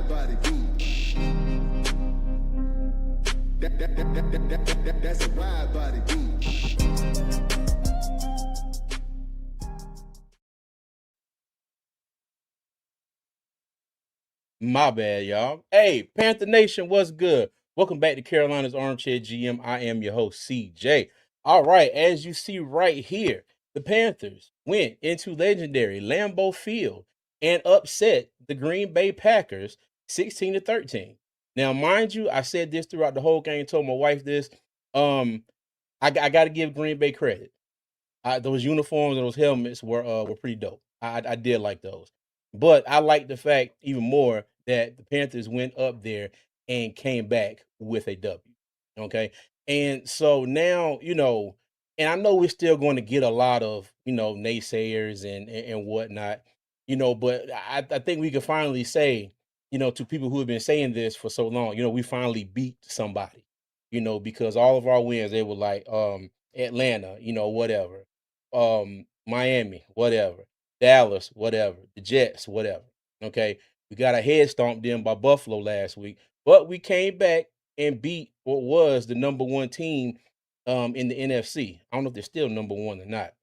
wide body beat. That's a wide body beat. My bad, y'all. Hey, Panther Nation, what's good? Welcome back to Carolina's Armchair GM. I am your host, CJ. All right, as you see right here, the Panthers went into legendary Lambeau Field and upset the Green Bay Packers 16-13. Now, mind you, I said this throughout the whole game, told my wife this. I got to give Green Bay credit. Those uniforms and those helmets were pretty dope. I did like those, but I like the fact even more that the Panthers went up there and came back with a W. Okay, and so now and I know we're still going to get a lot of naysayers and whatnot, but I think we can finally say to people who have been saying this for so long, we finally beat somebody, because all of our wins they were like Atlanta, whatever, Miami, whatever, Dallas, whatever, the Jets, whatever. Okay. We got a head stomped in by Buffalo last week, but we came back and beat what was the number one team in the NFC. I don't know if they're still number one or not.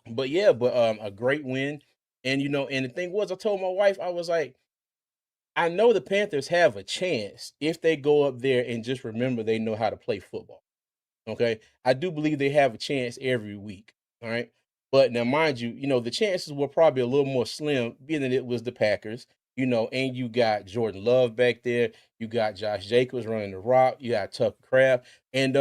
But yeah, a great win. And and the thing was I told my wife, I was like, I know the Panthers have a chance if they go up there and just remember they know how to play football. Okay. I do believe they have a chance every week. All right. But now, mind you, the chances were probably a little more slim, being that it was the Packers, and you got Jordan Love back there. You got Josh Jacobs running the rock. You got Tucker Kraft. And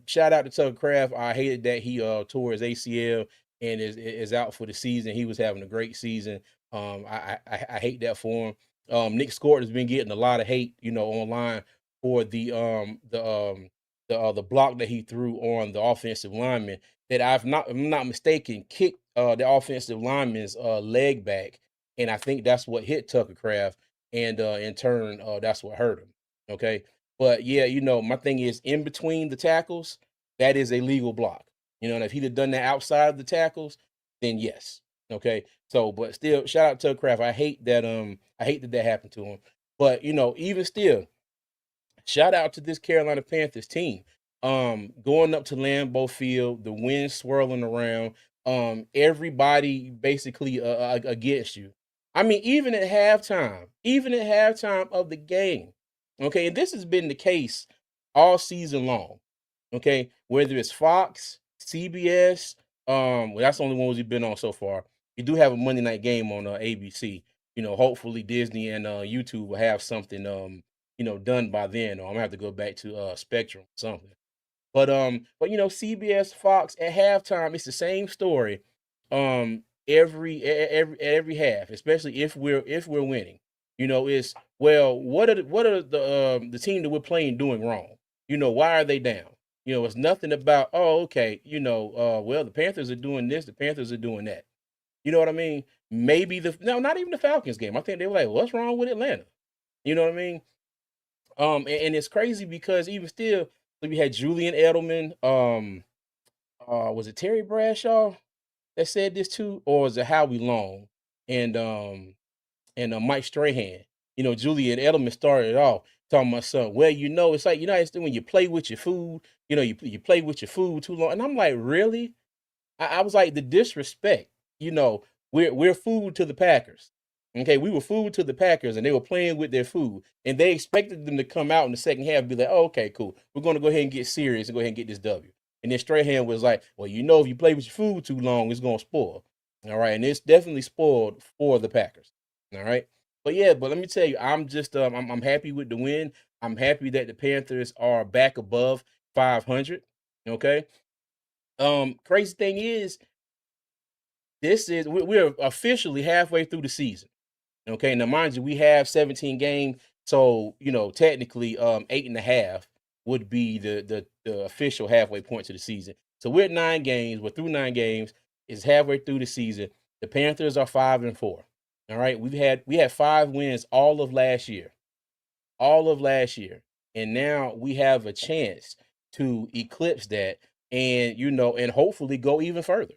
shout out to Tucker Kraft. I hated that he tore his ACL and is out for the season. He was having a great season. I hate that for him. Nick Scott has been getting a lot of hate, online for the block that he threw on the offensive lineman that I'm not mistaken, kicked the offensive lineman's leg back, and I think that's what hit Tucker Kraft, and in turn, that's what hurt him. Okay, but yeah, my thing is in between the tackles, that is a legal block. And if he'd have done that outside of the tackles, then yes. Okay, so but still, shout out to Tucker Kraft. I hate that that happened to him, but even still shout out to this Carolina Panthers team. Going up to Lambeau Field, the wind swirling around, everybody basically against you. I mean, even at halftime of the game, okay, and this has been the case all season long, okay, whether it's Fox, CBS, well, that's the only ones we've been on so far. You do have a Monday night game on ABC. Hopefully Disney and YouTube will have something done by then, or I'm gonna have to go back to Spectrum or something. But CBS, Fox at halftime, it's the same story. Every half, especially if we're winning. It's well, what are the team that we're playing doing wrong? Why are they down? It's nothing about okay, well the Panthers are doing this, the Panthers are doing that. You know what I mean? Maybe no, not even the Falcons game. I think they were like, what's wrong with Atlanta? You know what I mean? And it's crazy because even still, like we had Julian Edelman. Was it Terry Bradshaw that said this too, or was it Howie Long and Mike Strahan? Julian Edelman started it off talking about something. Well, it's like it's when you play with your food. You play with your food too long, and I'm like, really? I was like the disrespect. We're food to the Packers. Okay, we were food to the Packers, and they were playing with their food, and they expected them to come out in the second half and be like, "Oh, okay, cool. We're going to go ahead and get serious and go ahead and get this W." And then Strahan was like, "Well, if you play with your food too long, it's going to spoil." All right, and it's definitely spoiled for the Packers. All right, but yeah, but let me tell you, I'm just I'm happy with the win. I'm happy that the Panthers are back above 500. Okay. Crazy thing is, we're officially halfway through the season. Okay, now mind you, we have 17 games, so technically, 8.5 would be the official halfway point to the season. So we're at 9 games. We're through 9 games. It's halfway through the season. The Panthers are 5-4. All right, we had 5 wins all of last year, and now we have a chance to eclipse that, and and hopefully go even further.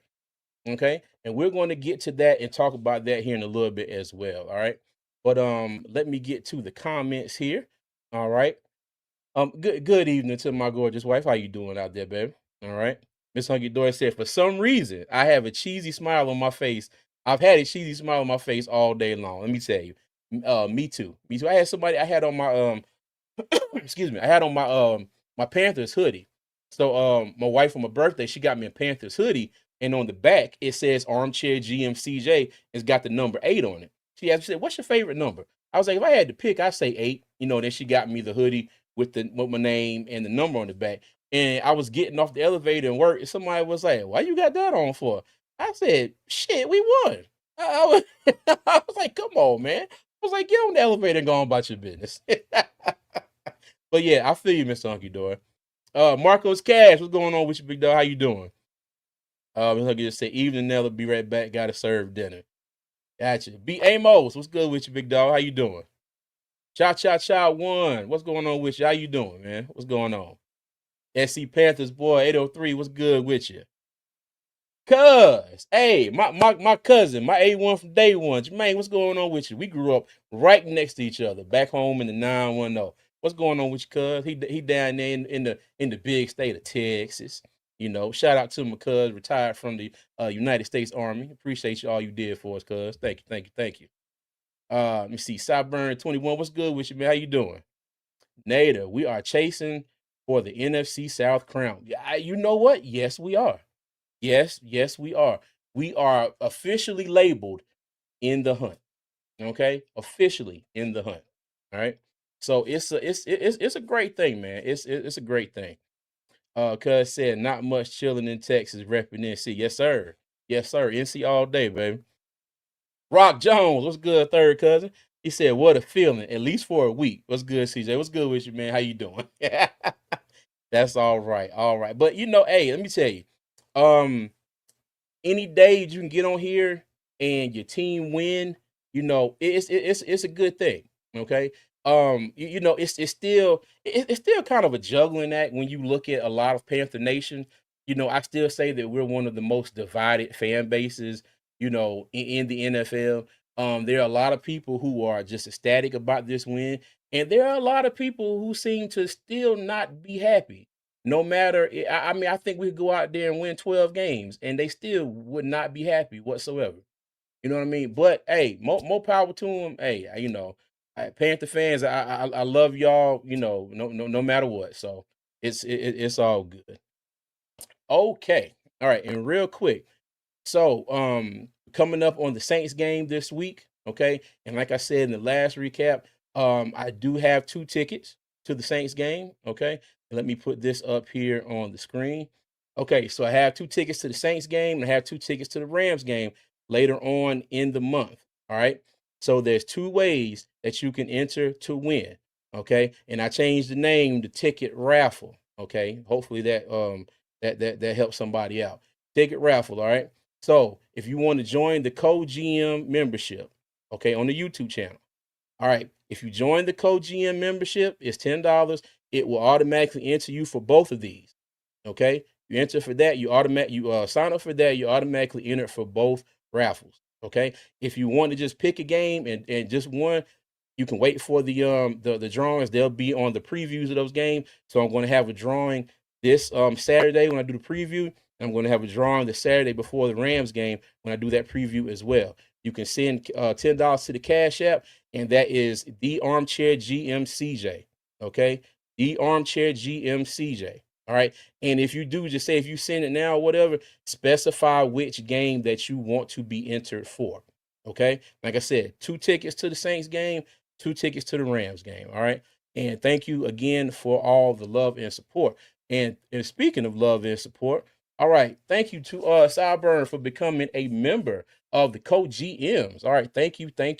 Okay. And we're going to get to that and talk about that here in a little bit as well. All right. But let me get to the comments here. All right. Good evening to my gorgeous wife. How you doing out there, baby? All right. Miss Hunky Dory said, for some reason, I have a cheesy smile on my face. I've had a cheesy smile on my face all day long. Let me tell you. Me too. Me too. I had on my excuse me, I had on my Panthers hoodie. So my wife on my birthday, she got me a Panthers hoodie, and on the back it says Armchair GMCJ. It's got the number 8 on it. She asked, she said, "What's your favorite number?" I was like, if I had to pick, I'd say 8. Then she got me the hoodie with my name and the number on the back. And I was getting off the elevator and work, and somebody was like, "Why you got that on for?" I said, "Shit, we won." I was, I was like, "Come on, man." I was like, "Get on the elevator and go on about your business." But yeah, I feel you, Mr. Hunky Door. Marcos Cash, what's going on with you, big dog? How you doing? Mr. Hunky just said, evening, Nella, be right back. Gotta serve dinner. Gotcha. B. Amos, what's good with you, big dog? How you doing? Cha one. What's going on with you? How you doing, man? What's going on? SC Panthers boy 803. What's good with you? Cuz, hey, my cousin, my A1 from day one. Jermaine, what's going on with you? We grew up right next to each other, back home in the 910. What's going on with you, cuz? He down there in the big state of Texas. Shout out to my cuz, retired from the United States Army. Appreciate you all you did for us, cuz. Thank you. Let me see. Sideburn 21. What's good with you, man? How you doing? Nader, we are chasing for the NFC South crown. Yeah, you know what? Yes, we are. Yes, we are. We are officially labeled in the hunt. Okay, officially in the hunt. All right. So it's a great thing, man. It's a great thing. Cuz said not much chilling in Texas, repping NC. Yes, sir. Yes, sir. NC all day, baby. Rock Jones, what's good, third cousin? He said, "What a feeling, at least for a week." What's good, CJ? What's good with you, man? How you doing? That's all right, all right. But hey, let me tell you, any day you can get on here and your team win, it's a good thing. Okay. It's still kind of a juggling act when you look at a lot of Panther Nation. I still say that we're one of the most divided fan bases, in the NFL. There are a lot of people who are just ecstatic about this win, and there are a lot of people who seem to still not be happy. No matter, I mean, I think we could go out there and win 12 games, and they still would not be happy whatsoever. You know what I mean? But hey, more power to them. Hey, Panther fans, I love y'all. No matter what. So it's all good. Okay, all right, and real quick. So, coming up on the Saints game this week, okay? And like I said in the last recap, I do have 2 tickets to the Saints game, okay? Let me put this up here on the screen. Okay, so I have 2 tickets to the Saints game and I have 2 tickets to the Rams game later on in the month, all right? So there's 2 ways that you can enter to win, okay? And I changed the name to Ticket Raffle, okay? Hopefully that helps somebody out. Ticket Raffle, all right? So if you want to join the co-GM membership, okay, on the YouTube channel. All right. If you join the co-GM membership, it's $10. It will automatically enter you for both of these. Okay. You enter for that, you sign up for that, you automatically enter for both raffles. Okay. If you want to just pick a game and just one, you can wait for the drawings. They'll be on the previews of those games. So I'm going to have a drawing this Saturday when I do the preview. I'm going to have a drawing the Saturday before the Rams game when I do that preview as well. You can send $10 to the Cash App, and that is the Armchair GMCJ. Okay, the Armchair GMCJ. All right, and if you do, just say if you send it now or whatever, specify which game that you want to be entered for. Okay, like I said, 2 tickets to the Saints game, 2 tickets to the Rams game. All right. And thank you again for all the love and support. And speaking of love and support, all right, thank you to Sideburn for becoming a member of the co-GMs. All right, thank you. I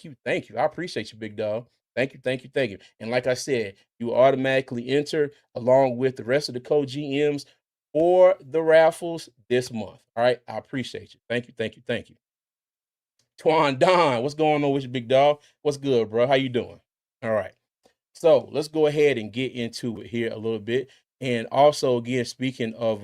appreciate you, big dog. Thank you. And like I said, you automatically enter along with the rest of the co-GMs for the raffles this month. All right, I appreciate you. Thank you. Twan Don, what's going on with you, big dog? What's good, bro? How you doing? All right. So let's go ahead and get into it here a little bit. And also, again, speaking of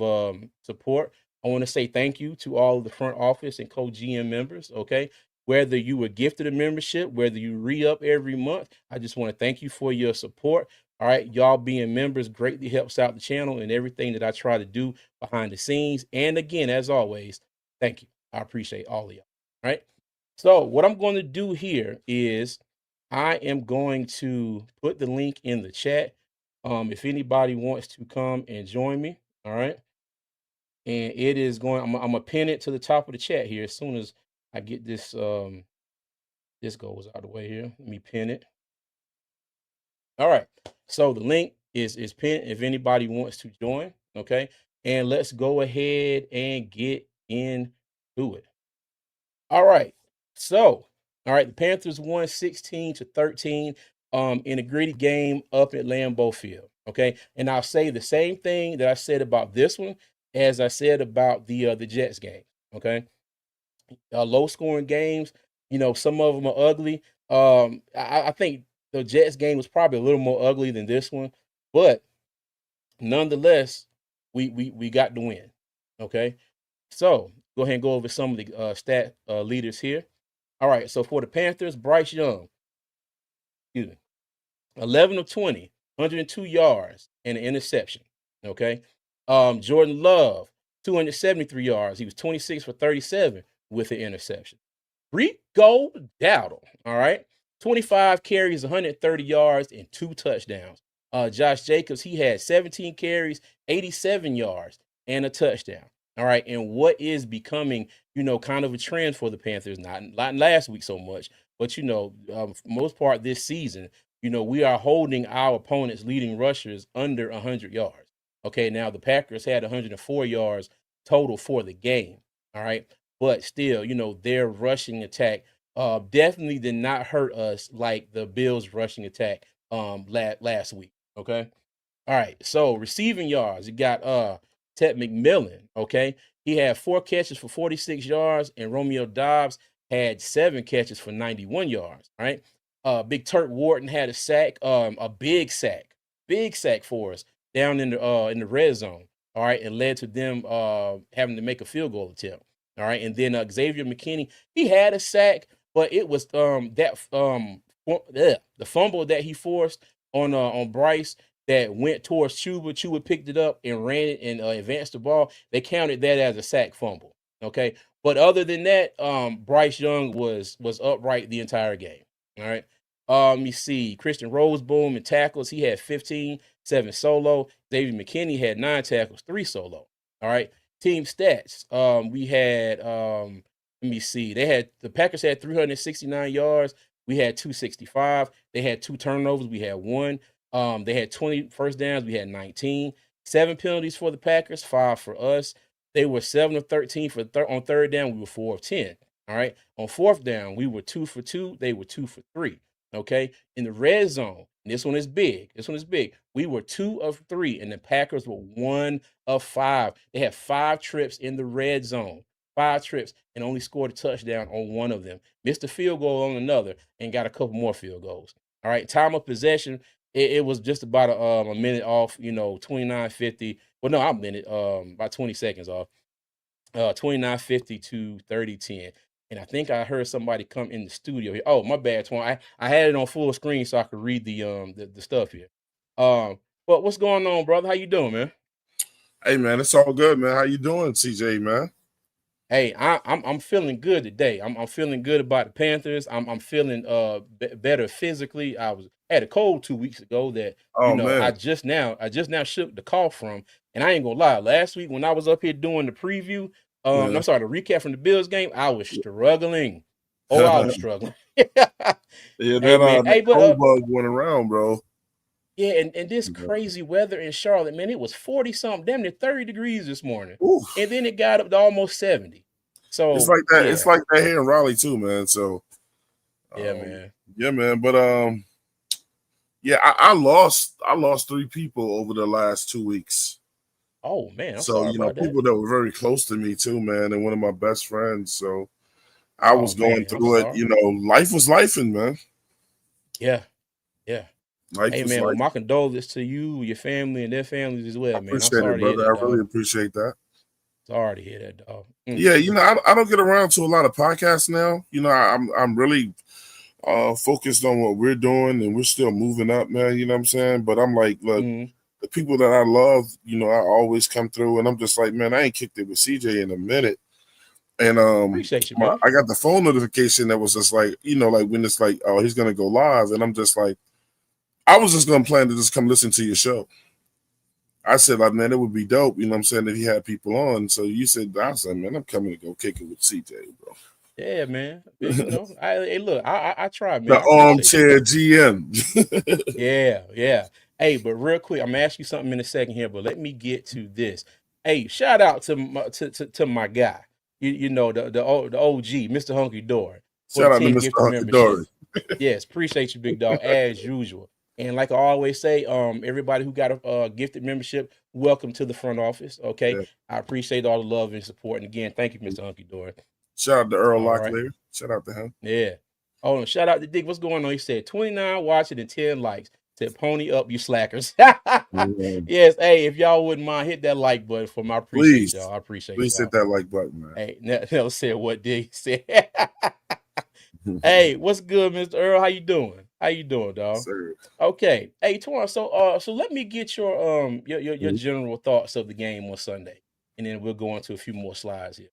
support, I want to say thank you to all of the front office and co-GM members. Okay. whether you were gifted a membership, whether you re-up every month. I just want to thank you for your support. All right, y'all being members greatly helps out the channel and everything that I try to do behind the scenes. And again, as always, thank you. I appreciate all of y'all. All right. So what I'm going to do here is I am going to put the link in the chat. If anybody wants to come and join me, all right. And it is going, I'm gonna pin it to the top of the chat here as soon as I get this this goes out of the way here. Let me pin it. All right. So the link is pinned if anybody wants to join. Okay. And let's go ahead and get into it. All right. So, all right, the Panthers won 16-13 in a gritty game up at Lambeau Field. Okay. And I'll say the same thing that I said about this one as I said about the Jets game. Okay. Low scoring games, some of them are ugly. I think the Jets game was probably a little more ugly than this one, but nonetheless, we got the win. Okay. So go ahead and go over some of the stat leaders here. All right. So for the Panthers, Bryce Young, excuse me, 11 of 20, 102 yards and an interception. Okay. Jordan Love, 273 yards. He was 26 for 37 with an interception. Rico Dowdle, all right, 25 carries, 130 yards, and 2 touchdowns. Josh Jacobs, he had 17 carries, 87 yards, and a touchdown. All right, and what is becoming, kind of a trend for the Panthers, not last week so much, but for most part this season, we are holding our opponents' leading rushers under 100 yards. Okay, now the Packers had 104 yards total for the game. All right, but still, their rushing attack definitely did not hurt us like the Bills' rushing attack last week. Okay. All right. So receiving yards, you got Ted McMillan. Okay. He had 4 catches for 46 yards, and Romeo Dobbs had 7 catches for 91 yards. All right. Big Turk Wharton had a sack, a big sack for us down in the red zone. All right, and led to them having to make a field goal attempt. All right, and then Xavier McKinney, he had a sack, but it was the fumble that he forced on Bryce that went towards Chuba. Chuba picked it up and ran it and advanced the ball. They counted that as a sack fumble. Okay, but other than that, Bryce Young was upright the entire game. All right. You see Christian Roseboom and tackles. He had 15, 7 solo. Xavier McKinney had 9 tackles, 3 solo. All right. Team stats. We had let me see. The Packers had 369 yards. We had 265. They had 2 turnovers. We had 1. They had 20 first downs. We had 19. 7 penalties for the Packers, 5 for us. They were 7 of 13 on third down. We were 4 of 10. All right. On fourth down, we were 2 for 2. They were 2 for 3. Okay. In the red zone, this one is big. We were 2 of 3, and the Packers were 1 of 5. They had 5 trips in the red zone, 5 trips, and only scored a touchdown on 1 of them. Missed a field goal on another, and got a couple more field goals. All right. Time of possession, it was just about a minute off, 29:50. Well, no, I'm a minute, about 20 seconds off. 29:50 to 30:10. And I think I heard somebody come in the studio here. Oh, my bad, Twan. I had it on full screen so I could read the stuff here. But what's going on, brother? How you doing, man? Hey, man, it's all good, man. How you doing, CJ, man? Hey, I'm feeling good today. I'm feeling good about the Panthers. I'm feeling better physically. I had a cold 2 weeks ago that Oh, man. I just now shook the cough from. And I ain't gonna lie, last week when I was up here doing the preview, Yeah. I'm sorry, the recap from the Bills game, I was struggling. Oh, I was struggling. Yeah, Hey, that, man. Hey, that but cold bug went around, bro. yeah, and this crazy weather in Charlotte, man, it was 40 something, damn near 30 degrees this morning. Oof. And then it got up to almost 70. So It's like that. yeah. It's like that here in Raleigh too, man. So Yeah, man. Yeah, man. But yeah, I lost 3 people over the last 2 weeks. Oh man, I'm So sorry about people that were very close to me too, man, and one of my best friends. So I was going through it. Life was lifing, man. Yeah, yeah. Life hey was man, well, life. my condolences to you, your family, and their families as well, I man. I'm appreciate sorry it, to hear brother. that, I really dog. appreciate that. Sorry to hear that, dog. Yeah, I don't get around to a lot of podcasts now. I'm really focused on what we're doing, and we're still moving up, man. You know what I'm saying? But I'm like, look, the people that I love, I always come through, and I'm just like, man, I ain't kicked it with CJ in a minute. And Appreciate you, man. I got the phone notification that was just like, like when it's like, oh, he's gonna go live, and I'm just like, I was just gonna plan to just come listen to your show. I said, like, man, it would be dope, you know what I'm saying, if he had people on. So you said, I said, man, I'm coming to go kick it with CJ, bro. Yeah, man. Hey, look, I try, man. The I appreciate armchair GM. Yeah. Hey, but real quick, I'm gonna ask you something in a second here, but let me get to this. Hey, shout out to my guy. The OG, Mr. Hunky Dory, for the Shout out to 10 Mr. gifted Hunky membership. Dory. Yes, appreciate you, big dog, as usual. And like I always say, everybody who got a gifted membership, welcome to the front office. Okay, Yeah. I appreciate all the love and support. And again, thank you, Mr. Hunky Dory. Shout out to Earl All right. Locklear. Shout out to him. Yeah. Oh, and shout out to Dick. What's going on? He said 29 watching and 10 likes. Said pony up, you slackers. Yes. Hey, if y'all wouldn't mind, hit that like button for my appreciate y'all. I appreciate please y'all. hit that like button, man. Hey, Nell said what Dick said. Hey, what's good, Mr. Earl? How you doing? How you doing, dog? Sir. Okay. Hey, Torn, so let me get your general thoughts of the game on Sunday, and then we'll go into a few more slides here.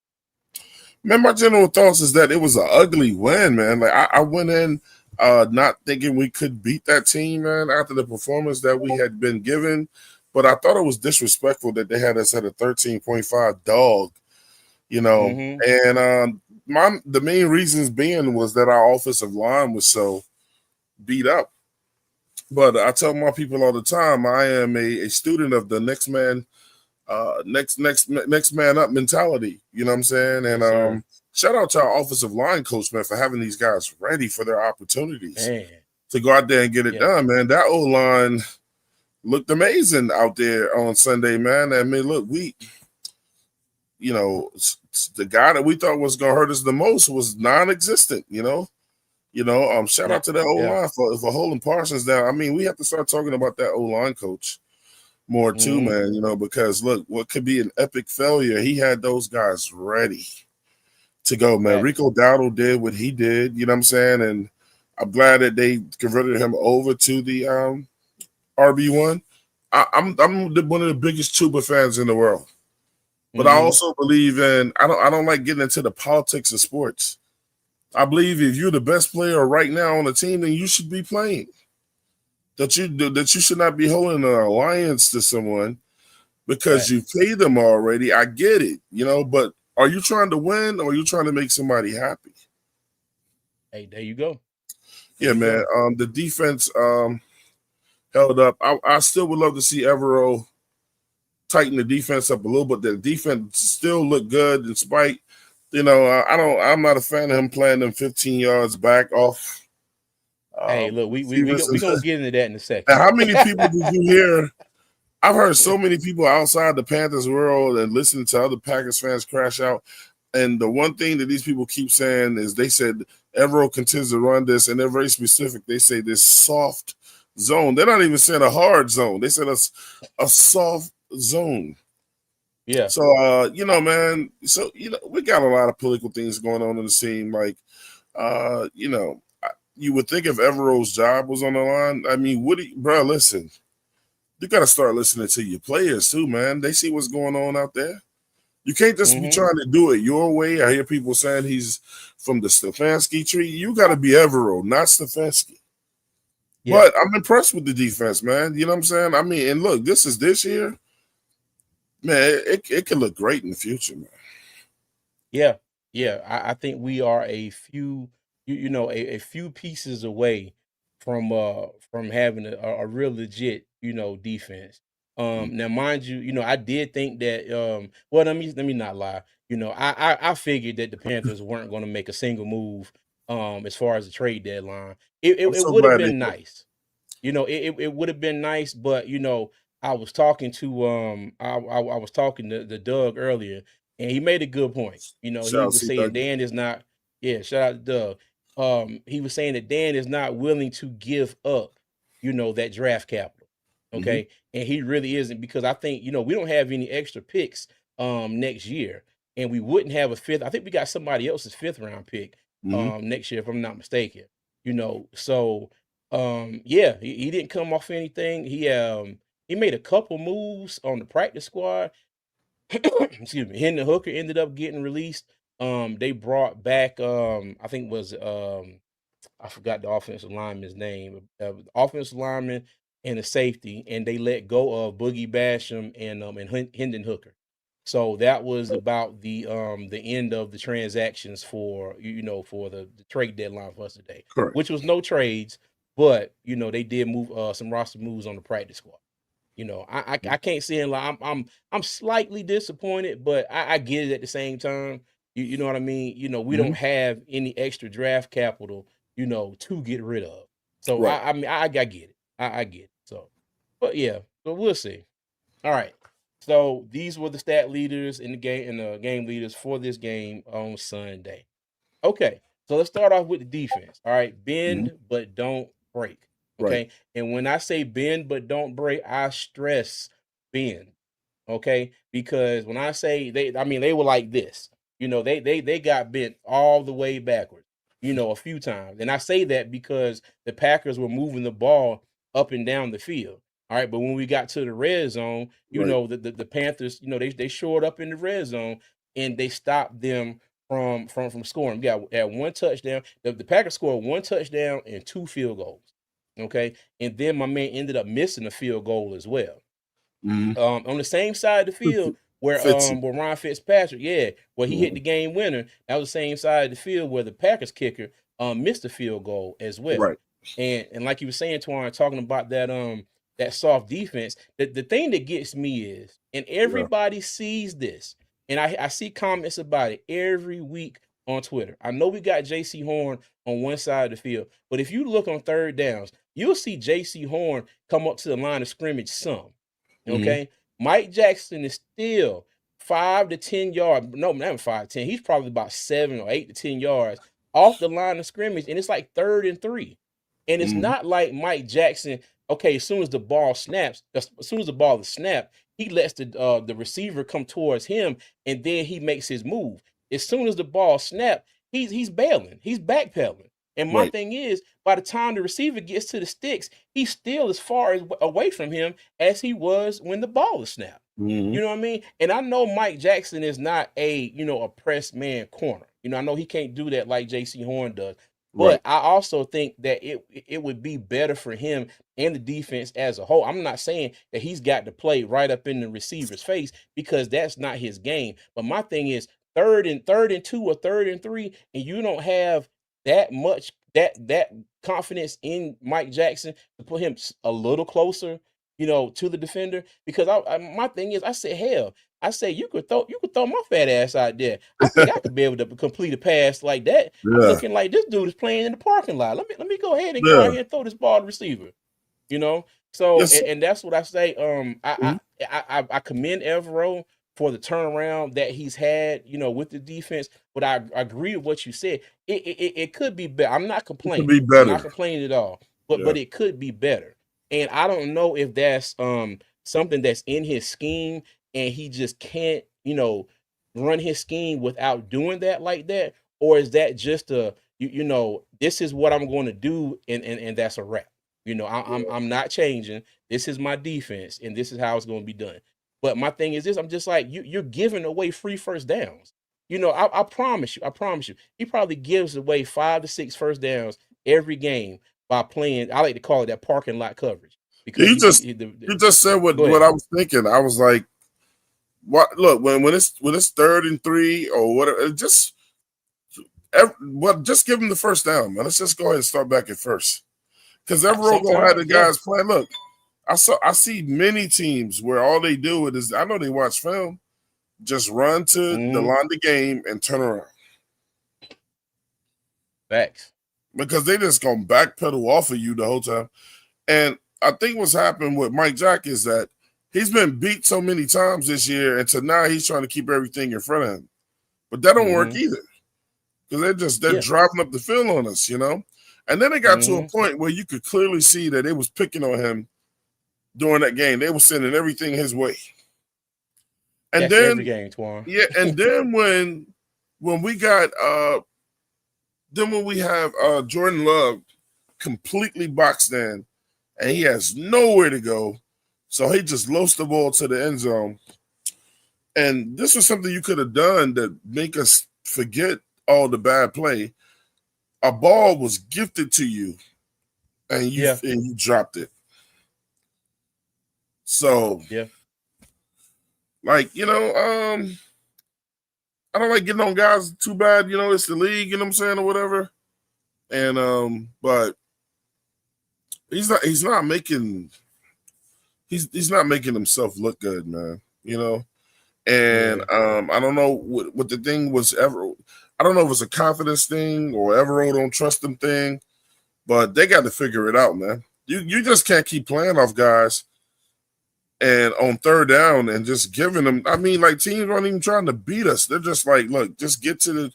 Man, my general thoughts is that it was an ugly win, man. Like I went in not thinking we could beat that team, man, after the performance that we had been given. But I thought it was disrespectful that they had us at a 13.5 dog, And the main reasons being was that our offensive line was so beat up. But I tell my people all the time, I am a student of the next man up mentality. You know what I'm saying? And Yes, shout out to our offensive line coach, man, for having these guys ready for their opportunities to go out there and get it done, man. That O-line looked amazing out there on Sunday, man. I mean, look, the guy that we thought was going to hurt us the most was non-existent, shout out to that O-line for holding Parsons down. I mean, we have to start talking about that O-line coach more too, man, because look, what could be an epic failure, he had those guys ready to go, man. Right. Rico Dowdle did what he did, you know what I'm saying? And I'm glad that they converted him over to the RB1. I'm one of the biggest Chuba fans in the world. But I also believe in I don't like getting into the politics of sports. I believe if you're the best player right now on the team, then you should be playing. That you should not be holding an alliance to someone because you pay them already. I get it, but are you trying to win or are you trying to make somebody happy? Hey, there you go. Yeah, man. The defense held up. I still would love to see Evero tighten the defense up a little bit. The defense still looked good in spite, I'm not a fan of him playing them 15 yards back off. Hey, look, we gonna get into that in a second. Now, how many people did you hear? I've heard so many people outside the Panthers world and listening to other Packers fans crash out. And the one thing that these people keep saying is they said Evero continues to run this, and they're very specific. They say this soft zone. They're not even saying a hard zone. They said a soft zone. Yeah. So, man. So, we got a lot of political things going on in the scene. Like, you would think if Evero's job was on the line. I mean, bro, listen. You got to start listening to your players too, man. They see what's going on out there. You can't just be trying to do it your way. I hear people saying he's from the Stefanski tree. You got to be Evero, not Stefanski. Yeah. But I'm impressed with the defense, man. You know what I'm saying? I mean, and look, this year, man. It could look great in the future, man. Yeah. I think we are a few, a few pieces away from having a real legit, defense. Now, mind you, I did think that. Well, let me not lie. I figured that the Panthers weren't going to make a single move. As far as the trade deadline, it would have been nice. It would have been nice, but I was talking to I was talking to Doug earlier, and he made a good point. He was saying Dan is not. Yeah, shout out to Doug. He was saying that Dan is not willing to give up, that draft capital. Okay. And he really isn't, because I think, we don't have any extra picks next year, and we wouldn't have a fifth. I think we got somebody else's 5th-round pick next year, if I'm not mistaken. So yeah, he didn't come off anything. He made a couple moves on the practice squad. Excuse me. Hendon Hooker ended up getting released. They brought back I think it was I forgot the offensive lineman's name. Offensive lineman and a safety, and they let go of Boogie Basham and Hendon Hooker. So that was about the end of the transactions for for the trade deadline for us today, Correct. which was no trades, but they did move some roster moves on the practice squad. I can't see him like I'm slightly disappointed, but I get it at the same time. You know what I mean? We don't have any extra draft capital, to get rid of. So Right. I mean I get it. I get it. So, but yeah, so we'll see. All right. So these were the stat leaders in the game leaders for this game on Sunday. Okay, so let's start off with the defense. All right, bend but don't break. Right. Okay, and when I say bend but don't break, I stress bend. Okay, because when I say I mean they were like this. They got bent all the way backwards. A few times, and I say that because the Packers were moving the ball up and down the field. All right, but when we got to the red zone, Right. the Panthers, they shored up in the red zone and they stopped them from scoring. We got at one touchdown. The Packers scored 1 touchdown and 2 field goals. Okay, and then my man ended up missing a field goal as well. On the same side of the field where Fitzy. where Ron Fitzpatrick, where he hit the game winner. That was the same side of the field where the Packers kicker missed a field goal as well. Right. And like you were saying, Twan, talking about that soft defense. The thing that gets me is, and everybody sees this, and I see comments about it every week on Twitter. I know we got J.C. Horn on one side of the field, but if you look on third downs, you'll see J.C. Horn come up to the line of scrimmage some. Okay, Mike Jackson is still 5 to 10 yards. No, not 5 to 10. He's probably about 7 or 8 to 10 yards off the line of scrimmage, and it's like 3rd and 3. And it's not like Mike Jackson. Okay, as soon as the ball snaps, as soon as the ball is snapped, he lets the receiver come towards him, and then he makes his move. As soon as the ball snapped, he's bailing, he's backpedaling. And my thing is, by the time the receiver gets to the sticks, he's still as far away from him as he was when the ball is snapped. You know what I mean? And I know Mike Jackson is not a press man corner. I know he can't do that like J.C. Horn does. But I also think that it would be better for him and the defense as a whole. I'm not saying that he's got to play right up in the receiver's face because that's not his game. But my thing is third and 2 or 3rd and 3, and you don't have that much that confidence in Mike Jackson to put him a little closer, to the defender. Because my thing is, I said, hell, I say you could throw my fat ass out there. I think I could be able to complete a pass like that. I'm looking like this dude is playing in the parking lot. Let me go ahead and go out here and throw this ball to the receiver. So and that's what I say. I commend Evero for the turnaround that he's had, with the defense. But I agree with what you said. It could be better. I'm not complaining. It could be better. I'm not complaining at all. But it could be better. And I don't know if that's something that's in his scheme and he just can't, run his scheme without doing that like that, or is that just this is what I'm going to do and that's a wrap. I'm not changing. This is my defense and this is how it's going to be done. But my thing is this, I'm just like, you're giving away free first downs. I promise you, he probably gives away 5 to 6 first downs every game by playing. I like to call it that parking lot coverage. Because you just said what I was thinking. I was like, what? Look, when it's 3rd and 3 or whatever, just give him the first down, man. Let's just go ahead and start back at first. Because everyone gonna have the guys play. Look, I see many teams where all they do is, I know they watch film, just run to the line of the game and turn around. Facts. Because they just gonna backpedal off of you the whole time. And I think what's happened with Mike Jack is that he's been beat so many times this year, and so now he's trying to keep everything in front of him. But that don't work either. Because they're driving up the field on us, And then it got to a point where you could clearly see that they was picking on him during that game. They were sending everything his way. And That's every then game, Twan. yeah, and then when we got then when we have Jordan Love completely boxed in and he has nowhere to go, so he just lost the ball to the end zone. And this was something you could have done to make us forget all the bad play. A ball was gifted to you, and you dropped it. So, Yeah. like I don't like getting on guys too bad. It's the league. You know what I'm saying, or whatever. And but he's not making he's not making himself look good, man. And I don't know what the thing was ever. I don't know if it's a confidence thing or Evero don't trust them thing, but they got to figure it out, man. You just can't keep playing off guys and on third down and just giving them. I mean, like teams aren't even trying to beat us. They're just like, look, just get to the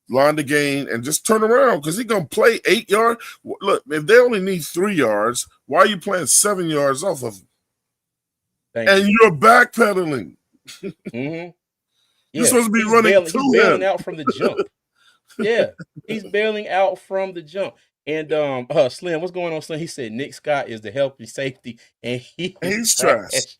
line the game and just turn around because he's gonna play 8 yards. Look, if they only need 3 yards, why are you playing 7 yards off of them? And you're backpedaling. Mm-hmm. You're supposed to be running He's to bailing him. out from the jump. Yeah, he's bailing out from the jump. And Slim, what's going on, Slim? He said Nick Scott is the healthy safety, and he's trash.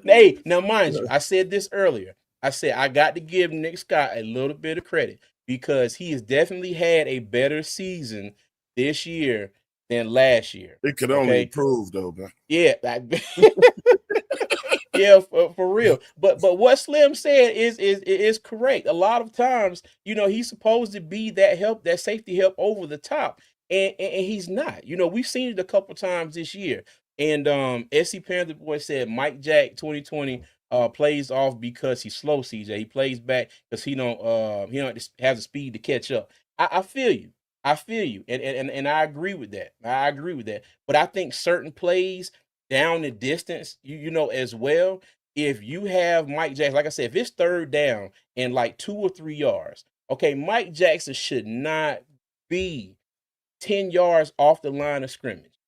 Hey, now mind you, I said this earlier. I said I got to give Nick Scott a little bit of credit because he has definitely had a better season this year than last year. It could only improve, though, man. Yeah, yeah, for real. But what Slim said is correct. A lot of times, he's supposed to be that safety help over the top, and he's not. We've seen it a couple times this year. And SC Panther boy said Mike Jack 2020 plays off because he's slow. CJ, he plays back because he don't have the speed to catch up. I feel you. I feel you, and I agree with that. I agree with that. But I think certain plays down the distance, as well. If you have Mike Jackson, like I said, if it's third down and like 2 or 3 yards, okay, Mike Jackson should not be 10 yards off the line of scrimmage.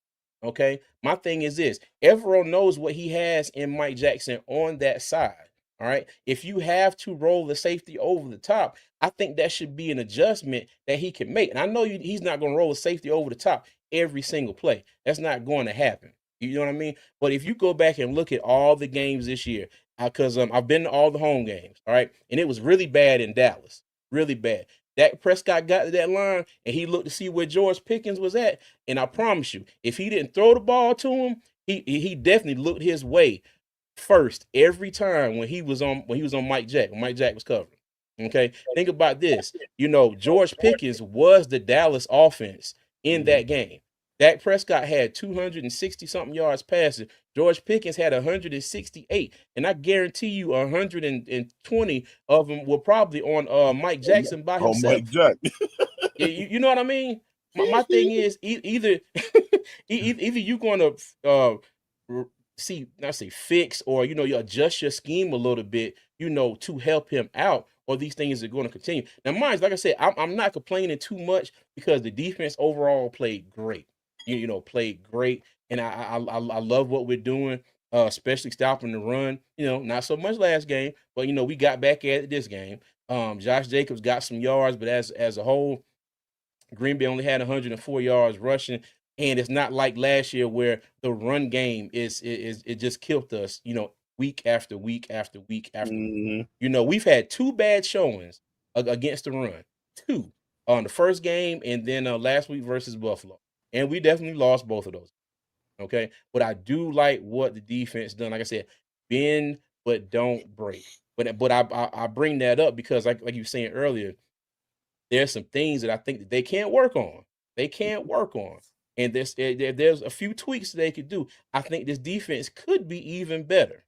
Okay, my thing is this: everyone knows what he has in Mike Jackson on that side. All right, if you have to roll the safety over the top, I think that should be an adjustment that he can make. And I know he's not going to roll the safety over the top every single play. That's not going to happen. You know what I mean? But if you go back and look at all the games this year, because I've been to all the home games, all right, and it was really bad in Dallas, really bad. Dak Prescott got to that line and he looked to see where George Pickens was at, and I promise you, if he didn't throw the ball to him, he definitely looked his way first every time when he was on Mike Jack, when Mike Jack was covering. Okay, think about this. George Pickens was the Dallas offense in that game. Dak Prescott had 260 something yards passing. George Pickens had 168, and I guarantee you 120 of them were probably on Mike Jackson by himself. Mike Jack. You know what I mean? My thing is either either you're going to not say fix or you adjust your scheme a little bit, to help him out, or these things are going to continue. Now, mind, like I said, I'm not complaining too much because the defense overall played great. Played great, and I love what we're doing, especially stopping the run. Not so much last game, but we got back at it this game. Josh Jacobs got some yards, but as a whole, Green Bay only had 104 yards rushing, and it's not like last year where the run game is it just killed us. Week after week after week after. We've had 2 bad showings against the run, 2 on the first game, and then last week versus Buffalo. And we definitely lost both of those. Okay. But I do like what the defense done. Like I said, bend, but don't break. But I bring that up because like you were saying earlier, there's some things that I think that they can't work on. They can't work on. And there's a few tweaks they could do. I think this defense could be even better.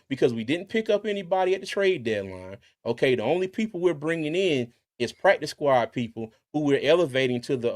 Because we didn't pick up anybody at the trade deadline. Okay, the only people we're bringing in is practice squad people who we're elevating to the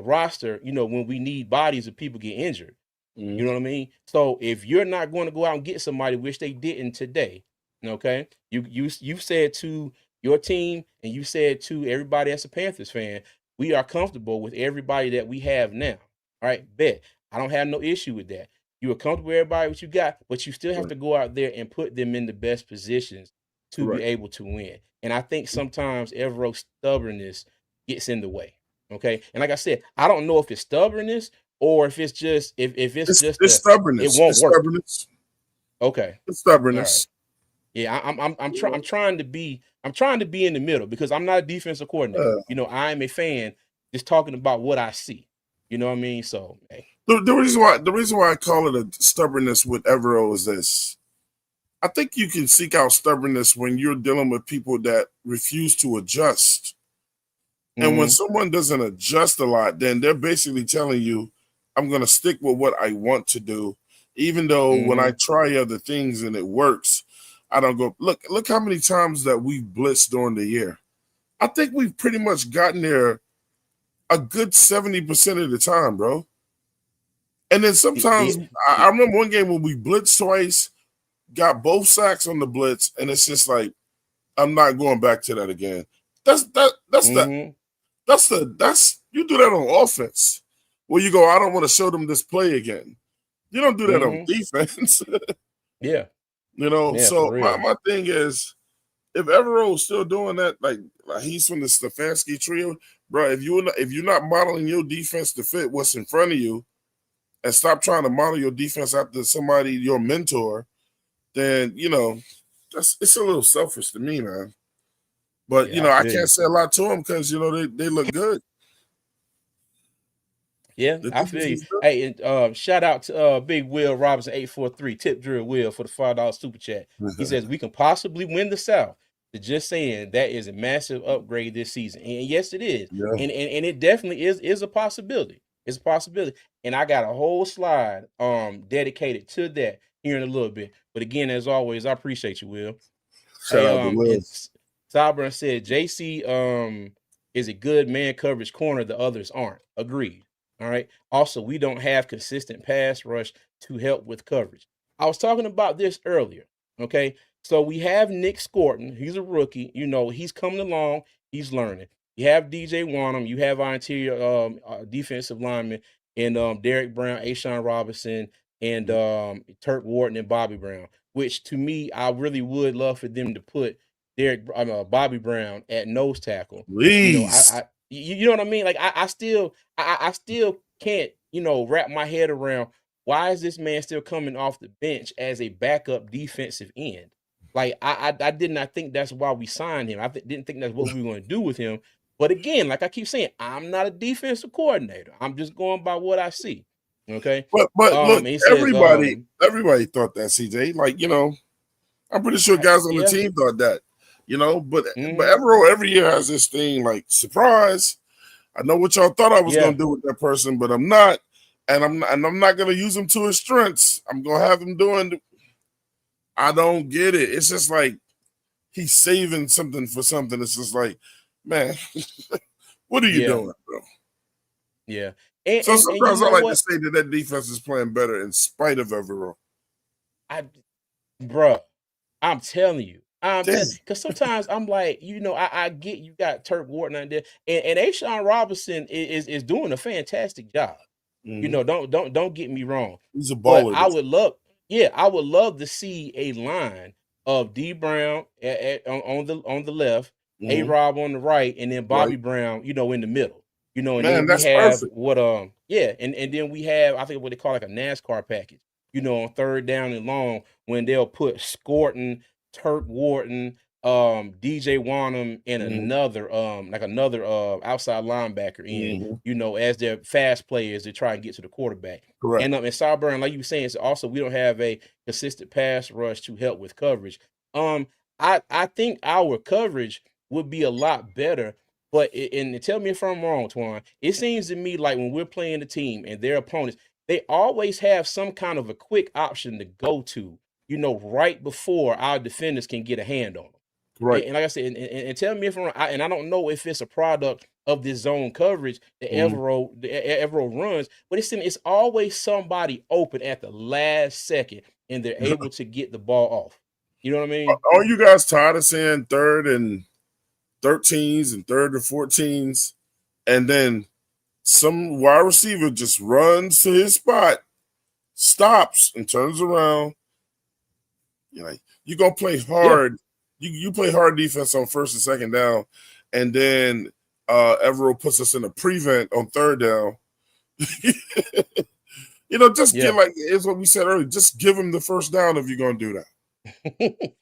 roster, when we need bodies if people get injured. You know what I mean? So if you're not going to go out and get somebody, which they didn't today, okay, you said to your team and you said to everybody that's a Panthers fan, we are comfortable with everybody that we have now. All right, bet. I don't have no issue with that. You are comfortable with everybody what you got, but you still have to go out there and put them in the best positions to be Correct. able to win. And I think sometimes Evero's stubbornness gets in the way. Okay. And like I said, I don't know if it's stubbornness or if it's just if it's just It's it stubbornness. won't It's work. stubbornness. Okay. It's All right. stubbornness. Yeah, You I'm trying to be in the middle because I'm not a defensive coordinator. know? You know, I am a fan just talking about what I see. You know what I mean? So hey. The reason why I call it a stubbornness with Evero is this. I think you can seek out stubbornness when you're dealing with people that refuse to adjust. And when Mm-hmm. someone doesn't adjust a lot, then they're basically telling you, I'm going to stick with what I want to do. Even though when I Mm-hmm. try other things and it works, I don't go, look how many times that we've blitzed during the year. I think we've pretty much gotten there a good 70% of the time, bro. And then sometimes I remember one game when we blitzed twice, got both sacks on the blitz, and it's just like, I'm not going back to that again. That's that that's the Mm-hmm. that's you do that on offense. Where you go, I don't want to show them this play again. You don't do that on Mm-hmm. defense. Yeah. You know, Yeah, for so my, real. my thing is if Evero's still doing that, like he's from the Stefanski trio, bro. If you're not modeling your defense to fit what's in front of you, and stop trying to model your defense after somebody your mentor, then it's a little selfish to me, man. But Yeah, I I feel can't you. say a lot to them because they look good. Yeah, The I feel defense you. is good. Hey, and shout out to Big Will Robinson 843 Tip Drill Will for the $5 super chat. He says we can possibly win the South. Just saying that is a massive upgrade this season, and yes, it is, Yeah. and it definitely is a possibility. It's a possibility, and I got a whole slide dedicated to that here in a little bit. But again, as always, I appreciate you, Will. Shout Hey, out to Will. and Sabran said JC is a good man coverage corner, the others aren't. Agreed. All right. Also, we don't have consistent pass rush to help with coverage. I was talking about this earlier. Okay. So we have Nick Scorton. He's a rookie. You know, he's coming along, he's learning. You have DJ Wanham, you have our interior defensive lineman and Derek Brown, Ashawn Robinson, and Turk Wharton and Bobby Brown, which to me, I really would love for them to put Bobby Brown at nose tackle. You know, Please. you know what I mean? Like I still can't, wrap my head around why is this man still coming off the bench as a backup defensive end? Like I did not think that's why we signed him. Didn't think that's what we were going to do with him. But again, like I keep saying, I'm not a defensive coordinator. I'm just going by what I see. Okay. But look, And he says, everybody thought that, CJ. Like, I'm pretty sure guys on the yeah. team thought that. But Hmm. Evero every year has this thing like surprise. I know what y'all thought I was Yeah. gonna do with that person, but I'm not. And I'm not gonna use him to his strengths. I'm gonna have him doing. I don't get it. It's just like he's saving something for something. It's just like, man, what are you Yeah. doing, bro? Yeah. So And you sometimes I know like to what? say that defense is playing better in spite of Evero. I Bruh, I'm telling you. I'm Damn. telling because sometimes I'm like, I get you got Turk Wharton out there, and Ashawn Robinson is doing a fantastic job. Mhm. Don't get me wrong. He's a But baller. I would love to see a line of D Brown on the left, A Mhm. Rob on the right, and then Bobby Right, Brown, in the middle. And man. then we That's have perfect. and then we have I think what they call like a NASCAR package, on third down and long when they'll put Scorton, Turk Wharton, DJ Wanham, and Mhm. another outside linebacker in, Mhm. as their fast players to try and get to the quarterback. Correct. And Sauerbrunn, like you were saying, so also we don't have a consistent pass rush to help with coverage. I think our coverage would be a lot better, but and tell me if I'm wrong, Twan. It seems to me like when we're playing the team and their opponents, they always have some kind of a quick option to go to, right before our defenders can get a hand on them. Right. And like I said, and tell me if I'm wrong, and I don't know if it's a product of this zone coverage that Mhm. Evero runs, but it's always somebody open at the last second, and they're able to get the ball off. You know what I mean? Are you guys tired of saying third and 13s and third and 14s, and then some wide receiver just runs to his spot, stops and turns around. You're like, you're gonna play Yeah. hard. You play hard defense on first and second down, and then Evero puts us in a prevent on third down. Just Yeah. get like it's what we said earlier. Just give him the first down if you're gonna do that.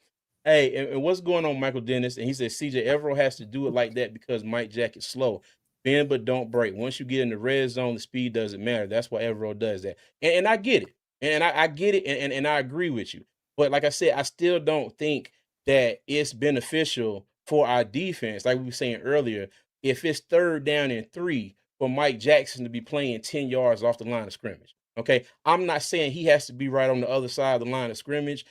Hey, and what's going on, Michael Dennis? And he said CJ Evero has to do it like that because Mike Jack is slow. Bend but don't break. Once you get in the red zone, the speed doesn't matter. That's why Evero does that. And I get it. And I get it, and I agree with you. But like I said, I still don't think that it's beneficial for our defense, like we were saying earlier, if it's third down and 3 for Mike Jackson to be playing 10 yards off the line of scrimmage. Okay. I'm not saying he has to be right on the other side of the line of scrimmage,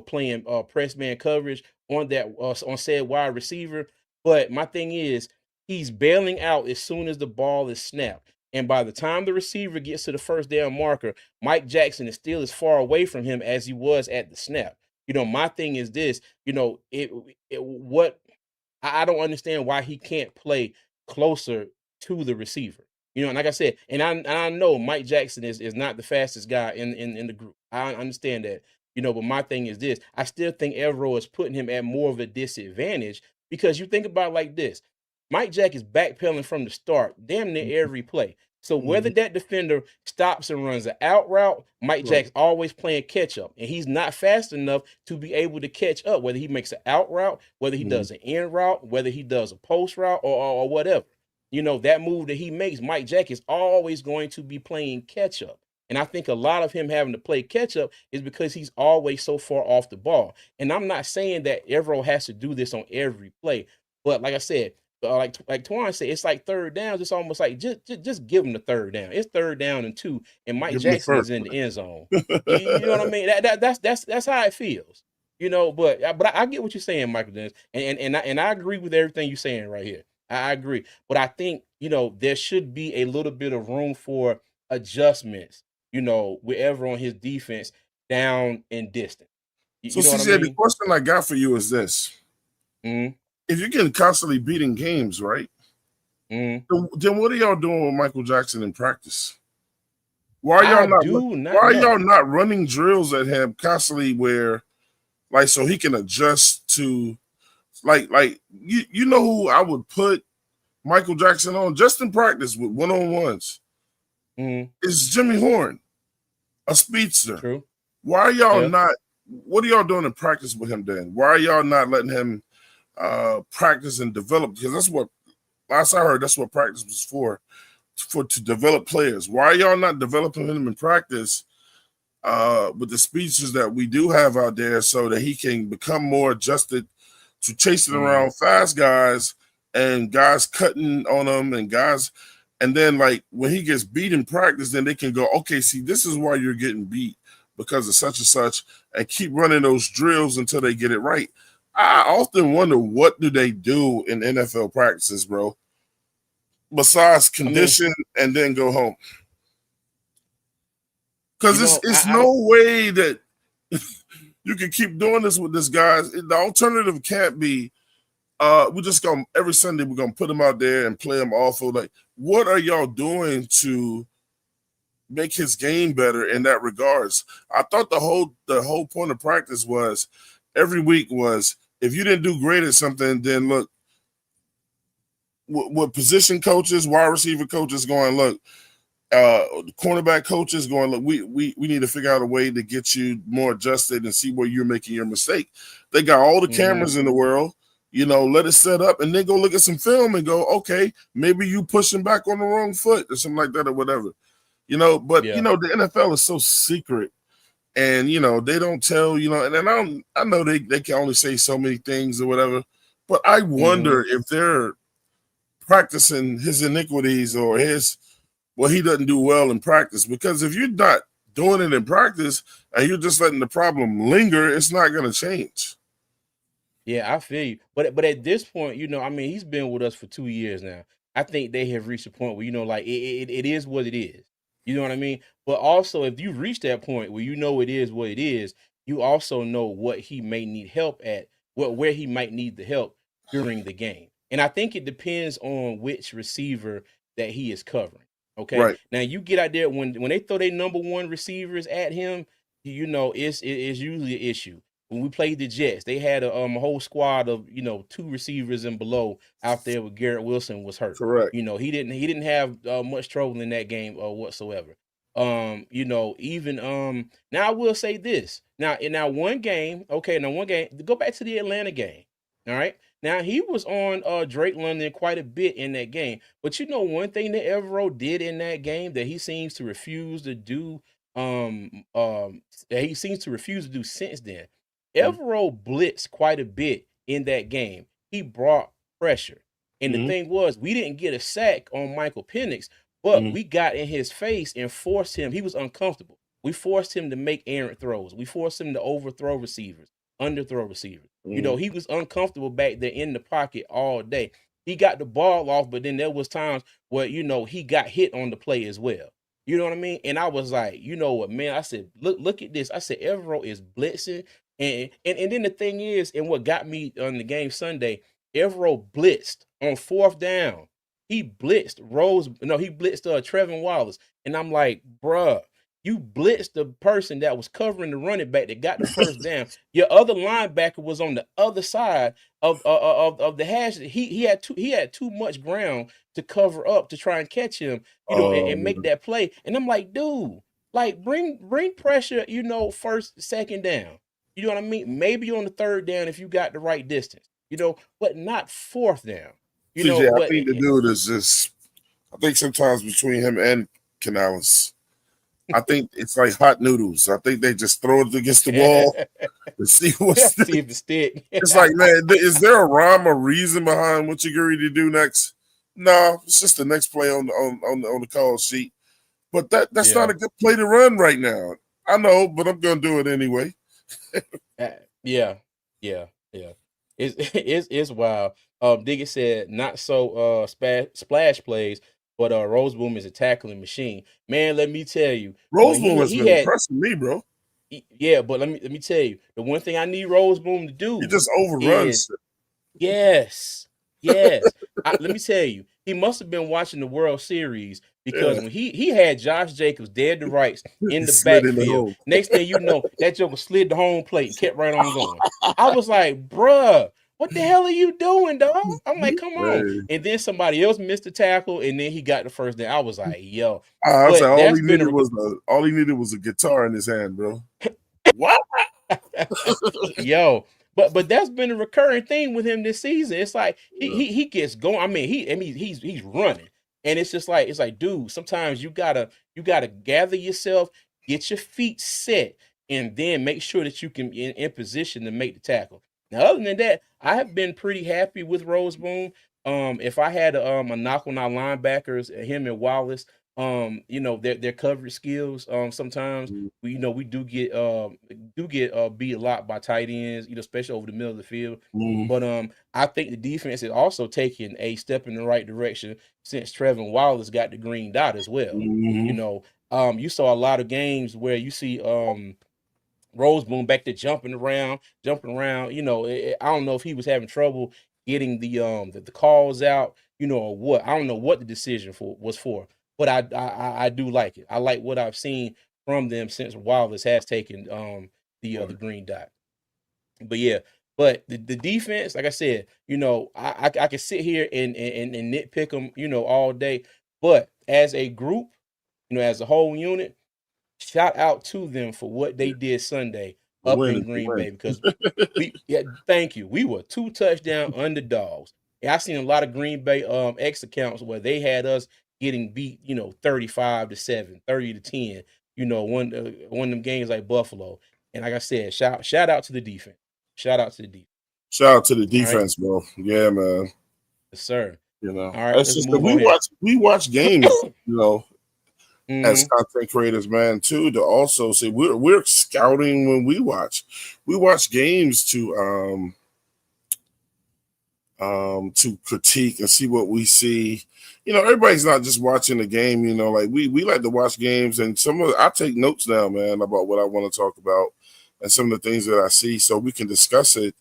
playing press man coverage on that on said wide receiver. But my thing is, he's bailing out as soon as the ball is snapped. And by the time the receiver gets to the first down marker, Mike Jackson is still as far away from him as he was at the snap. My thing is this, what I don't understand why he can't play closer to the receiver. And like I said, and I know Mike Jackson is not the fastest guy in the group. I understand that. But my thing is this. I still think Evero is putting him at more of a disadvantage because you think about it like this. Mike Jack is backpedaling from the start, damn near every play. So whether Mhm. that defender stops and runs an out route, Mike Right. Jack's always playing catch up, and he's not fast enough to be able to catch up. Whether he makes an out route, whether he does an in route, whether he does a post route, or whatever, that move that he makes, Mike Jack is always going to be playing catch up. And I think a lot of him having to play catch up is because he's always so far off the ball. And I'm not saying that Evero has to do this on every play, but like I said, like Twan said, it's like third downs. It's almost like just give him the third down. It's third down and 2, and Mike Give him the Jackson is first. in the end zone. You know what I mean? That's how it feels. But I get what you're saying, Michael Dennis, and I agree with everything you're saying right here. I agree, but I think there should be a little bit of room for adjustments. Wherever on his defense down and distant. You, So you know what I CJ, the mean? question I got for you is this: Mm-hmm. if you're getting constantly beating games, right? Mm-hmm. Then what are y'all doing with Michael Jackson in practice? I do Why not are y'all know. not running drills at him constantly where like so he can adjust to like you know who I would put Michael Jackson on just in practice with one-on-ones Mm-hmm. is Jimmy Horn, a speedster. True. Why are y'all Yeah. not what are y'all doing in practice with him then? Why are y'all not letting him practice and develop? Because that's what last I heard, that's what practice was for to develop players. Why are y'all not developing him in practice with the speeches that we do have out there so that he can become more adjusted to chasing Mm-hmm. around fast guys and guys cutting on him and then like when he gets beat in practice, then they can go, okay, see, this is why you're getting beat because of such and such, and keep running those drills until they get it right. I often wonder what do they do in NFL practices, bro, besides I mean, condition and then go home. Because it's I don't. no way that you can keep doing this with this guy. The alternative can't be we just gonna every Sunday we're gonna put him out there and play him awful. Like, what are y'all doing to make his game better in that regards? I thought the whole point of practice was every week was if you didn't do great at something, then look, what position coaches, wide receiver coaches going, look, cornerback coaches going, look, we need to figure out a way to get you more adjusted and see where you're making your mistake. They got all the Mm-hmm. cameras in the world, let it set up and then go look at some film and go, okay, maybe you pushing back on the wrong foot or something like that or whatever. But Yeah. the NFL is so secret and they don't tell, and I know they can only say so many things or whatever, but I Mm-hmm. wonder if they're practicing his iniquities or his well, he doesn't do well in practice because if you're not doing it in practice and you're just letting the problem linger, it's not going to change. Yeah, I feel you. But at this point, I mean, he's been with us for 2 years now. I think they have reached a point where, like it is what it is. You know what I mean? But also, if you reach that point where it is what it is, you also know what he may need help at, where he might need the help during the game. And I think it depends on which receiver that he is covering. Okay. Right. Now you get out there when they throw their number one receivers at him, it's usually an issue. When we played the Jets, they had a whole squad of 2 receivers and below out there with Garrett Wilson was hurt. Correct. He didn't have much trouble in that game whatsoever. Even now I will say this. Now one game, okay, now one game, go back to the Atlanta game. All right. Now he was on Drake London quite a bit in that game. But one thing that Evero did in that game that he seems to refuse to do, that he seems to refuse to do since then. Mhm. Evero blitzed quite a bit in that game. He brought pressure. And the Mhm. thing was, we didn't get a sack on Michael Penix, but Mhm. we got in his face and forced him. He was uncomfortable. We forced him to make errant throws. We forced him to overthrow receivers, underthrow receivers. Mhm. He was uncomfortable back there in the pocket all day. He got the ball off, but then there was times where, he got hit on the play as well. You know what I mean? And I was like, you know what, man? I said, look at this. I said, Evero is blitzing. And then the thing is, and what got me on the game Sunday, Evero blitzed on 4th down. He blitzed he blitzed Trevin Wallace. And I'm like, bruh, you blitzed the person that was covering the running back that got the first down. Your other linebacker was on the other side of the hash. He had too much ground to cover up to try and catch him, and make that play. And I'm like, dude, like bring pressure, first, second down. You know what I mean? Maybe on the 3rd down if you got the right distance, but not 4th down. CJ, I But think the dude is just. I think sometimes between him and Canales, I think it's like hot noodles. I think they just throw it against the wall to see what's. see if it stick. It's like, man, is there a rhyme or reason behind what you're going to do next? No, it's just the next play on the call sheet. But that's Yeah. not a good play to run right now. I know, but I'm going to do it anyway. Yeah. It's wild. Diggy said not so splash plays, but Roseboom is a tackling machine. Man, let me tell you, when Roseboom has he been had impressing me, bro. yeah, but let me tell you, the one thing I need Roseboom to He do just overruns. is yes. Let me tell you, he must have been watching the World Series because Yeah. when he had Josh Jacobs dead to rights in He the slid in the backfield, hole. next thing you know, that joker slid the home plate and kept right on going. I was like, bruh, what the hell are you doing, dog? I'm like, come on. Hey. And then somebody else missed the tackle, and then he got the first down. I was like, yo. I was like, But that's been all he needed was a guitar in his hand, bro. What? Yo, but that's been a recurring thing with him this season. It's like he gets going. I mean, he's running, and it's like, dude, sometimes you gotta gather yourself, get your feet set, and then make sure that you can in position to make the tackle. Now, other than that, I have been pretty happy with Roseboom. If I had a knock on our linebackers, him and Wallace, their coverage skills, sometimes we do get beat a lot by tight ends, especially over the middle of the field. Mhm. But I think the defense is also taking a step in the right direction since Trevin Wallace got the green dot as well. Mhm. You saw a lot of games where you see Roseboom back there jumping around. I don't know if he was having trouble getting the calls out, or what. I don't know what the decision was for, but I do like it. I like what I've seen from them since Wallace has taken the green dot. But yeah, but the defense, like I said, I can sit here and nitpick them, all day. But as a group, as a whole unit, shout out to them for what they did Sunday up Win in is the Green win. Bay because thank you. We were 2 touchdown underdogs. And I seen a lot of Green Bay X accounts where they had us getting beat, 35-7, 30-10, one of them games like Buffalo. And like I said, shout out to the defense. Shout out to the defense. Shout out to the All right. defense, bro. Yeah, man. Yes, sir. All right, It's let's just that move on here. we watch games, as Mhm. content creators, man, too, to also say we're scouting when we watch. We watch games to critique and see what we see. Everybody's not just watching the game, like we like to watch games, and I take notes now, man, about what I want to talk about and some of the things that I see so we can discuss it.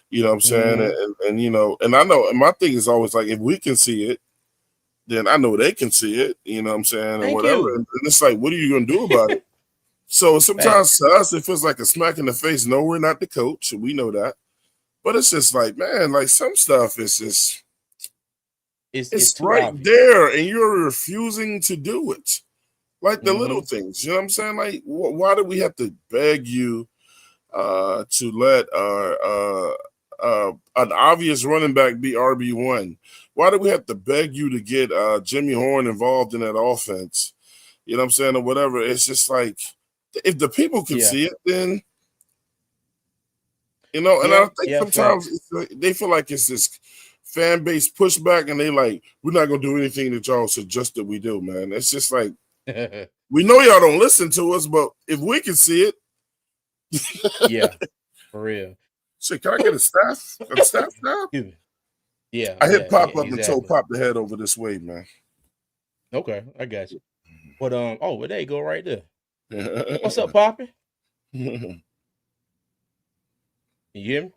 You know what I'm saying? Mhm. And I know, and my thing is always like, if we can see it, then I know they can see it. You know what I'm saying, or Thank whatever. you. And it's like, what are you gonna do about it? So sometimes Facts. to us, it feels like a smack in the face. No, we're not the coach. We know that. But it's just like, man, like some stuff is just It's too right obvious. there, and you're refusing to do it. Like the little Mhm. things, you know what I'm saying? Like, why do we have to beg you to let an obvious running back be RB1? Why do we have to beg you to get Jimmy Horn involved in that offense? You know what I'm saying, or whatever? It's just like, if the people can Yeah. see it, then and I Yeah. think Yeah. sometimes Facts. they feel like it's this fan base pushback, and they like, we're not gonna do anything that y'all suggest that we do, man. It's just like, we know y'all don't listen to us, but if we can see it, Yeah. For real. so can I get a staff? A staff now? Excuse me. Yeah. I hit Yeah. Yeah. Pop up and told Exactly. Pop to head over this way, man. Okay. I got you. But oh, well, there you go, right there. What's up, Poppy? You hear me?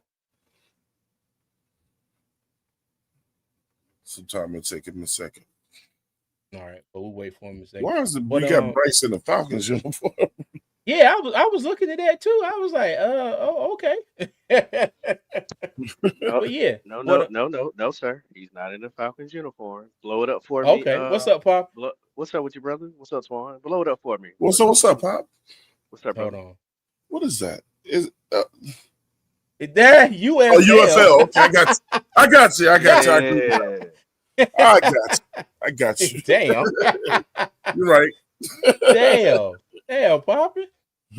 Sometime it'll take him a second. All right. But we'll wait for him a second. Why is it But we got Bryce in the Falcons uniform? yeah, I was looking at that too. I was like, oh, okay. No, But yeah. no, no, But no, no, no, sir. He's not in the Falcons uniform. Blow it up for me. okay. What's up, Pop? What's up with you, brother? What's up, Twan? Blow it up for me. What's up, Pop? What's up, Hold brother? on. What is that? Is That UFL. UFL? Okay, I got you. I got you. Damn. You're right. Damn, Poppy.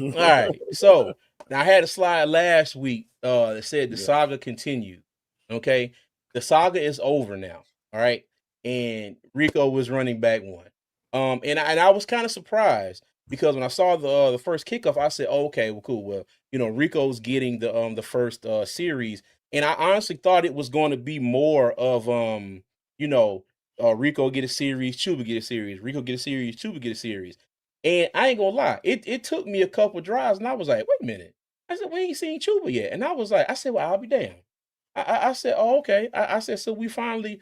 All right. So now I had a slide last week that said the saga continued. Okay. The saga is over now. All right. And Rico was running back one. And I was kind of surprised because when I saw the first kickoff, I said, oh, okay, well, cool. Well, Rico's getting the first series. And I honestly thought it was going to be more of Rico get a series, Chuba get a series, Rico get a series, Chuba get a series. And I ain't gonna lie, it took me a couple drives, and I was like, wait a minute. I said, we ain't seen Chuba yet. And I was like, I said, well, I'll be damned. I said, oh, okay. I said, so we finally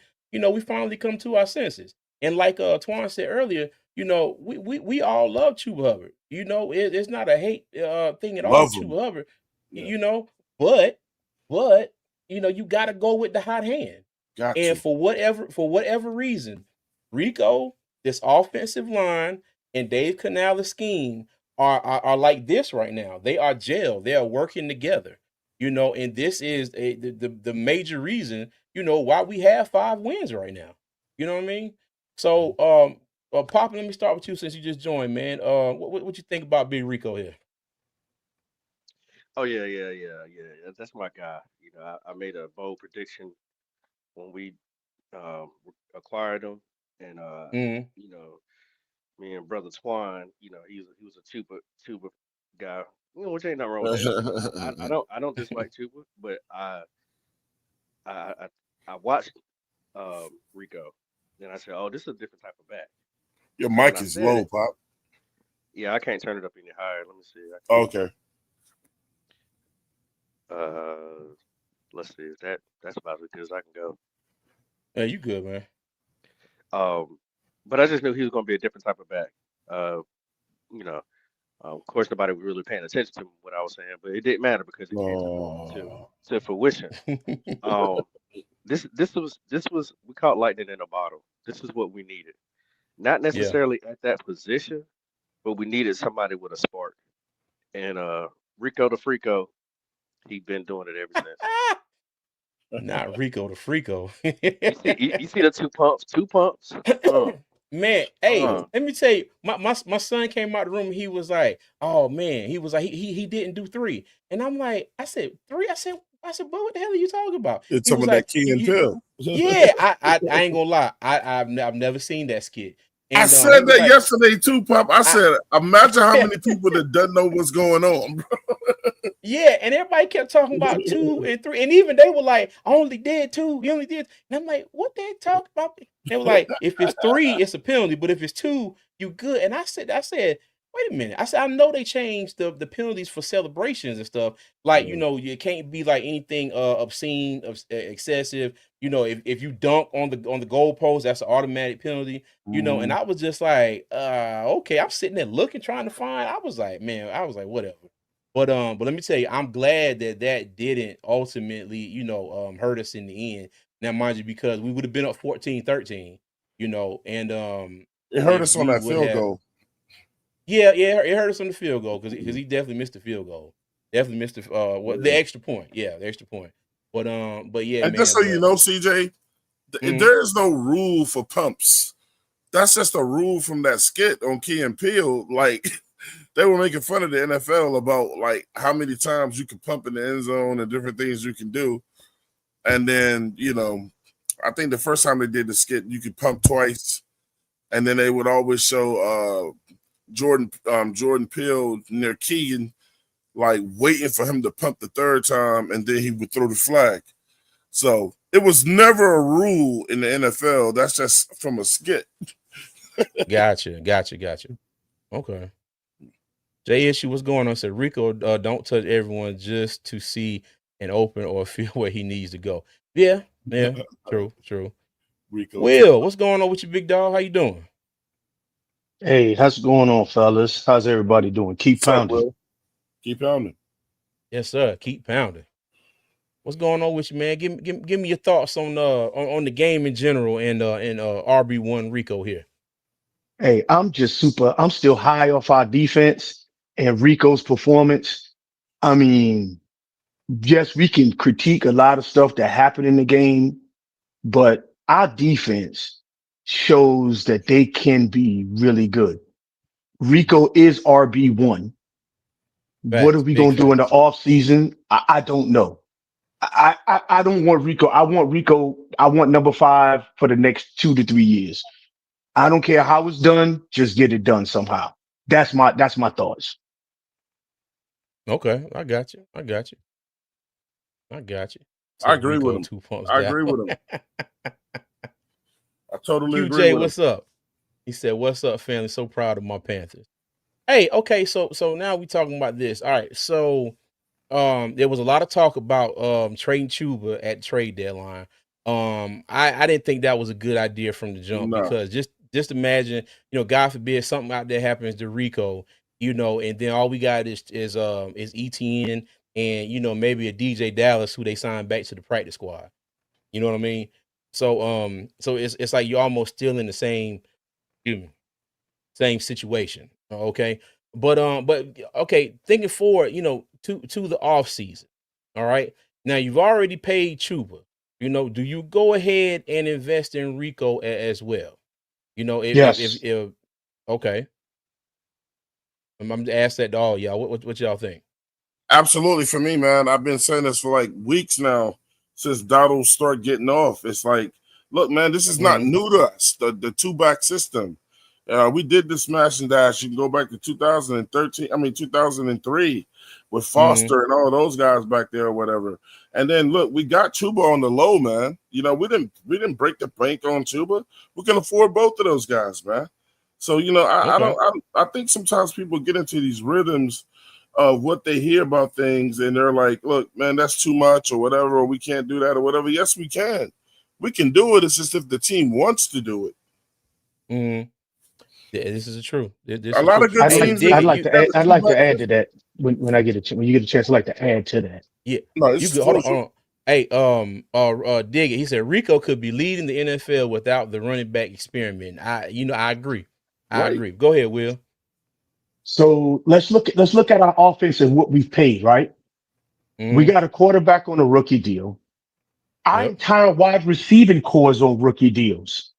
come to our senses. And like Twan said earlier, we all love Chuba Hubbard. It's not a hate thing at all Love with him. Chuba Hubbard, Yeah. but you gotta go with the hot hand. And for whatever reason, Rico, this offensive line, and Dave Canales' scheme are like this right now. They are gel. They are working together. And this is the major reason, why we have 5 wins right now. You know what I mean? So, Papa, let me start with you since you just joined, man. What you think about Big Rico here? Oh yeah. That's my guy. I made a bold prediction when we acquired him, and Mm. you know, me and brother Twan, he was a tuba guy. Which ain't nothing wrong with that. I don't dislike tuba, but I I, I watched Rico, and I said, oh, this is a different type of back. Your And when mic I is said low, it, Pop. yeah, I can't turn it up any higher. Let me see. Okay. Uh, let's see. That's about as good as I can go. Yeah, you good, man. Um, but I just knew he was going to be a different type of back. Uh, you know, of course, nobody was really paying attention to what I was saying, but it didn't matter because it came to Oh. to fruition. Um, this was we caught lightning in a bottle. This is what we needed. Not Yeah. necessarily at that position, but we needed somebody with a spark. And Rico the Freako, he been doing it ever since. Not Rico the Freako. You see the two pumps. Man, hey, Uh. let me tell you, my son came out the room. He was like, "Oh man," he was like, "He didn't do 3," and I'm like, "I said 3." "But what the hell are you talking about?" It's He some was of that like, key and "You, pill. yeah." I ain't gonna lie, I've never seen that skit, I and he said was that like, yesterday too, Pop. I "I." said, imagine how many people that doesn't know what's going on, bro. Yeah, and everybody kept talking about 2 and 3, and even they were like, "I only did 2. You only did," and I'm like, "What they talk about?" They were like, "If it's 3, it's a penalty, but if it's 2, you good." And I said, wait a minute. I said, I know they changed the penalties for celebrations and stuff. Like, Yeah. you can't be like anything obscene, excessive. If you dunk on the goalpost, that's an automatic penalty. And I was just like, okay. I'm sitting there looking, trying to find. I was like, man, whatever. But let me tell you, I'm glad that didn't ultimately, hurt us in the end. Now, mind you, because we would have been up 14-13, and It hurt if us on we that would field have. goal. Yeah, it hurt us on the field goal because he definitely missed the field goal. Definitely missed the Yeah. extra point. Yeah, the extra point. But yeah, And just man. so you But know, CJ, mhm. there is no rule for pumps. That's just a rule from that skit on Key and Peele. Like they were making fun of the NFL about like how many times you can pump in the end zone and different things you can do. And then, I think the first time they did the skit, you could pump twice. And then they would always show Jordan Peele near Keegan, like waiting for him to pump the third time, and then he would throw the flag. So it was never a rule in the NFL. That's just from a skit. Gotcha. Okay. J issue, what's going on? Said Rico, don't touch everyone just to see an open or feel where he needs to go. Yeah. True. Rico, Will, what's going on with you, big dog? How you doing? Hey, how's it going on, fellas? How's everybody doing? Keep what's up, pounding. Will? Keep pounding. Yes, sir. Keep pounding. What's going on with you, man? Give me your thoughts on the game in general and RB1 Rico here. Hey, I'm still high off our defense and Rico's performance. I mean, yes, we can critique a lot of stuff that happened in the game, but our defense shows that they can be really good. Rico is RB1. What are Facts, we big going to do in the facts. off season? I don't know. I don't want Rico. I want Rico. I want number 5 for the next 2 to 3 years. I don't care how it's done. Just get it done somehow. That's my thoughts. Okay, I got you. I Said agree with Rico him. 2 pumps I down. agree with him. I totally agree QJ, with him. what's up? He said, "What's up, family? So proud of my Panthers." Hey, okay, so now we talking about this. All right, so there was a lot of talk about trading Chuba at trade deadline. I didn't think that was a good idea from the jump No, because just imagine, God forbid something out there happens to Rico, and then all we got is ETN and maybe a DJ Dallas who they signed back to the practice squad. You know what I mean? So it's like you're almost still in the excuse me, same situation. Okay. But okay, thinking forward, to the off season. All right. Now you've already paid Chuba. Do you go ahead and invest in Rico as well? Yes. If okay. I'm to ask that to all y'all. What y'all think? absolutely. For me, man, I've been saying this for like weeks now since Donald started getting off. It's like, look, man, this is not Mm-hmm. new to us. The two back system. We did this smash and dash. You can go back to 2013. I mean 2003 with Mm-hmm. Foster and all those guys back there or whatever. And then look, we got Chuba on the low, man. We didn't break the bank on Chuba. We can afford both of those guys, man. So I Okay. don't. I think sometimes people get into these rhythms of what they hear about things, and they're like, "Look, man, that's too much, or whatever, or we can't do that, or whatever." Yes, we can. We can do it. It's just if the team wants to do it. Mm-hmm. Yeah, this is true. This A is lot true. of good I'd Hey, like teams dig in I'd it. like You to have add, a I'd two like back to add to system. that when you get a chance. I'd like to add to that. Yeah, No, you this is could hold full on. Hold on. Hey, dig it. He said Rico could be leading the NFL without the running back experiment. I agree. I right. agree. Go ahead, Will. So let's look at our offense and what we've paid. Right, we Mm-hmm. got a quarterback on a rookie deal. Our Yep. entire wide receiving core is on rookie deals.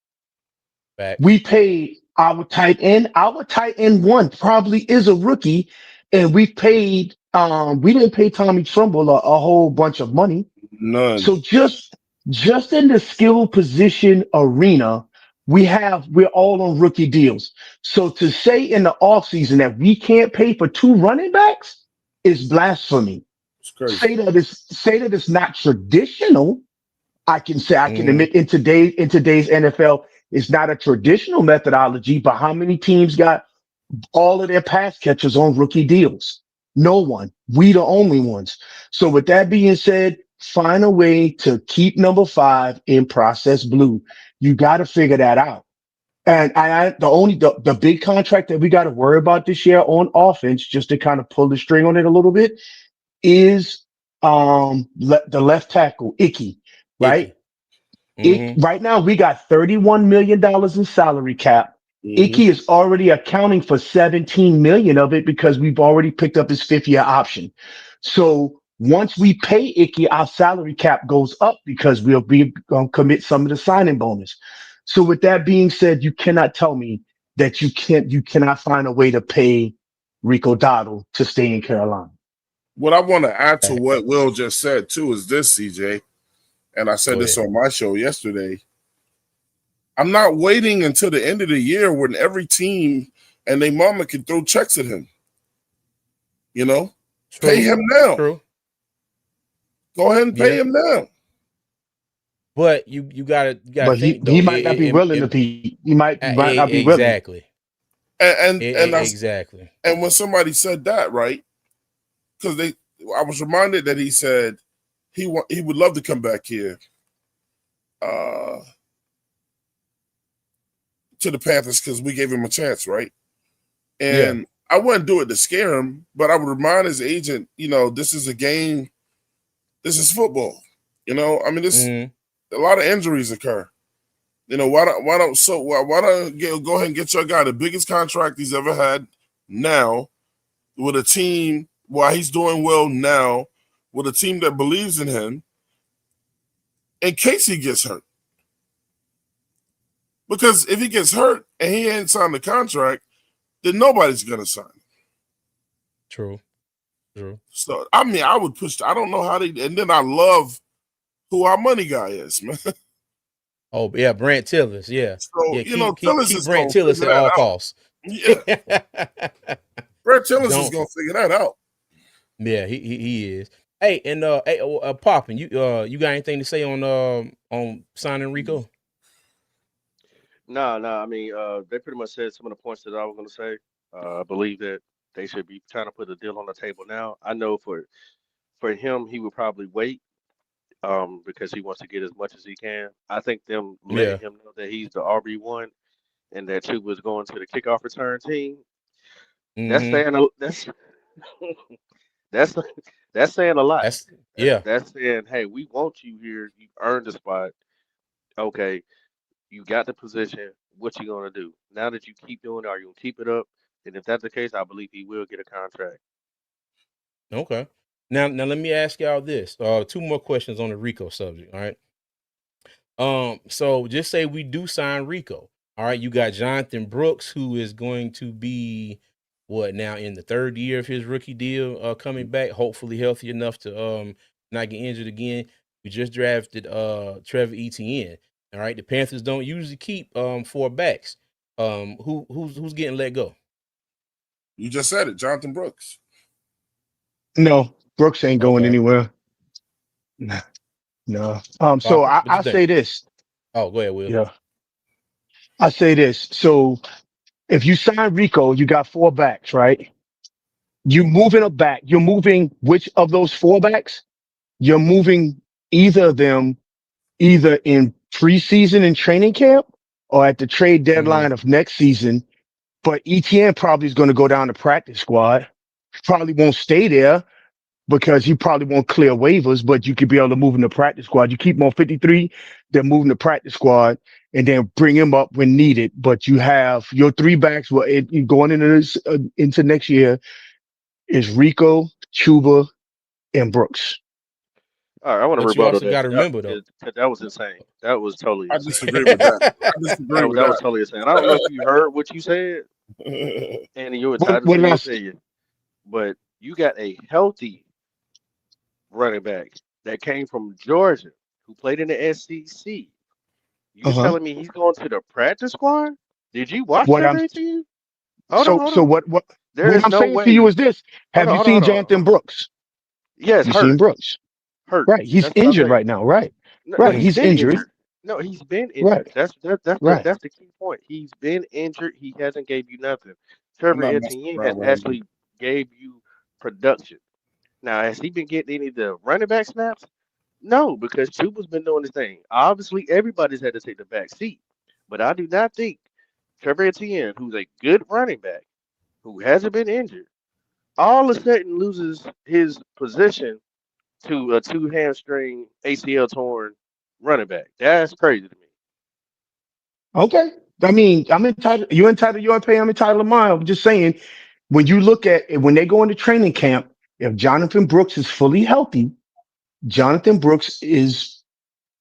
Facts. We paid our tight end. Our tight end one probably is a rookie, and we paid. We didn't pay Tommy Trumbull a whole bunch of money. None. So just in the skill position arena, we're all on rookie deals. So to say in the offseason that we can't pay for 2 running backs is blasphemy. It's crazy. Say that it's not traditional. I can Mm-hmm. admit in today's NFL, it's not a traditional methodology, but how many teams got All of their pass catchers on rookie deals. No one. We the only ones. So with that being said, find a way to keep number 5 in process blue. You got to figure that out. And the big contract that we got to worry about this year on offense, just to kind of pull the string on it a little bit, is the left tackle Icky, right? Icky. Mm-hmm. Right now we got $31 million in salary cap. Mm-hmm. Icky is already accounting for 17 million of it because we've already picked up his 5th year option. So once we pay Icky, our salary cap goes up because we'll be going to commit some of the signing bonus. So with that being said, you cannot tell me that you cannot find a way to pay Rico Dottle to stay in Carolina. What I want to add to Hey, what Will just said too is this, CJ, and I said go this ahead. on my show yesterday. I'm not waiting until the end of the year when every team and their mama can throw checks at him. You know, pay True. him now. True. Go ahead and pay Yeah. him now. But you gotta But think he though. might not be willing to pay. He might not be willing. Exactly. And Exactly. and when somebody said that, right? Because I was reminded that he said he would love to come back here to the Panthers because we gave him a chance, right? And I wouldn't do it to scare him, but I would remind his agent, this is a game, this is football. I mean, a lot of injuries occur. Why don't go ahead and get your guy the biggest contract he's ever had now with a team while he's doing well now with a team that believes in him in case he gets hurt. Because if he gets hurt and he ain't signed the contract, then nobody's gonna sign him. True. So I mean, I would push. I don't know how they. And then I love who our money guy is, man. Oh yeah, Brant Tillis. Yeah. So Yeah. Tillis Keep is Brant gonna Tillis figure at that all out. costs. Yeah, Brett Tillis is Don't. gonna figure that out. Yeah, he is. Hey, and Poppin, you got anything to say on signing Rico? No, I mean, they pretty much said some of the points that I was gonna say. I believe that they should be trying to put a deal on the table now. I know for him, he would probably wait, because he wants to get as much as he can. I think them letting Yeah. him know that he's the RB1 and that Chuba was going to the kickoff return team. That's Mm-hmm. saying that's that's that's saying a lot. That's yeah. That's saying, hey, we want you here. You earned the spot. Okay, you got the position. What you gonna do now that you keep doing it? Are you gonna keep it up? And if that's the case, I believe he will get a contract. Okay. Now let me ask y'all this. Two more questions on the Rico subject. All right. So just say we do sign Rico. All right, you got Jonathan Brooks, who is going to be what now in the 3rd year of his rookie deal, coming back, hopefully healthy enough to not get injured again. We just drafted Trevor Etienne. All right, the Panthers don't usually keep 4 backs. Who's getting let go? You just said it, Jonathan Brooks. No, Brooks ain't going Okay. anywhere. Nah, no. So Papa, I, what you I think? say this. Oh, go ahead, Will. Yeah, I say this. So if you sign Rico, you got 4 backs, right? You moving a back. You're moving which of those 4 backs? You're moving either of them either in preseason and training camp or at the trade Mm-hmm. deadline of next season. But ETN probably is going to go down to practice squad. Probably won't stay there because you probably won't clear waivers, but you could be able to move him to practice squad. You keep him on 53, then move him to practice squad, and then bring him up when needed. But you have your 3 backs going into into next year is Rico, Chuba, and Brooks. All right, I want to But you rebuttal also that got to remember though. 'cause that was insane. That was totally I insane. disagree with that. I disagree with That was totally insane. I don't know if you heard what you said, that. and you're What, entitled what to did your I? opinion, but you got a healthy running back that came from Georgia who played in the SEC. You Uh-huh. telling me he's going to the practice squad? Did you watch What I'm Trevor Etienne? so Hold so on. There what is I'm no saying to you way. is this: Have you Hold seen on, Jonathan Brooks? Yes, You seen hurt, Brooks? hurt. Right. He's That's what I'm injured saying. right now. Right. No, Right. he's He's been injured. injured. No, he's been Right. injured. That's Right. the key point. He's been injured. He hasn't gave you nothing. Trevor not messing Etienne has around with him. actually gave you production. Now, has he been getting any of the running back snaps? No, because Chuba's been doing his thing. Obviously, everybody's had to take the back seat. But I do not think Trevor Etienne, who's a good running back, who hasn't been injured, all of a sudden loses his position to a two hamstring ACL torn running back. That's crazy to me. Okay. I mean, I'm entitled. You're entitled to your pay. I'm entitled to mine. I'm just saying, when you look at it, when they go into training camp, if Jonathan Brooks is fully healthy, Jonathan Brooks is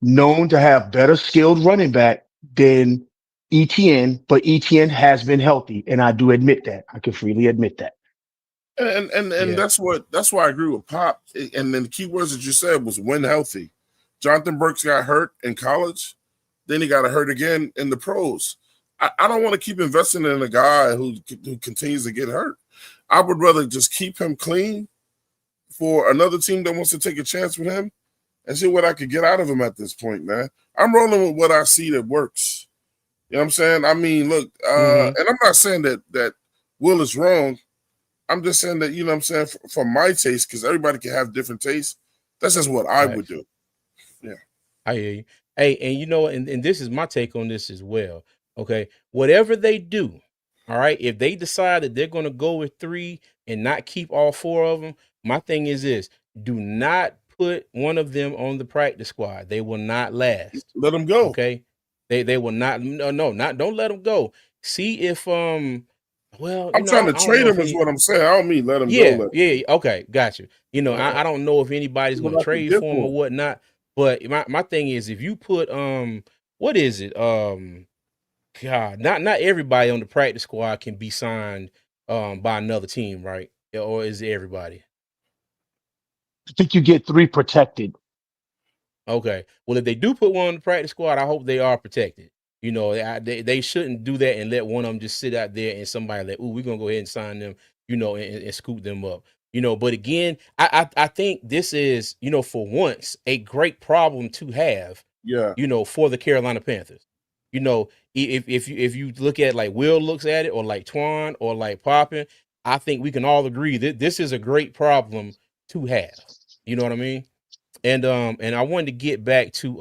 known to have better skilled running back than ETN, but ETN has been healthy, and I do admit that. I can freely admit that. And Yeah. that's why I agree with Pop. And then the key words that you said was when healthy. Jonathan Burks got hurt in college, then he got hurt again in the pros. I don't want to keep investing in a guy who continues to get hurt. I would rather just keep him clean for another team that wants to take a chance with him and see what I could get out of him at this point, man. I'm rolling with what I see that works. You know what I'm saying? I mean, look, Mm-hmm. and I'm not saying that Will is wrong. I'm just saying that, you know what I'm saying, for my taste, because everybody can have different tastes. That's just what I would Facts. do. Yeah. I hear you. Hey, and you know, and this is my take on this as well. Okay. Whatever they do, all right, if they decide that they're going to go with 3 and not keep all 4 of them, my thing is this: do not put one of them on the practice squad. They will not last. Let him go. Okay. They will not. No, not. Don't let them go. See if well, I'm trying to I don't trade know him if is any. what I'm saying. I don't mean let him go. Yeah, yeah, okay, got you. I don't know if anybody's See going what to I can trade get for him for or him. whatnot. But my thing is, if you put what is it? God, not everybody on the practice squad can be signed by another team, right? Or is it everybody? I think you get 3 protected. Okay. Well, if they do put one on the practice squad, I hope they are protected. They shouldn't do that and let one of them just sit out there and somebody like, ooh, we're gonna go ahead and sign them, and scoop them up. But again, I think this is, for once, a great problem to have, Yeah. For the Carolina Panthers. If you look at like Will looks at it, or like Twan, or like Poppin, I think we can all agree that this is a great problem to have. You know what I mean? And I wanted to get back to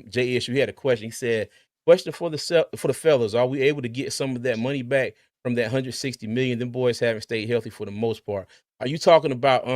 JS. You had a question. He said, "Question for the fellas: Are we able to get some of that money back from that 160 million? Them boys haven't stayed healthy for the most part. Are you talking about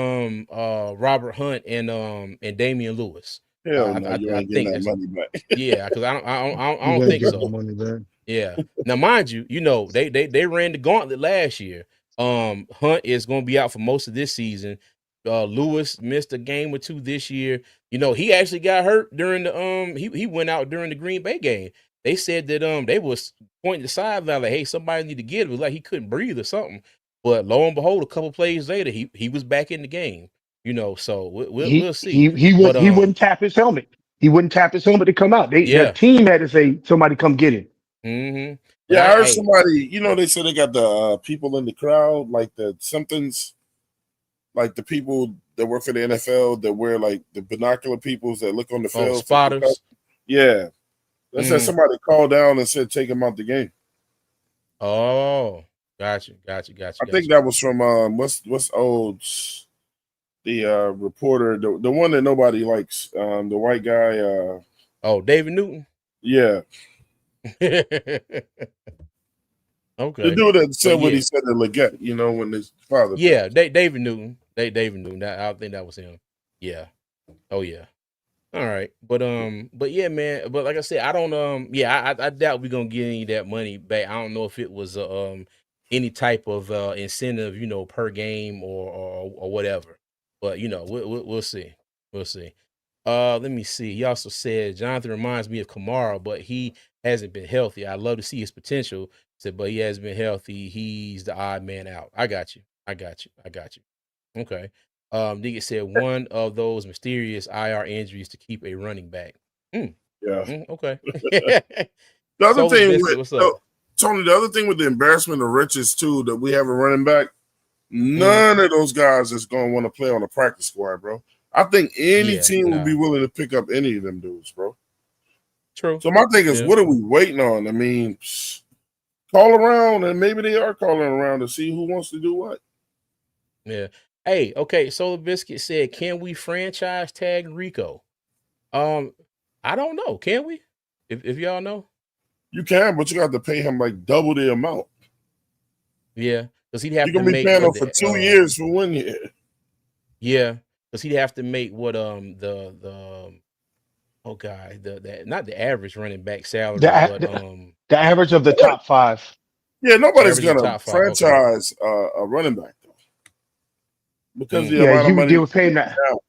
Robert Hunt and Damian Lewis? Hell no, you I ain't getting think that that's, money back. yeah, because I You don't ain't think getting the so. money back. Yeah. Now, mind you, they ran the gauntlet last year. Hunt is going to be out for most of this season. Lewis missed a game or 2 this year. He actually got hurt during the he went out during the Green Bay game. They said that they was pointing the sideline like, hey, somebody need to get him. It was like he couldn't breathe or something. But lo and behold, a couple plays later, he was back in the game. So we'll see. But He wouldn't tap his helmet. He wouldn't tap his helmet to come out. The yeah. team had to say, somebody come get him. Mm-hmm. But Yeah, I heard hey, somebody, they said they got the people in the crowd, like the somethings, like the people that work for the NFL that wear like the binocular peoples that look on the oh, field for concussion. spotters. Yeah. They said Mm. somebody called down and said take him out the game. Oh, gotcha. I think that was from what's old the reporter, the one that nobody likes, the white guy, Oh, David Newton. yeah. The Okay, dude that but said what he yeah, said to Leggett, when his father yeah, passed. David Newton. David Newton. I think that was him. Yeah. Oh yeah. All right, but yeah, man. But like I said, I don't yeah, I doubt we're gonna get any of that money back. I don't know if it was any type of incentive, per game or whatever. But we'll see. We'll see. Let me see. He also said Jonathan reminds me of Kamara, but he hasn't been healthy. I'd love to see his potential. Said, but he hasn't been healthy. He's the odd man out. I got you. Okay. Nigga said one of those mysterious IR injuries to keep a running back. Yeah. Okay. The other Soulless thing Biscuit, with what's up? Tony, the other thing with the embarrassment of riches too, that we have a running back, Mm, none of those guys is going to want to play on a practice squad, bro. I think any yeah, team would be nah. willing to pick up any of them dudes, bro. True. So my thing is, Yeah. what are we waiting on? I mean, call around, and maybe they are calling around to see who wants to do what. Yeah. Hey, okay. Solar Biscuit said, "Can we franchise tag Rico?" Um, I don't know. Can we? If y'all know, You can, but you got to pay him like double the amount. yeah, because he'd You have to can be make paying him what for the 2 years for 1 year. yeah, because he'd have to make what oh god the not the average running back salary, The, but the average of the top five. Yeah, nobody's average of gonna top five. Okay, franchise a running back though because of the Yeah, amount of money they you would pay him that. now.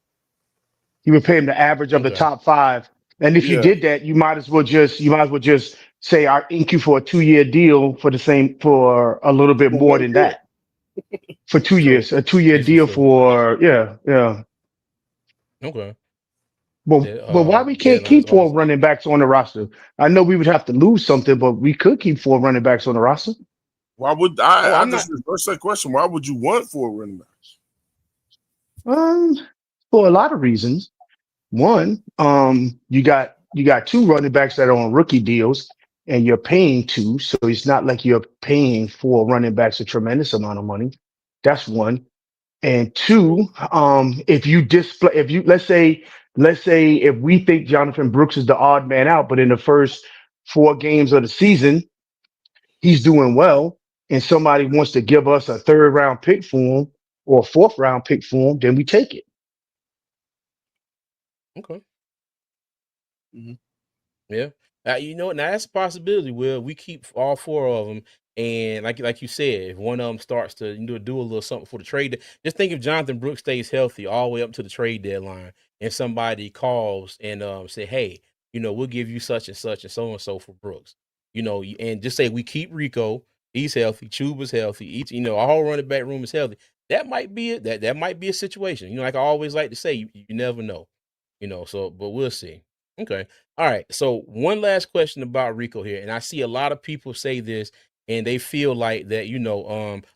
You would pay him the average of the okay, top five. And if you Yeah, did that, you might as well just say I ink you for a 2 year deal for a little bit for more one than year. that for 2 years, true. a 2 year This is deal true. for yeah. Okay, But why we can't deadline is keep four August. running backs on the roster? I know we would have to lose something, but we could keep four running backs on the roster. Why would Oh, I I'm just not. reverse that question? Why would you want 4 running backs? Um, for a lot of reasons. One, you got two running backs that are on rookie deals, and you're paying two, so it's not like you're paying four running backs a tremendous amount of money. That's one. And two, if you let's say if we think Jonathan Brooks is the odd man out, but in the first 4 games of the season he's doing well, and somebody wants to give us a third round pick for him or a fourth round pick for him, then we take it. Okay. Mhm. Yeah. You know, now that's a possibility. Will we keep all four of them? And like you said, if one of them starts to do a little something for the trade, just think if Jonathan Brooks stays healthy all the way up to the trade deadline, and somebody calls and say, "Hey, we'll give you such and so for Brooks," and just say we keep Rico, he's healthy, Chuba's healthy, each our whole running back room is healthy. That might be it. That might be a situation. Like I always like to say, you never know. So but we'll see. Okay. All right. So one last question about Rico here, and I see a lot of people say this, and they feel like that,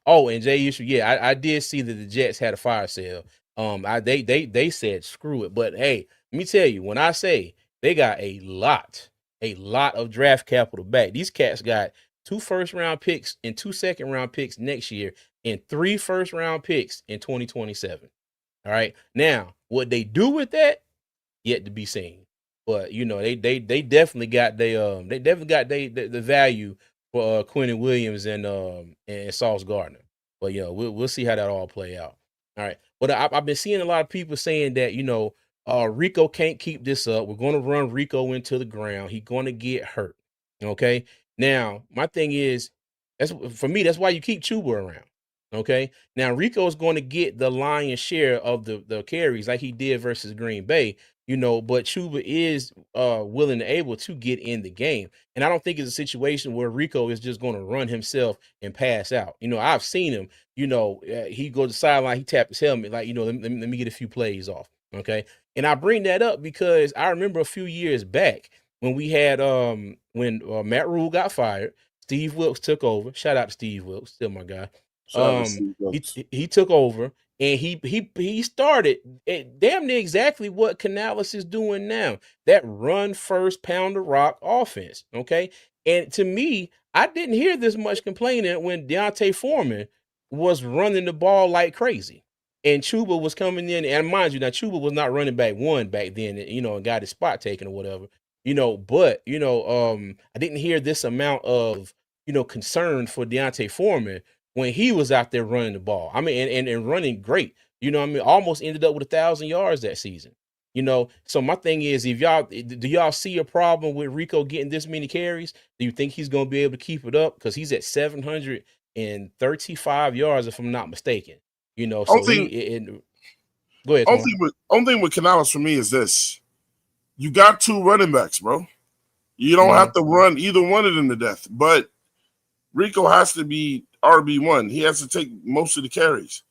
Oh, and Jay issue, yeah, I did see that the Jets had a fire sale. They said screw it, but hey, let me tell you, when I say they got a lot of draft capital back, these cats got 2 first-round picks and 2 second-round picks next year, and 3 first-round picks in 2027. All right. Now, what they do with that? Yet to be seen. But they definitely got the value for Quentin Williams and Sauce Gardner. But we'll see how that all play out. All right. But I've been seeing a lot of people saying that Rico can't keep this up. We're going to run Rico into the ground. He's going to get hurt. Okay. Now my thing is that's for me. That's why you keep Chuba around. Okay. Now Rico is going to get the lion's share of the carries like he did versus Green Bay. But Chuba is willing and able to get in the game. And I don't think it's a situation where Rico is just going to run himself and pass out. I've seen him, he goes to the sideline, he tapped his helmet, like, let me get a few plays off. Okay. And I bring that up because I remember a few years back when we had when Matt Rule got fired, Steve Wilkes took over. Shout out to Steve Wilkes, still my guy. Shout out to Steve He Brooks. he took over and he started damn near exactly what Canales is doing now. That run first, pound the rock offense. Okay. And to me, I didn't hear this much complaining when Deontay Foreman was running the ball like crazy. And Chuba was coming in, and mind you, now Chuba was not running back one back then, and got his spot taken or whatever, but I didn't hear this amount of concern for Deontay Foreman when he was out there running the ball. I mean, and running great. I mean, almost ended up with 1,000 yards that season. So my thing is, do y'all see a problem with Rico getting this many carries? Do you think he's going to be able to keep it up? Because he's at 735 yards, if I'm not mistaken. Only So thing, go ahead, Twan. only thing with Canales for me is this: you got 2 running backs, bro. You don't Mhm. have to run either one of them to death. But Rico has to be RB1. He has to take most of the carries.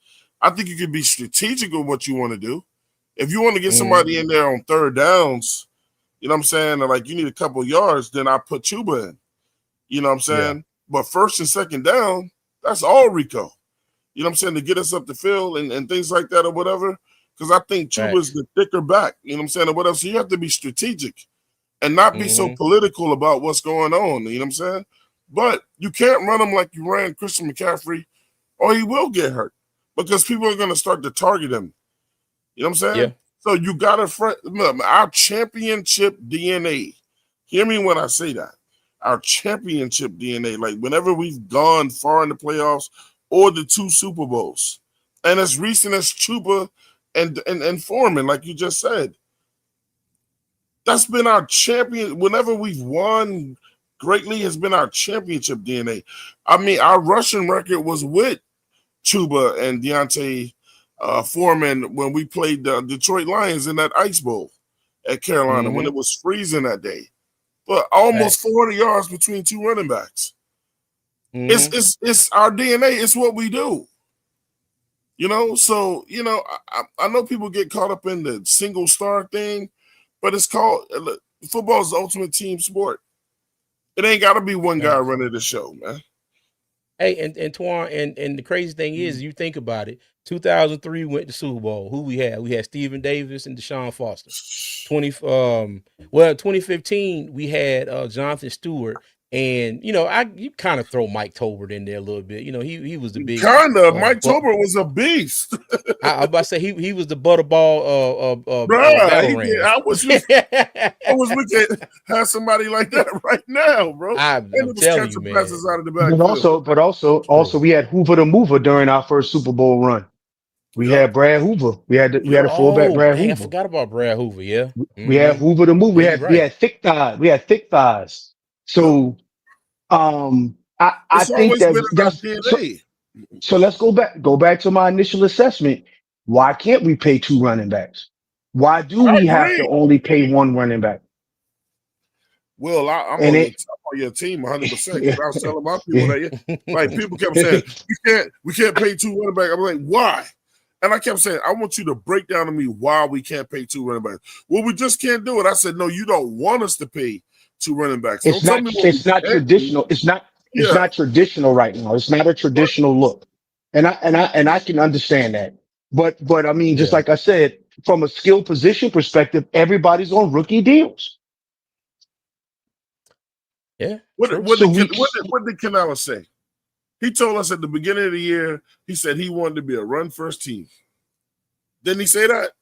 I think you could be strategic with what you want to do. If you want to get Mhm. somebody in there on third downs, you know what I'm saying, or like you need a couple of yards, then I put Chuba in. You know what I'm Yeah. saying? But first and second down, that's all Rico. You know what I'm saying? To get us up the field and things like that or whatever. Because I think Chuba's Facts. the thicker back. You know what I'm saying? Or whatever. So you have to be strategic and not be so Mhm. political about what's going on. You know what I'm saying? But you can't run him like you ran Christian McCaffrey, or he will get hurt because people are going to start to target him. You know what I'm saying? Yeah. So you got to our championship DNA. Hear me when I say that. Our championship DNA, like whenever we've gone far in the playoffs or the 2 Super Bowls, and as recent as Chuba and Foreman, like you just said, that's been our champion. Whenever we've won greatly, has been our championship DNA. I mean, our rushing record was with Chuba and Deontay Foreman when we played the Detroit Lions in that Ice Bowl at Carolina when it was freezing that day. But almost 400 yards between 2 running backs. It's our DNA. It's what we do. You know, so I know people get caught up in the single star thing, but it's called football is the ultimate team sport. It ain't got to be one guy running the show, man. Hey, and Twan, and the crazy thing is, you think about it. 2003 went to Super Bowl. Who we had? We had Stephen Davis and Deshaun Foster. 2015 we had Jonathan Stewart, and you kind of throw Mike Tolbert in there a little bit. He was the big Mike Tolbert was a beast. I was about to say he was the butterball battle ram. I wish we could have somebody like that right now, bro. I'm telling you, man. Passes out of the backfield. But also we had Hoover the Mover during our first Super Bowl run. We had Brad Hoover. We had a fullback Brad Hoover. I forgot about Brad Hoover. Yeah, we had Hoover the Mover. We had thick thighs. We had thick thighs. So, I think so. Let's go back to my initial assessment. Why can't we pay 2 running backs? Why do we have to only pay 1 running back? Well, I'm on your team 100%. I was telling my people that, like, people kept saying we can't pay 2 running backs. I'm like, why? And I kept saying, I want you to break down to me why we can't pay 2 running backs. Well, we just can't do it. I said, no, you don't want us to pay 2 running backs. It's not traditional. It's not traditional right now. It's not a traditional look. And I can understand that. But I mean, just like I said, from a skill position perspective, everybody's on rookie deals. Yeah. What did Canales say? He told us at the beginning of the year, he said he wanted to be a run first team. Didn't he say that?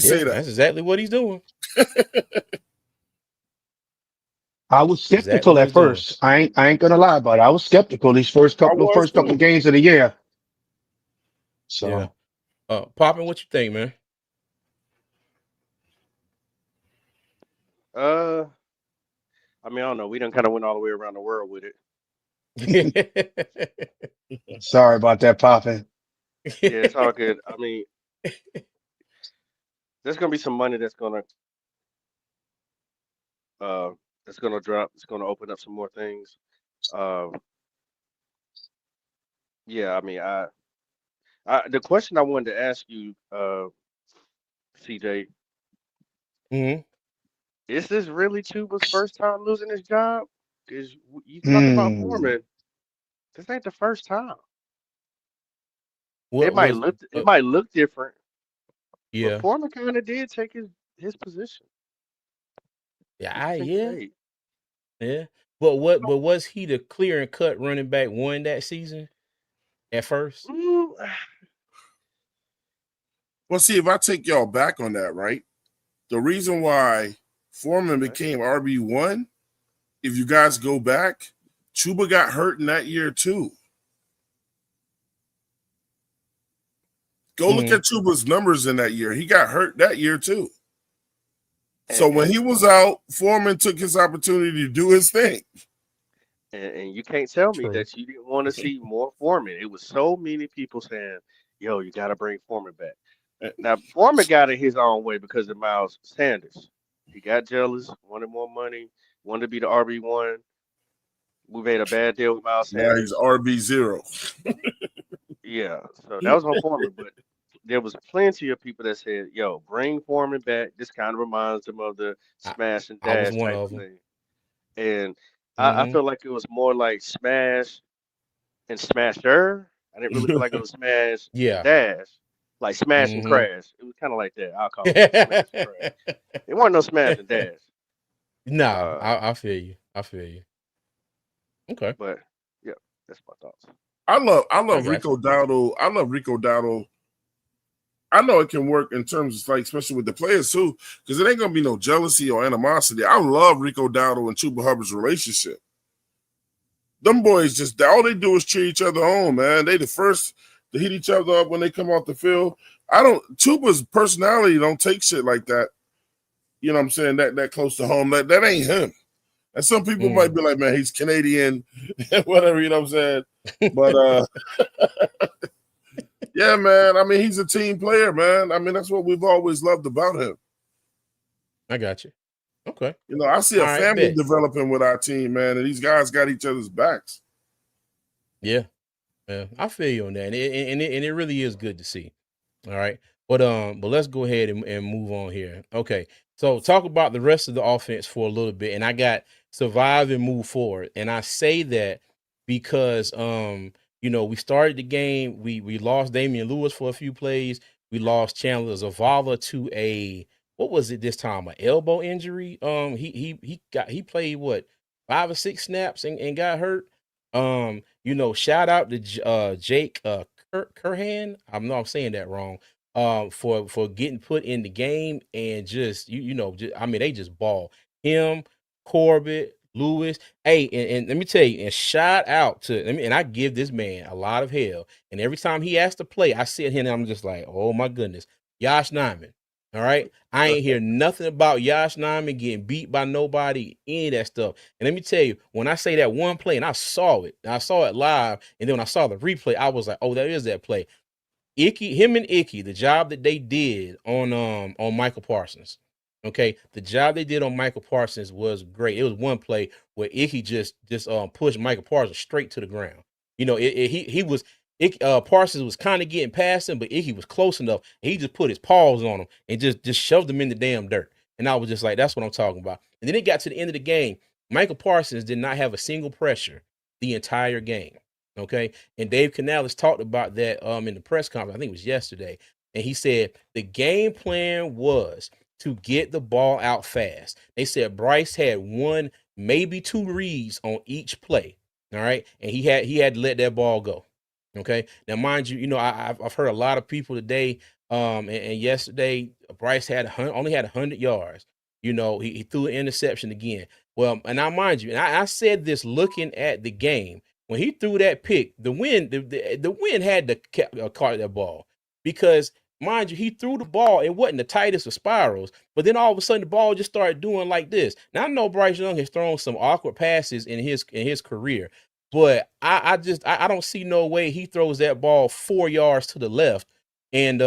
Say that? That's exactly what he's doing. I was skeptical at first. I ain't gonna lie about it. I was skeptical these first couple games of the year. So, Poppin', what you think, man? I mean, I don't know. We done kind of went all the way around the world with it. Sorry about that, Poppin'. Yeah, it's all good. I mean, there's gonna be some money that's gonna drop. It's gonna open up some more things. Yeah, I mean, the question I wanted to ask you, CJ, is this really Chuba's first time losing his job? Because you talk about Foreman, this ain't the first time. It might look different. Yeah, but Foreman kind of did take his position. Yeah. But was he the clear and cut running back one that season at first? Well, see, if I take y'all back on that, right? The reason why Foreman became RB1, if you guys go back, Chuba got hurt in that year too. Go look at Chuba's numbers in that year. He got hurt that year too. So when he was out, Foreman took his opportunity to do his thing. And you can't tell me that you didn't want to see more Foreman. It was so many people saying, yo, you got to bring Foreman back. Now, Foreman got it his own way because of Miles Sanders. He got jealous, wanted more money, wanted to be the RB1. We made a bad deal with Miles Sanders. Now he's RB0. Yeah, so that was on Foreman, but there was plenty of people that said, yo, bring Foreman back. This kind of reminds them of the smash and dash type of thing. And I felt like it was more like smash and smasher. I didn't really feel like it was smash and dash. Like smash and crash. It was kind of like that. I'll call it smash and crash. It wasn't no smash and dash. No, I feel you. Okay. But yeah, that's my thoughts. I I love got you. Rico Dowdle. I love Rico Dowdle. I know it can work in terms of like, especially with the players too, because it ain't gonna be no jealousy or animosity. I love Rico Dowdle and Chuba Hubbard's relationship. Them boys just all they do is cheer each other on, man. They the first to hit each other up when they come off the field. I don't Chuba's personality don't take shit like that. You know what I'm saying? That close to home. That ain't him. And some people might be like, man, he's Canadian, whatever, you know what I'm saying? But yeah, man. I mean, he's a team player, man. I mean, that's what we've always loved about him. I got you. Okay. You know, I see All a right, family bet. developing with our team, man, and these guys got each other's backs. Yeah. Yeah. I feel you on that. And it really is good to see. All right. But let's go ahead and move on here. Okay. So talk about the rest of the offense for a little bit. And I got survive and move forward. And I say that because we started the game. We lost Damian Lewis for a few plays. We lost Chandler Zavala to a what was it this time? An elbow injury. He played what 5 or 6 snaps and got hurt. Shout out to Jake Curhan. I'm saying that wrong. For getting put in the game and just I mean they just ball him, Corbett, Lewis. Hey, and let me tell you, and shout out to and I give this man a lot of hell. And every time he has to play, I sit here and I'm just like, oh my goodness, Josh Nyman. All right. I ain't hear nothing about Josh Nyman getting beat by nobody, any of that stuff. And let me tell you, when I say that one play, and I saw it live, and then when I saw the replay, I was like, oh, that is that play. Him and Icky, the job that they did on Michael Parsons. Okay, the job they did on Michael Parsons was great. It was one play where Icky just pushed Michael Parsons straight to the ground. Parsons was kind of getting past him, but Icky was close enough. And he just put his paws on him and just shoved him in the damn dirt. And I was just like, that's what I'm talking about. And then it got to the end of the game. Michael Parsons did not have a single pressure the entire game. Okay. And Dave Canales talked about that in the press conference. I think it was yesterday. And he said the game plan was to get the ball out fast. They said Bryce had 1, maybe 2 reads on each play. All right. And he had to let that ball go. Okay. Now, mind you, I've heard a lot of people today. And yesterday, Bryce only had 100 yards. He threw an interception again. Well, and now mind you, and I said this looking at the game. When he threw that pick, the wind had to caught that ball because, mind you, he threw the ball. It wasn't the tightest of spirals, but then all of a sudden the ball just started doing like this. Now I know Bryce Young has thrown some awkward passes in his career, but I don't see no way he throws that ball 4 yards to the left. And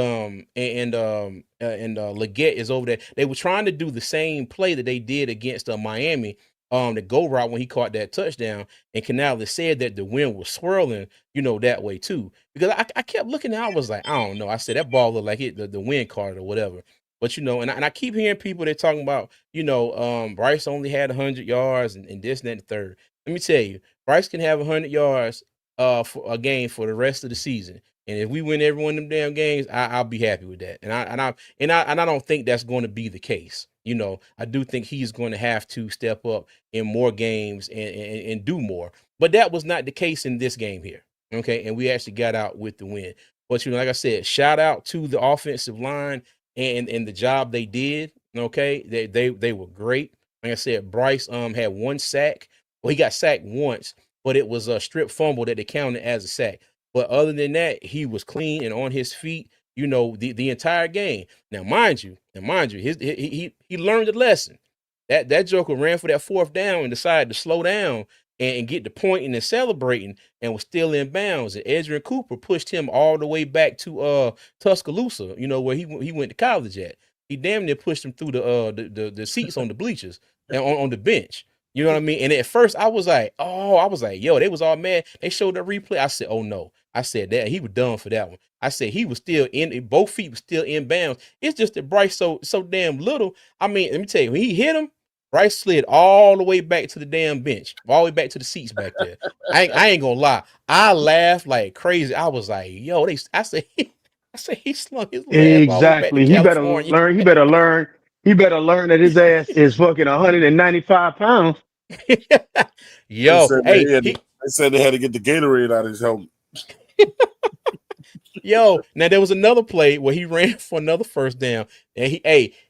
Leggett is over there. They were trying to do the same play that they did against Miami. The go route when he caught that touchdown, and Canales said that the wind was swirling, that way too. Because I kept looking at it, I was like, I don't know. I said that ball looked like the wind caught it or whatever. But and I keep hearing people that talking about, Bryce only had 100 yards and this and that and the third. Let me tell you, Bryce can have 100 yards for a game for the rest of the season. And if we win every one of them damn games, I'll be happy with that. And I don't think that's going to be the case. I do think he's going to have to step up in more games and do more. But that was not the case in this game here. Okay. And we actually got out with the win. But like I said, shout out to the offensive line and the job they did. Okay. They were great. Like I said, Bryce had 1 sack. Well, he got sacked once, but it was a strip fumble that they counted as a sack. But other than that, he was clean and on his feet, the entire game. Now, mind you, he learned a lesson. That joker ran for that 4th down and decided to slow down and get the pointing and celebrating and was still in bounds. And Edgerrin Cooper pushed him all the way back to Tuscaloosa, where he went to college at. He damn near pushed him through the seats on the bleachers and on the bench. You know what I mean? And at first I was like, yo, they was all mad. They showed the replay. I said, oh no. I said that he was done for that one. I said he was still both feet was still in bounds. It's just that Bryce so damn little. I mean, let me tell you, when he hit him, Bryce slid all the way back to the damn bench, all the way back to the seats back there. I ain't gonna lie. I laughed like crazy. I was like, yo, I said he slung his little ass all the way back to Exactly. He better California. learn. He better learn that his ass is fucking 195 pounds. Yo, hey, They said they had to get the Gatorade out of his helmet. yo, now there was another play where he ran for another first down, and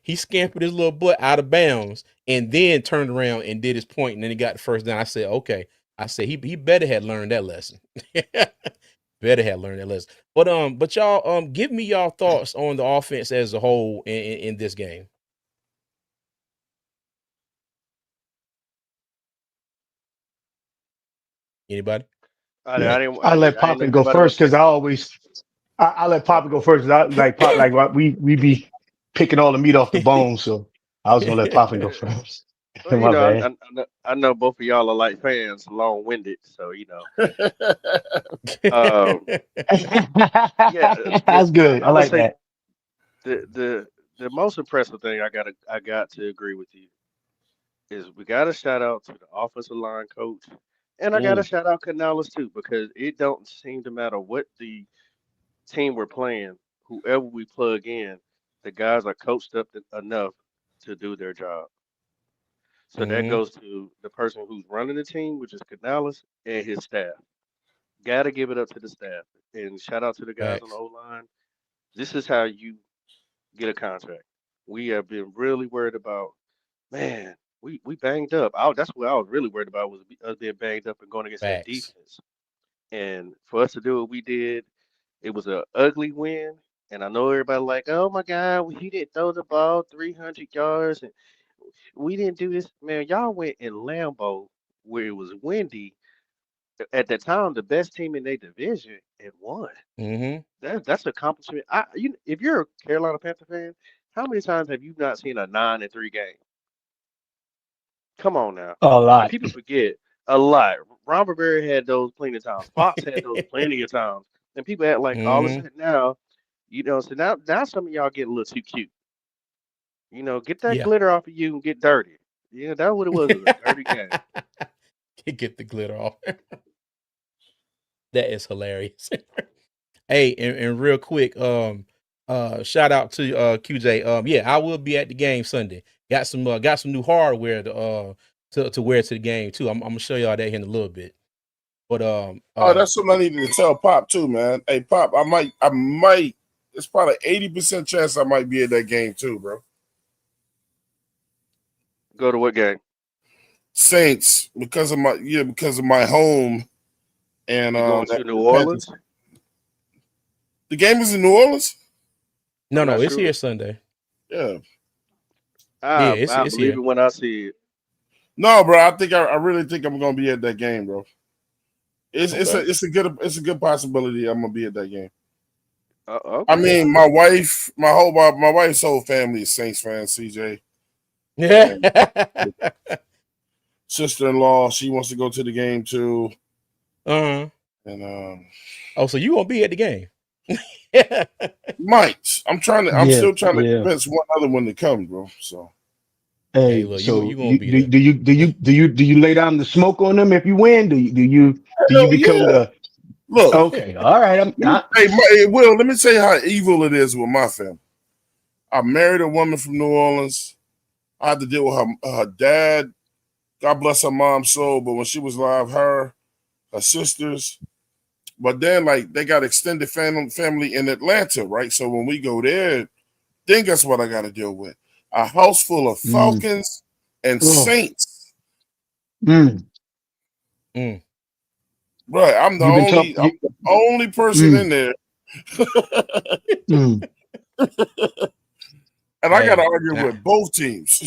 he scampered his little butt out of bounds, and then turned around and did his point, and then he got the first down. I said, okay, I said he better had learned that lesson. Better have learned that lesson. But y'all, give me y'all thoughts on the offense as a whole in this game. Anybody? I, Yeah. I didn't. I let I didn't know Poppin if go anybody first wants to because say something. I let Poppin go first. 'Cause I like Pop, like we be picking all the meat off the bone. So I was going to let Poppin go first. Well, My bad. I know both of y'all are like fans, long-winded, so Um, yeah, That's good. I I would like say that. the most impressive thing I got to agree with you is we got to shout out to the offensive line coach, and I got to Mm, shout out Canales too because it don't seem to matter what the team we're playing, whoever we plug in, the guys are coached up enough to do their job. So that mm-hmm. goes to the person who's running the team, which is Canales, and his staff. Got to give it up to the staff. And shout out to the guys on the Facts. O line. This is how you get a contract. We have been really worried about, man, we banged up. That's what I was really worried about was us being banged up and going against that Facts. defense. And for us to do what we did, it was an ugly win. And I know everybody like, oh my God, he didn't throw the ball 300 yards and we didn't do this. Man, y'all went in Lambeau where it was windy at the time the best team in their division and won. Mm-hmm. That's an accomplishment. If you're a Carolina Panther fan, how many times have you not seen a 9-3 game? Come on now, A and lot. people forget a lot. Ron Rivera had those plenty of times. Fox had those plenty of times, and people act like all of a Mm-hmm. sudden now, So now some of y'all get a little too cute. Get that Yeah. glitter off of you and get dirty. Yeah, that's what it was. It was a dirty game. Get the glitter off. That is hilarious. Hey, and real quick, shout out to QJ. Yeah, I will be at the game Sunday. Got some new hardware to wear to the game too. I'm gonna show y'all that here in a little bit. But Oh, that's something I needed to tell Pop too, man. Hey, Pop, I might. It's probably 80% chance I might be at that game too, bro. Go to what game? Saints because of my home and You going that to New Panthers. Orleans? The game is in New Orleans. no, I'm no, not it's here sure. Sunday. Yeah. Yeah, I it's believe here. it when I see it. No, bro. I really think I'm gonna be at that game, bro. Okay. It's a good possibility I'm gonna be at that game. I Okay. mean, my wife's whole family is Saints fans. CJ Yeah. and sister-in-law, she wants to go to the game too. Uh-huh. And Oh, so you won't be at the game? might I'm Yeah. still trying to Yeah. convince one other one to come, bro. So Hey, Hey, look, you so gonna be there. do you lay down the smoke on them if you win? Do you hell become yeah. the Look, okay? All right. hey, Will, let me tell you how evil it is with my family. I married a woman from New Orleans. I had to deal with her dad. God bless her mom's soul, but when she was alive, her sisters. But then, like, they got extended family in Atlanta, right? So when we go there, then guess what I got to deal with? A house full of Mm, Falcons and oh, Saints. mm, Mm. Right, you've been I'm talking. the only person Mm, in there, mm, and I got to Hey, argue and I, with both teams.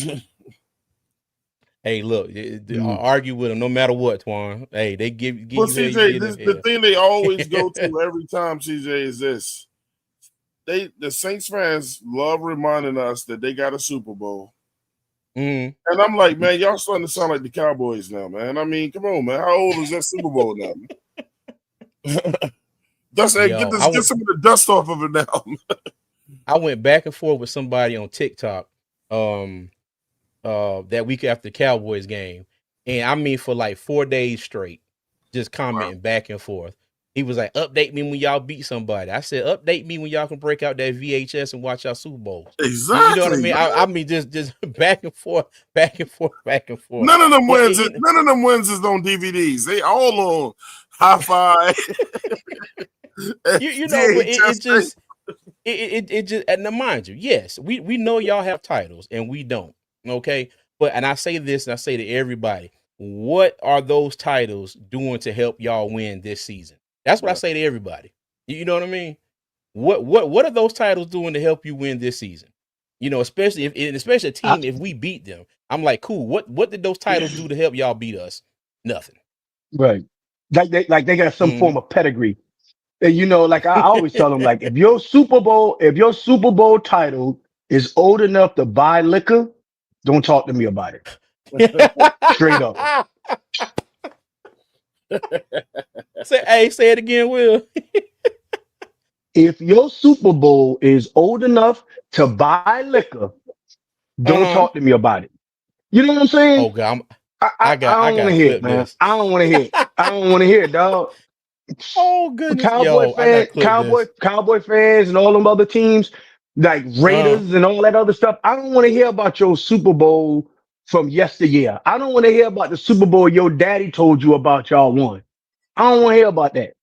hey, look, mm. argue with them no matter what, Twan. Hey, they give But you hell, you CJ, get them the thing they always go hell. to every time, CJ, is this: the Saints fans love reminding us that they got a Super Bowl. Mm. And I'm like, man, y'all starting to sound like the Cowboys now, man. I mean, come on, man. How old is that Super Bowl now? Dust, Yo, get some of the dust off of it now. I went back and forth with somebody on TikTok um that week after the Cowboys game. And I mean for like 4 days straight, just Wow. commenting back and forth. He was like, update me when y'all beat somebody. I said, update me when y'all can break out that VHS and watch our Super Bowls. You know what I Exactly. mean? I mean, just back and forth, back and forth, back and forth. None of them But wins. None of them wins is on DVDs. They all on Hi-Fi. you know, but it VHS tape. just it just, and now mind you, yes, we know y'all have titles and we don't. Okay. But and I say this and I say to everybody, what are those titles doing to help y'all win this season? That's what I Yeah. say to everybody. You know what I mean? What are those titles doing to help you win this season? You know, especially especially a I, team, if we beat them. I'm like, cool. What did those titles do to help y'all beat us? Nothing. right. Like they got some Mm-hmm. form of pedigree. And like I always tell them, like if your Super Bowl title is old enough to buy liquor, don't talk to me about it. Straight up. Say it again, Will. If your Super Bowl is old enough to buy liquor, don't Uh-huh. talk to me about it. You know what I'm Oh saying? God, I I don't want got to to hear it, clip man. this. I don't want to hear it. I don't want to hear it, dog. Oh goodness, Cowboy yo, I got fan, to clip this. Cowboy fans, and all them other teams, like Uh, Raiders and all that other stuff. I don't want to hear about your Super Bowl from yesteryear. I don't want to hear about the Super Bowl your daddy told you about y'all won. I don't want to hear about that.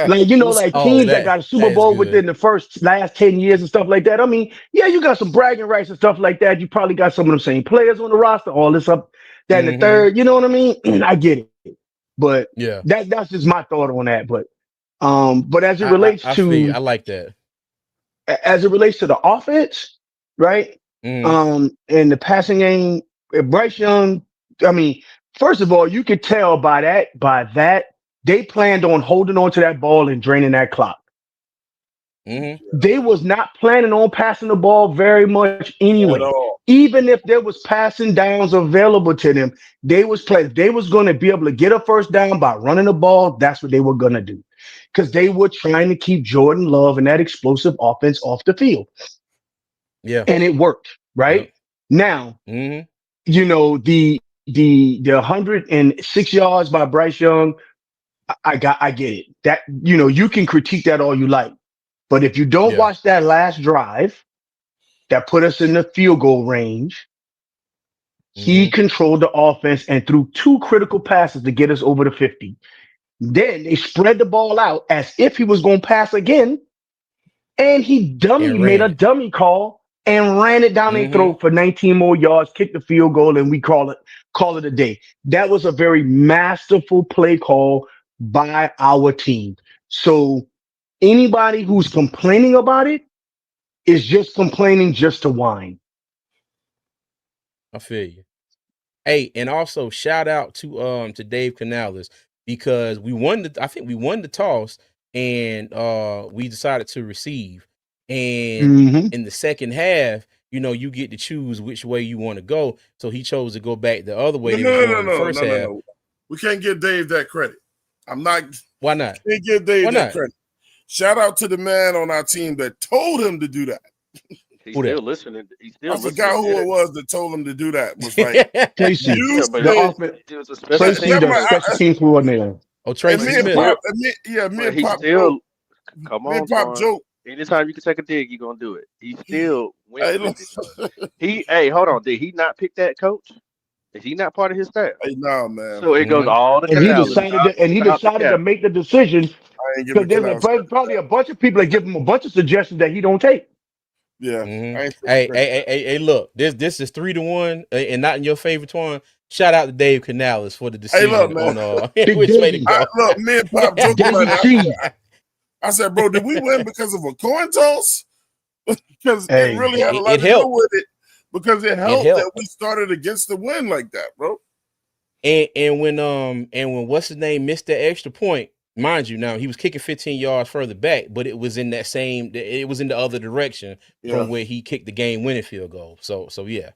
Like, What's like oh teams that that got a Super is Bowl good. within the last 10 years and stuff like that. I mean, yeah, you got some bragging rights and stuff like that. You probably got some of them same players on the roster, all this up, that and the Mm-hmm. third. You know what I mean? I get it. But Yeah, that's just my thought on that. But as it relates I feel you. to I like that. the offense, right? Mm, In the passing game, Bryce Young, I mean, first of all, you could tell by that they planned on holding on to that ball and draining that clock. mm-hmm. They was not planning on passing the ball very much at anyway. all? Even if there was passing downs available to them, they was going to be able to get a first down by running the ball. That's what they were going to do. Because they were trying to keep Jordan Love and that explosive offense off the field. Yeah. And it worked, right? Yep. Now, Mm-hmm. the 106 yards by Bryce Young, I get it. That you can critique that all you like. But if you don't Yeah. watch that last drive that put us in the field goal range, he Mm-hmm. controlled the offense and threw two critical passes to get us over the 50. Then they spread the ball out as if he was going to pass again, and he And made ran a it. dummy call and ran it down their Mm-hmm. throat for 19 more yards, kicked the field goal, and we call it a day. That was a very masterful play call by our team. So anybody who's complaining about it is just complaining just to whine. I feel you. Hey, and also shout out to Dave Canales because I think we won the toss and we decided to receive. And Hmm. in the second half, you get to choose which way you want to go. So he chose to go back the other way No, they no, was no, going no, in the no, first no, no, half. no. We can't give Dave that credit. I'm not. Why not? Can't give Why Dave that not? credit. Shout out to the man on our team that told him to do that. He's Who still that? listening. He's I still listening. forgot Did who it it? was that told him to do that. Was like, Tracy, you Yeah, but the said offense, it was a special Tracy, that teams the might, coach. special team coordinator. Oh, and Tracy But me he and Smith. Pop, still. me But and he Pop joke. still. Come Me on, and Pop Twan. joke. Anytime you can take a dig, you're gonna do it. He still went Hey, with look, it. Hey, hold on. Did he not pick that coach? Is he not part of his staff? hey, nah, man. So it goes Mm-hmm. all the And he Canales is Canales. decided not. to, and he Shout out to decided to Cap. make the decision I ain't because giving there's Canales credit for probably that. a bunch of people that give him a bunch of suggestions that he don't take. Yeah, Mm-hmm. I ain't taking Hey, credit hey, for hey, that. hey, hey, look, this is 3-1 and not in your favor, Twan. Shout out to Dave Canales for the Hey, look, decision man. on Big which way to Davy, I, go. look, me and Pop joke about Davy it. C. I said, bro, did we win because of a coin toss? Because it Hey, really had a lot It to do helped. with it. Because it It helped that helped. we started against the win like that, bro. And when what's his name missed that extra point, mind you, now he was kicking 15 yards further back, but it was in it was in the other direction Yeah. from where he kicked the game winning field goal. So yeah.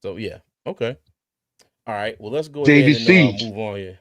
So yeah. Okay. All right. Well, let's go Davy ahead and C. move on here.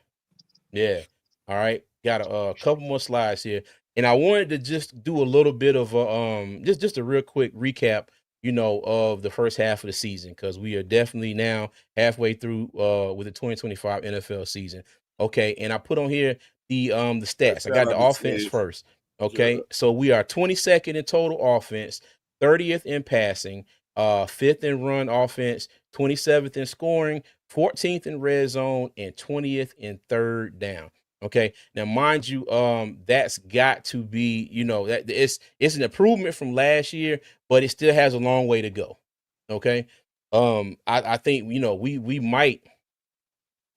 Yeah. All right. Got a couple more slides here. And I wanted to just do a little bit of a just a real quick recap, of the first half of the season because we are definitely now halfway through with the 2025 NFL season. Okay, and I put on here the stats. I Shout got the out to offense Tiz. first. Yeah. Okay, so we are 22nd in total offense, 30th in passing, 5th in run offense, 27th in scoring, 14th in red zone, and 20th in third down. Okay, now mind you, that's got to be, that it's an improvement from last year, but it still has a long way to go. Okay, I think we might.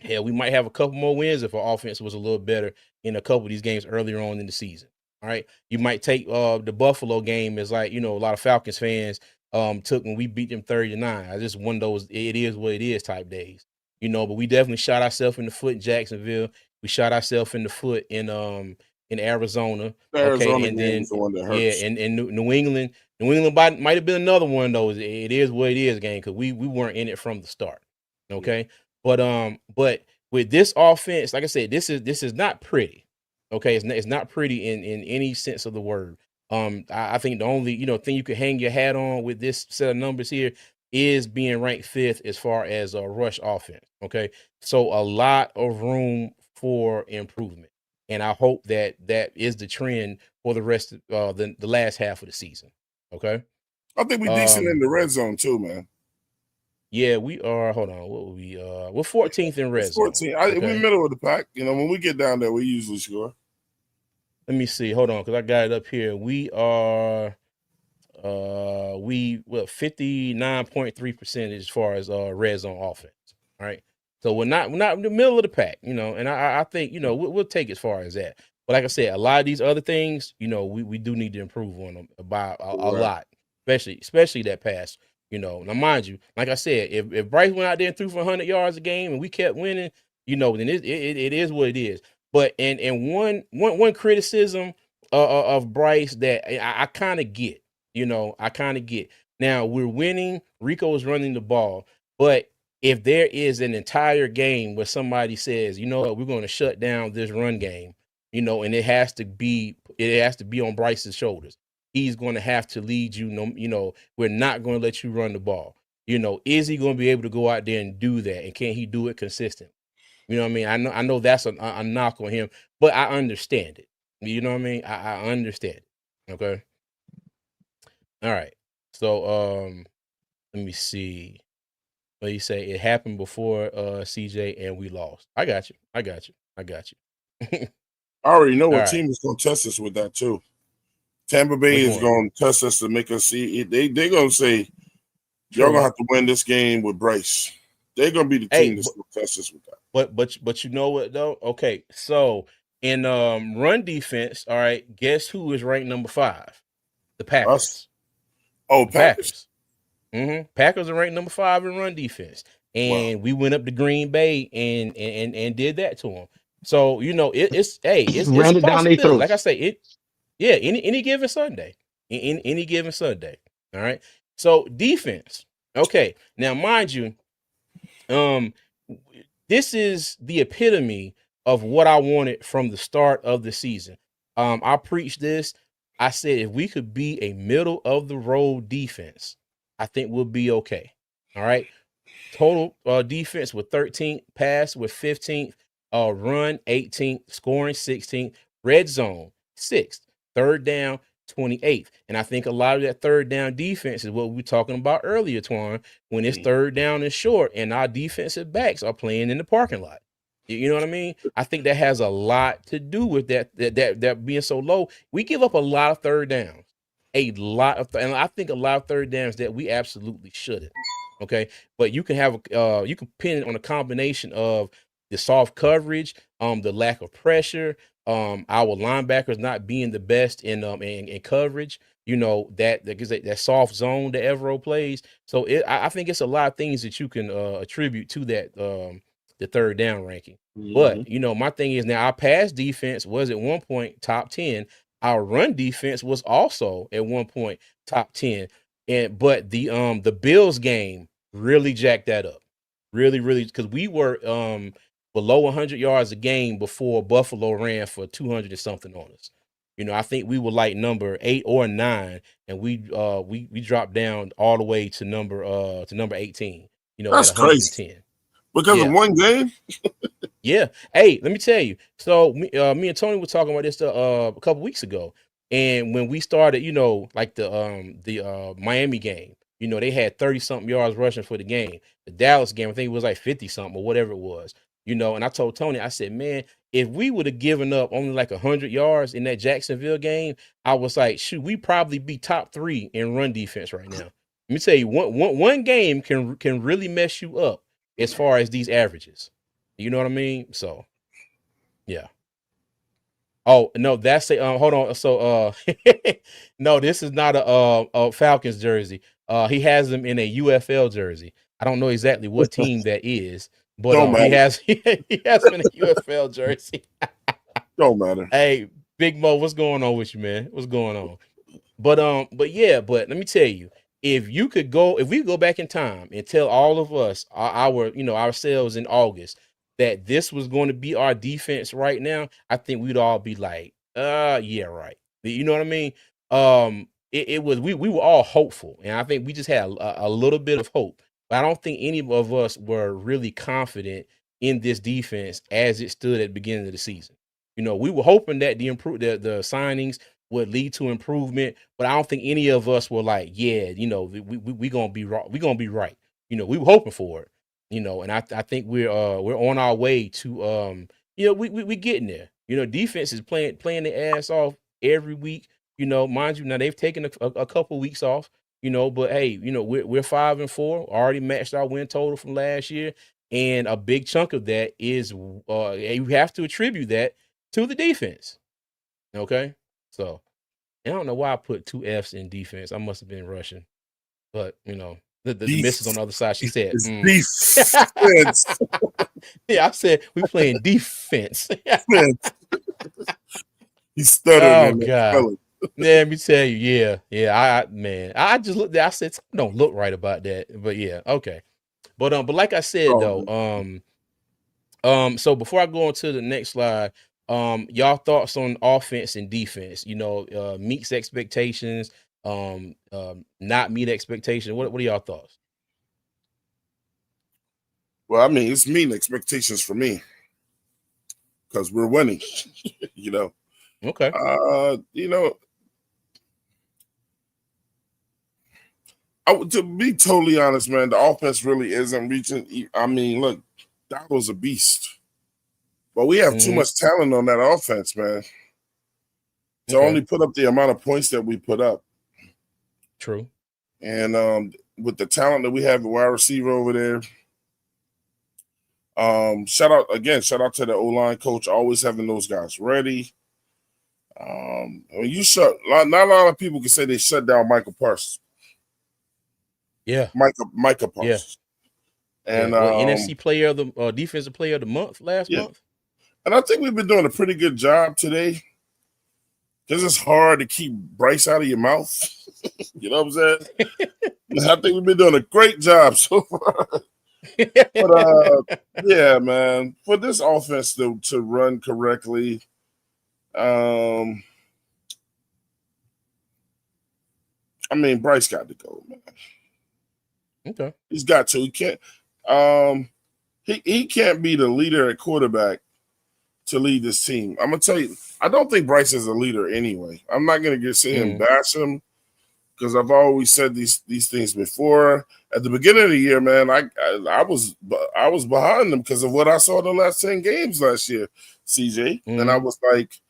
Hell, we might have a couple more wins if our offense was a little better in a couple of these games earlier on in the season. All right. You might take the Buffalo game as like, a lot of Falcons fans took when we beat them 30-9. I just one of those it is what it is type days. But we definitely shot ourselves in the foot in Jacksonville. We shot ourselves in the foot in Arizona. The Okay. Arizona And game then is the one that yeah, hurts. and New England might have been another one of those. It is what it is game because we weren't in it from the start. Okay. But with this offense, like I said, this is not pretty. Okay, it's not pretty in any sense of the word. I think the only thing you could hang your hat on with this set of numbers here is being ranked 5th as far as a rush offense. Okay, so a lot of room for improvement, and I hope that is the trend for the rest of the last half of the season. Okay, I think we decent in the red zone too, man. yeah, we are. Hold on, what were we? We're 14th in red It's zone. 14. Okay? We middle of the pack. When we get down there, we usually score. Let me see. Hold on, because I got it up here. We are 59.3% as far as red zone offense. All right. So we're not in the middle of the pack, and I think, we'll take as far as that. But like I said, a lot of these other things, we do need to improve on them by a lot, especially that pass. Now mind you, like I said, if Bryce went out there and threw for 100 yards a game and we kept winning, then it is what it is. But and one criticism of Bryce that I kind of get, I kind of get. Now we're winning. Rico is running the ball, but if there is an entire game where somebody says, we're going to shut down this run game, and it has to be on Bryce's shoulders. He's going to have to lead you. We're not going to let you run the ball. Is he going to be able to go out there and do that? And can he do it consistent? You know what I mean? I know that's a knock on him, but I understand it. You know what I mean? I understand it. Okay. All right. So let me see. What you say? It happened before CJ and we lost. I got you. I already know All what right. team is going to test us with that too. Tampa Bay Which is one? going to test us to make us see it. They're going to say, y'all going to have to win this game with Bryce. They're going to be the team that's going to test us with that. But you know what though? Okay, so in run defense, all right, guess who is ranked number 5? The Packers. Us? Oh, Packers. Packers are ranked number 5 in run defense, and we went up to Green Bay and did that to them. So it's ran a it down their possibility. throats. Like I say, any given Sunday, in any given Sunday. All right. So defense. Okay. Now, mind you, this is the epitome of what I wanted from the start of the season. I preached this. I said if we could be a middle of the road defense, I think we'll be okay. All right. Total defense with 13th, pass with 15th, run 18th, scoring 16th, red zone 6th, third down 28th. And I think a lot of that third down defense is what we were talking about earlier, Twan, when it's third down and short and our defensive backs are playing in the parking lot. You know what I mean? I think that has a lot to do with that being so low. We give up a lot of third downs, and I think a lot of third downs that we absolutely shouldn't. Okay, but you can have you can pin it on a combination of the soft coverage, the lack of pressure, our linebackers not being the best in coverage. That soft zone that Evero plays. So I think it's a lot of things that you can attribute to that the third down ranking. But my thing is now our pass defense was at one point top 10. Our run defense was also at one point top 10. But the Bills game really jacked that up. Really, because we were below 100 yards a game before Buffalo ran for 200 and something on us. I think we were like number 8 or 9, and we dropped down all the way to number 18. That's at 110. crazy. Because of one game? Yeah. Hey, let me tell you. So me and Tony were talking about this a couple weeks ago. And when we started, like the Miami game, they had 30 something yards rushing for the game. The Dallas game, I think it was like 50 something or whatever it was. And I told Tony, I said, man, if we would have given up only like 100 yards in that Jacksonville game, I was like, shoot, we probably be top 3 in run defense right now. Let me tell you, one game can really mess you up as far as these averages. You know what I mean? So, yeah. Oh no, that's a hold on. So, no, this is not a Falcons jersey. He has them in a UFL jersey. I don't know exactly what team that is, but Don't he matter. has he has them in a UFL jersey. Don't matter. Hey, Big Mo, what's going on with you, man? What's going on? But let me tell you, if we could go back in time and tell all of us ourselves in August that this was going to be our defense right now, I think we'd all be like, yeah, right. You know what I mean? It was we were all hopeful, and I think we just had a little bit of hope. But I don't think any of us were really confident in this defense as it stood at the beginning of the season. We were hoping that the signings would lead to improvement, but I don't think any of us were like, yeah, we gonna be right. We gonna be right. We were hoping for it. And I think we're on our way to we getting there. Defense is playing their ass off every week. Mind you, now they've taken a couple weeks off. But hey, we're 5-4, already matched our win total from last year, and a big chunk of that is you have to attribute that to the defense. Okay, so I don't know why I put 2 F's in defense. I must have been rushing, but the missus on the other side, she said, defense. yeah, I said we playing defense. He stuttered. Oh God. Let me tell you, yeah. I just looked there. I said, something don't look right about that. But yeah, okay. But like I said though, so before I go on to the next slide, y'all thoughts on offense and defense, meets expectations, not meet expectations. What are y'all thoughts? Well, I mean, it's meeting expectations for me because we're winning, Okay. To be totally honest, man, the offense really isn't reaching. I mean, look, Donald's a beast, but we have too much talent on that offense, man, to only put up the amount of points that we put up. True. And with the talent that we have, the wide receiver over there. Shout out to the O-line coach, always having those guys ready. Not a lot of people can say they shut down Michael Parsons. Yeah. Micah Parsons. Yeah. And NFC player of the defensive player of the month last month. And I think we've been doing a pretty good job today. Because it's hard to keep Bryce out of your mouth. You know what I'm saying? I think we've been doing a great job so far. But yeah, man, for this offense to run correctly, I mean, Bryce got to go, man. Okay. He's got to. He can't. He can't be the leader at quarterback to lead this team. I'm gonna tell you, I don't think Bryce is a leader anyway. I'm not gonna sit here and bash him because I've always said these things before. At the beginning of the year, man, I was behind him because of what I saw in the last 10 games last year, CJ, and I was like,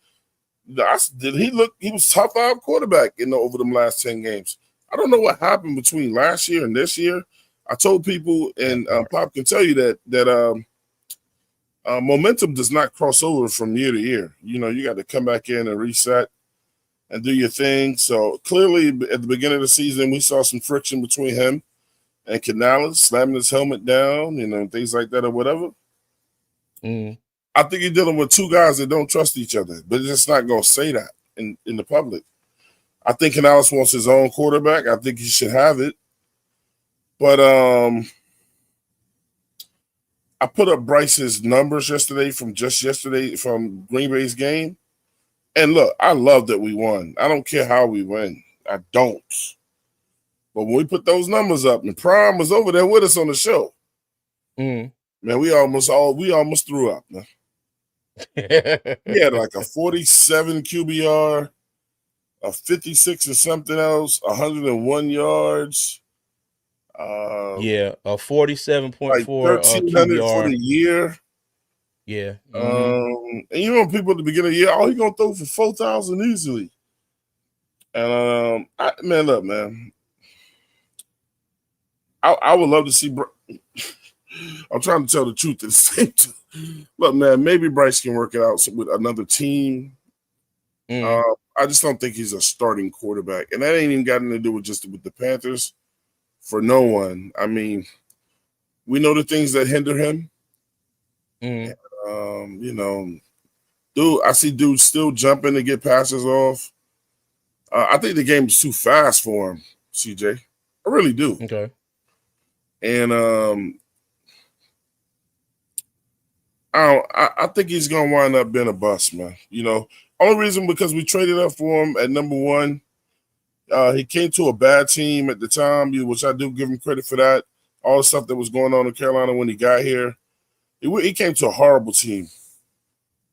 he was top 5 quarterback over them last 10 games. I don't know what happened between last year and this year. I told people, and Pop can tell you that momentum does not cross over from year to year. You got to come back in and reset and do your thing. So clearly, at the beginning of the season, we saw some friction between him and Canales, slamming his helmet down, things like that or whatever. I think you're dealing with 2 guys that don't trust each other, but it's just not going to say that in the public. I think Canales wants his own quarterback. I think he should have it. But I put up Bryce's numbers yesterday from Green Bay's game. And look, I love that we won. I don't care how we win. I don't. But when we put those numbers up, and Prime was over there with us on the show, Man, we almost threw up, man. He had like a 47 QBR, a 56 or something else, 101 yards. Yeah, a 47.4 Like 1,300 for QBR. the year. Yeah. And you know, people at the beginning of the year, oh, he's gonna throw for 4,000 easily. And look, man, I would love to see. I'm trying to tell the truth at the same time. Look, man, maybe Bryce can work it out with another team. I just don't think he's a starting quarterback, and that ain't even got anything to do with the Panthers. For no one, I mean, we know the things that hinder him. You know, I see dudes still jumping to get passes off. I think the game is too fast for him, CJ. I really do. Okay. And I think he's gonna wind up being a bust, man. You know, only reason because we traded up for him at number one. He came to a bad team at the time, which I do give him credit for that. All the stuff that was going on in Carolina when he got here, he came to a horrible team.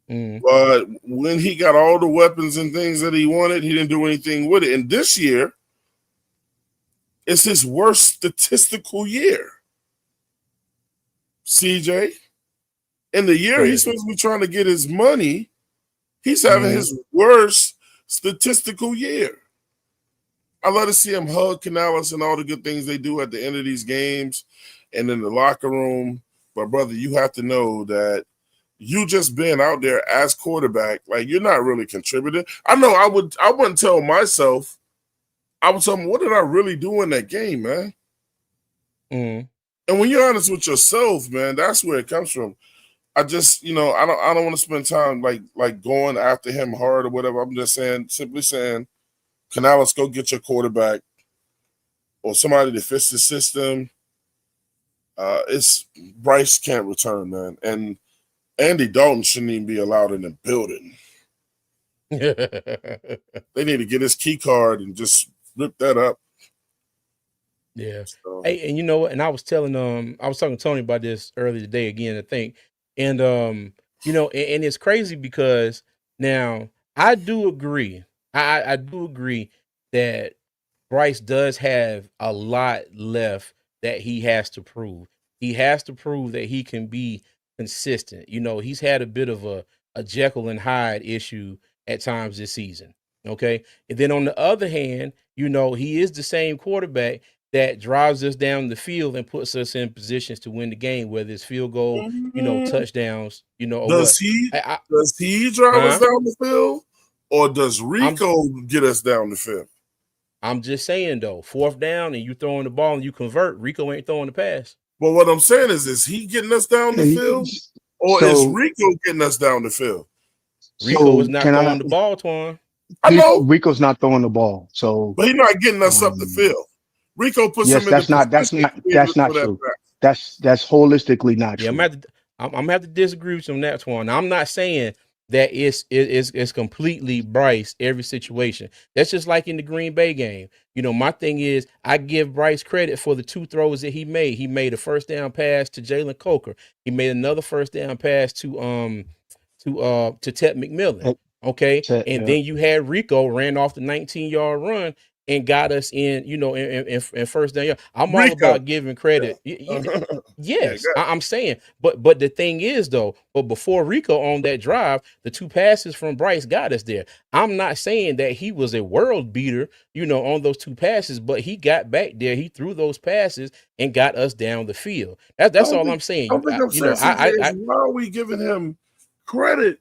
But when he got all the weapons and things that he wanted, he didn't do anything with it. And this year, it's his worst statistical year. CJ, in the year he's supposed to be trying to get his money, he's having his worst statistical year. I love to see him hug Canales and all the good things they do at the end of these games and in the locker room. But, brother, you have to know that you just being out there as quarterback, like, you're not really contributing. I know I wouldn't tell myself. I would tell him, what did I really do in that game, man? And when you're honest with yourself, man, that's where it comes from. I just, I don't want to spend time like going after him hard or whatever. I'm just simply saying, Canales, go get your quarterback or somebody to fix the system. It's Bryce can't return, man. And Andy Dalton shouldn't even be allowed in the building. They need to get his key card and just rip that up. Yeah. So. Hey, and you know what? And I was talking to Tony about this earlier today again, I think. And and it's crazy because now I do agree. I do agree that Bryce does have a lot left that he has to prove. He has to prove that he can be consistent. He's had a bit of a Jekyll and Hyde issue at times this season. Okay. And then on the other hand, he is the same quarterback that drives us down the field and puts us in positions to win the game, whether it's field goal, touchdowns, or does what. Does he drive us down the field, or does Rico get us down the field? I'm just saying, though, fourth down and you throwing the ball and you convert, Rico ain't throwing the pass. Well, what I'm saying is he getting us down the field, or is Rico getting us down the field? Rico is not throwing the ball, Twan. I know Rico's not throwing the ball, but he's not getting us up the field. Rico puts him in that's not true. That's holistically not true. Yeah, I'm gonna have to disagree with you on that, Twan. I'm not saying that it's completely Bryce every situation. That's just like in the Green Bay game. My thing is I give Bryce credit for the two throws that he made. He made a first down pass to Jalen Coker. He made another first down pass to Ted McMillan. Okay. Then you had Rico ran off the 19-yard run and got us in first down. I'm all about giving credit. Yes, I'm saying, but the thing is though, but before Rico on that drive, the two passes from Bryce got us there. I'm not saying that he was a world beater, on those two passes, but he got back there, he threw those passes and got us down the field. That's all I'm saying. Why are we giving him credit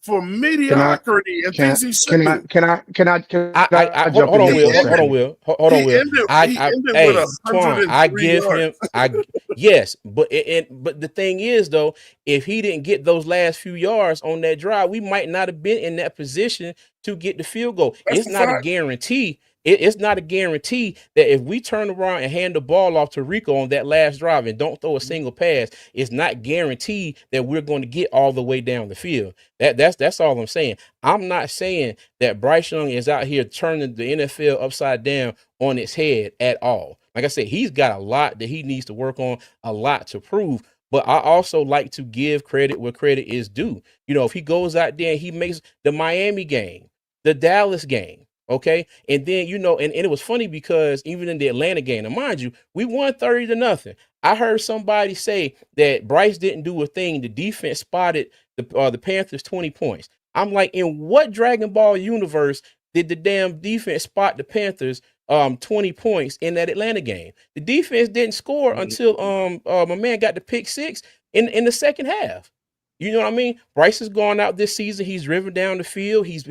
for mediocrity and things he should do? Can I hold on, Will. He ended with 103 yards. Yes, but the thing is though, if he didn't get those last few yards on that drive, we might not have been in that position to get the field goal. It's not a guarantee. It's not a guarantee that if we turn around and hand the ball off to Rico on that last drive and don't throw a single pass, it's not guaranteed that we're going to get all the way down the field. That's all I'm saying. I'm not saying that Bryce Young is out here turning the NFL upside down on its head at all. Like I said, he's got a lot that he needs to work on, a lot to prove. but I also like to give credit where credit is due. If he goes out there and he makes the Miami game, the Dallas game, okay, and then and it was funny because even in the Atlanta game, now mind you, we won 30-0. I heard somebody say that Bryce didn't do a thing. The defense spotted the Panthers 20 points. I'm like, in what Dragon Ball universe did the damn defense spot the Panthers 20 points in that Atlanta game? The defense didn't score until my man got the pick six in the second half. You know what I mean? Bryce has gone out this season. He's driven down the field. He's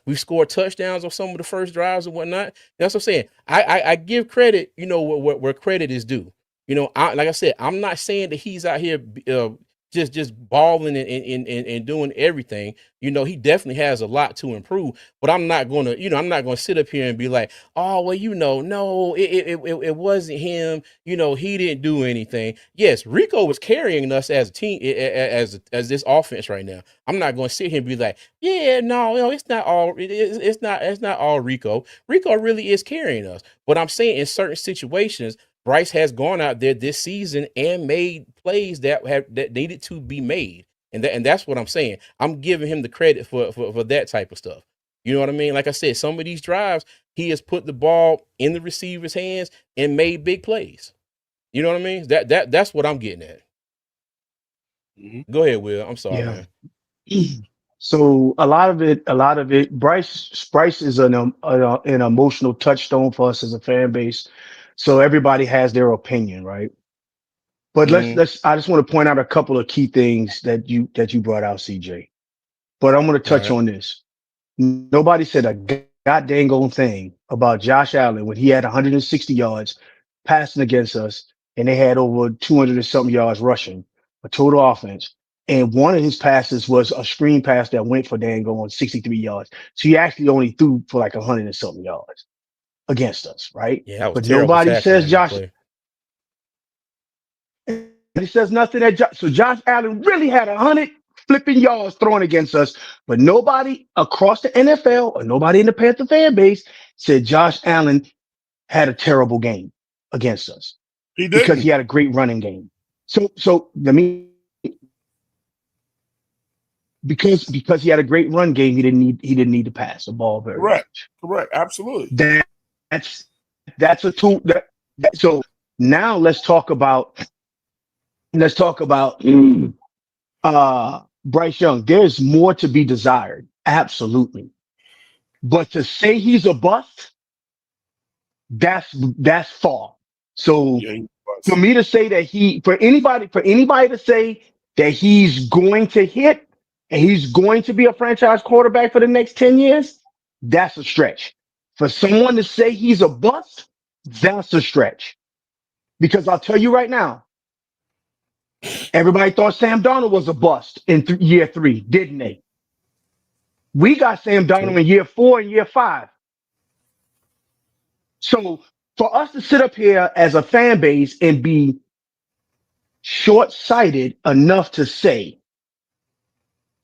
we've scored touchdowns on some of the first drives and whatnot. That's what I'm saying. I give credit, where credit is due. Like I said, I'm not saying that he's out here just balling and doing everything. He definitely has a lot to improve, but I'm not gonna sit up here and be like, oh well, no, it wasn't him. He didn't do anything. Yes, Rico was carrying us as a team, as this offense right now. I'm not gonna sit here and be like, yeah, no, it's not all. It's not all Rico. Rico really is carrying us, but I'm saying in certain situations, Bryce has gone out there this season and made plays that needed to be made, and that's what I'm saying. I'm giving him the credit for that type of stuff. You know what I mean? Like I said, some of these drives he has put the ball in the receiver's hands and made big plays. You know what I mean? That's what I'm getting at. Go ahead, Will. I'm sorry, Yeah. man. So a lot of it, Bryce is an emotional touchstone for us as a fan base. So everybody has their opinion, right? But Mm-hmm. I just want to point out a couple of key things that you brought out, CJ. But I'm going to All touch right. on this. Nobody said a goddamn on thing about Josh Allen when he had 160 yards passing against us, and they had over 200 and something yards rushing, a total offense. And one of his passes was a screen pass that went for Dango on 63 yards. So he actually only threw for like 100 and something yards against us, right? Yeah, that was But terrible nobody tackling says on that Josh. play. He says nothing so Josh Allen really had 100 flipping yards thrown against us, but nobody across the NFL or nobody in the Panther fan base said Josh Allen had a terrible game against us He because he didn't. had a great running game. So let me because he had a great run game, he didn't need to pass the ball very Correct. much. Correct. Absolutely. That's that's a tool so now let's talk about Bryce Young. There's more to be desired. Absolutely. But to say he's a bust, that's far. So Yeah, he for was. me to say that for anybody to say that he's going to hit and he's going to be a franchise quarterback for the next 10 years, that's a stretch. For someone to say he's a bust, that's a stretch. Because I'll tell you right now, everybody thought Sam Darnold was a bust in year three, didn't they? We got Sam True. Darnold in year four and year five. So for us to sit up here as a fan base and be short sighted enough to say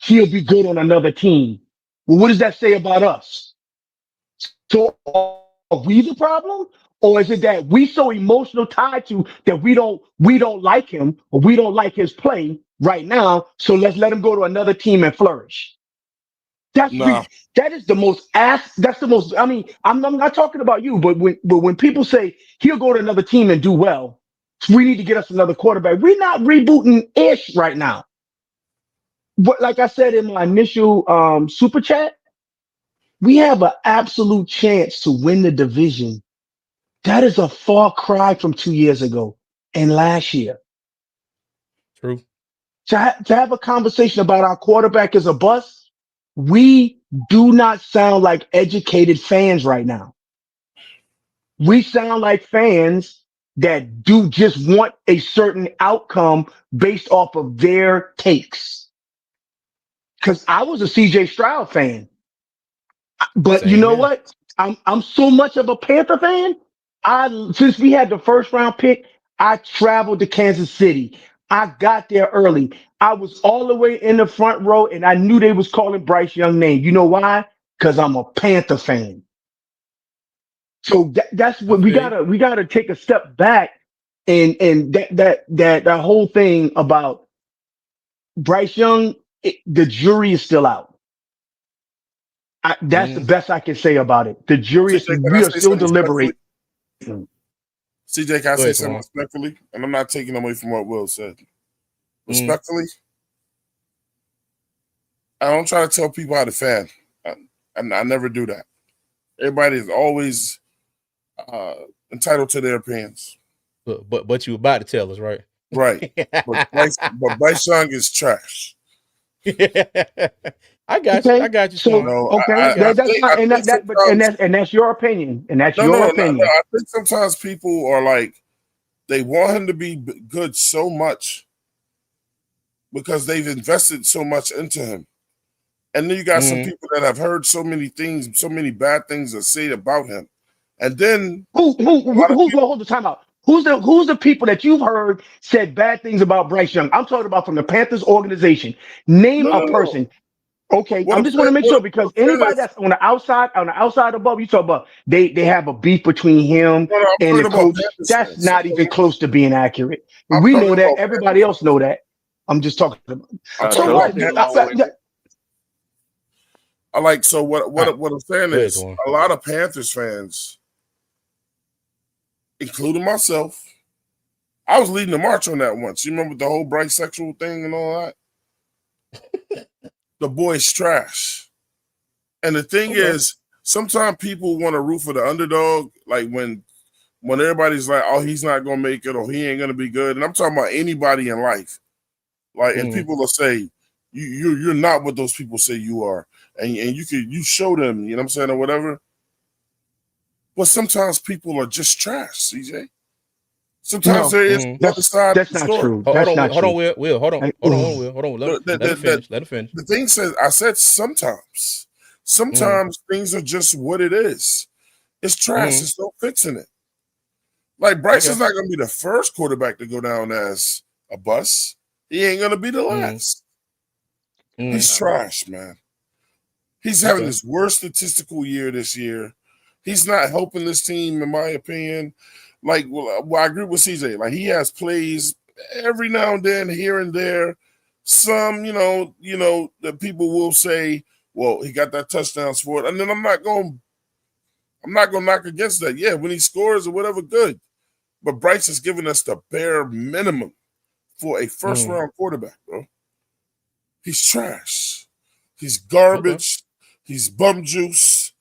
he'll be good on another team, well, what does that say about us? So are we the problem? Or is it that we so emotional tied to that we don't like him or we don't like his play right now? So let's let him go to another team and flourish. That's Nah, re- that is the most ass. That's the most. I mean, I'm not talking about you, but when people say he'll go to another team and do well, we need to get us another quarterback. We're not rebooting ish right now. But like I said in my initial super chat, we have an absolute chance to win the division. That is a far cry from 2 years ago and last year. True. To have a conversation about our quarterback is a bust, we do not sound like educated fans right now. We sound like fans that do just want a certain outcome based off of their takes. Because I was a CJ Stroud fan, but you Same know here. what? I'm so much of a Panther fan. I since we had the first round pick, I traveled to Kansas City. I got there early. I was all the way in the front row, and I knew they was calling Bryce Young name. You know why? Because I'm a Panther fan. So that's I what we feel you. gotta take a step back And that whole thing about Bryce Young, the jury is still out. That's the best I can say about it. The jury CJ, is, can I we are say still something respectfully? deliberating. CJ, can I Go say ahead, something Twan. respectfully? And I'm not taking away from what Will said. Mm. Respectfully, I don't try to tell people how to fan. I never do that. Everybody is always entitled to their opinions. But you about to tell us, right? Right. But Bryce Young is trash. I got you. I Okay, got you, so Twan. No, I okay, got you. that's I fine, and think sometimes and that's your opinion, and that's no, your no, no, no. opinion. I think sometimes people are like they want him to be good so much because they've invested so much into him. And then you got some people that have heard so many things, so many bad things to say about him. And then a lot of Who's people, hold the time out? Who's the people that you've heard said bad things about Bryce Young? I'm talking about from the Panthers organization. Name a no. person. Okay, What I'm I'm just want to saying, make sure because what I'm saying anybody is, that's on the outside above, you talk about they have a beef between him no, I'm and the talking about coach. Panthers That's fans. not even close to being accurate. I'm We talking know that. about Everybody Panthers else fans. know that. I'm just talking about. I'm So talking Don't about what? be Panthers long fans. winded. I like so what All right. what I'm saying Go ahead, is Twan. a lot of Panthers fans, including myself, I was leading the march on that once. You remember the whole bright sexual thing and all that? The boy's trash. And the thing Okay. is, sometimes people want to root for the underdog, like when everybody's like, "Oh, he's not gonna make it," or "He ain't gonna be good." And I'm talking about anybody in life. Like, and people will say, "You're not what those people say you are," and you show them, you know what I'm saying, or whatever. But sometimes people are just trash, CJ. Sometimes No, there is the other side of that's the not story. true. Hold That's on, not hold on, true. Will. Hold on, I- hold on, Will. Hold on. Let him finish. Let him finish. The thing says, I said sometimes. Sometimes things are just what it is. It's trash. There's no fixing it. Like I Bryce is got not going to be the first quarterback to go down as a bust. He ain't going to be the last. you. He's trash, man. He's having Okay. his worst statistical year this year. He's not helping this team, in my opinion. Like, well, I agree with CJ. Like, he has plays every now and then, here and there. Some, that people will say, "Well, he got that touchdown for it," and then I'm not going to knock against that. Yeah, when he scores or whatever, good. But Bryce has given us the bare minimum for a first round quarterback, bro. He's trash. He's Okay. garbage. He's bum juice.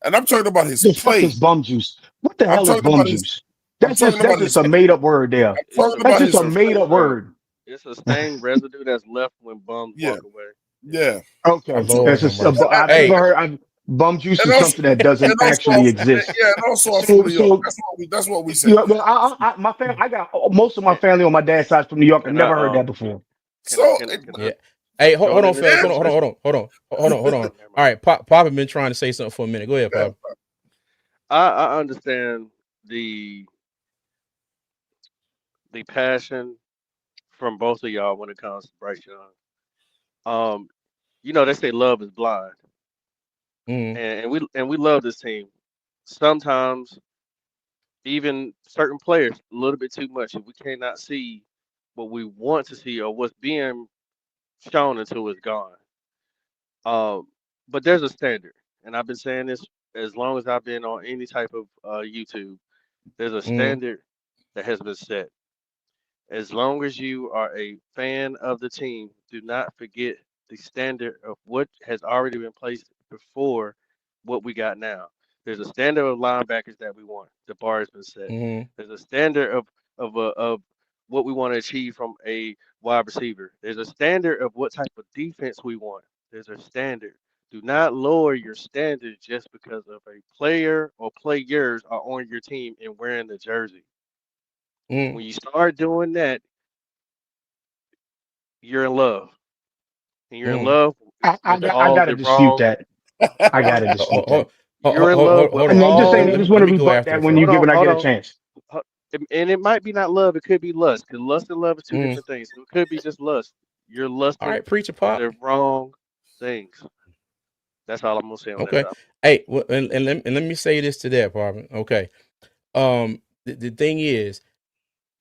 And I'm talking about his The fuck play. is bum juice? What the I'm hell is talking bum about his. juice? I'm talking That's about just his. a made up word there. I'm It's talking a That's about just his a it's made play, up bro. word. it's a stained residue that's left when bums Yeah, walk away. Yeah. yeah. My I'm Okay, talking, Lord that's have just mercy. I've and, Hey, never heard. Bum juice and is also, something that doesn't and also, actually exist. yeah, and also I'm from So New York. so That's what we you say. know, well, my family, I got most of my Can, family on my dad's side from New York. I can I never heard that before. So can I yeah. Hey, hold join on, in this fellas. Hold on, hold on, conversation? hold on. Never All mind. right, Pop has been trying to say something for a minute. Go ahead, Pop. I understand the passion from both of y'all when it comes to Bryce Young. Um, they say love is blind, Mm, and we love this team. Sometimes even certain players a little bit too much, if we cannot see what we want to see or what's being shown until it's gone. Um, but there's a standard, and I've been saying this as long as I've been on any type of YouTube. There's a mm, standard that has been set. As long as you are a fan of the team, do not forget the standard of what has already been placed before what we got now. There's a standard of linebackers that we want. The bar has been set. mm, There's a standard of what we want to achieve from a wide receiver. There's a standard of what type of defense we want. There's a standard. Do not lower your standards just because of a player or players are on your team and wearing the jersey. mm. When you start doing that, you're in love, and you're in Mm. love with I all gotta the dispute wrong. that. I gotta dispute that. You're in love with And I'm just saying, all. I just Let want to me go rebut after that him when you first. Hold get on, when I hold get a on. chance. And it might be not love. It could be lust. Because lust and love are two Mm. different things. So it could be just lust. You're All lusting right, preacher for Pop. the wrong things. That's all I'm gonna say on that Okay. topic. Hey, and let me say this to that, Pop. Okay. The thing is,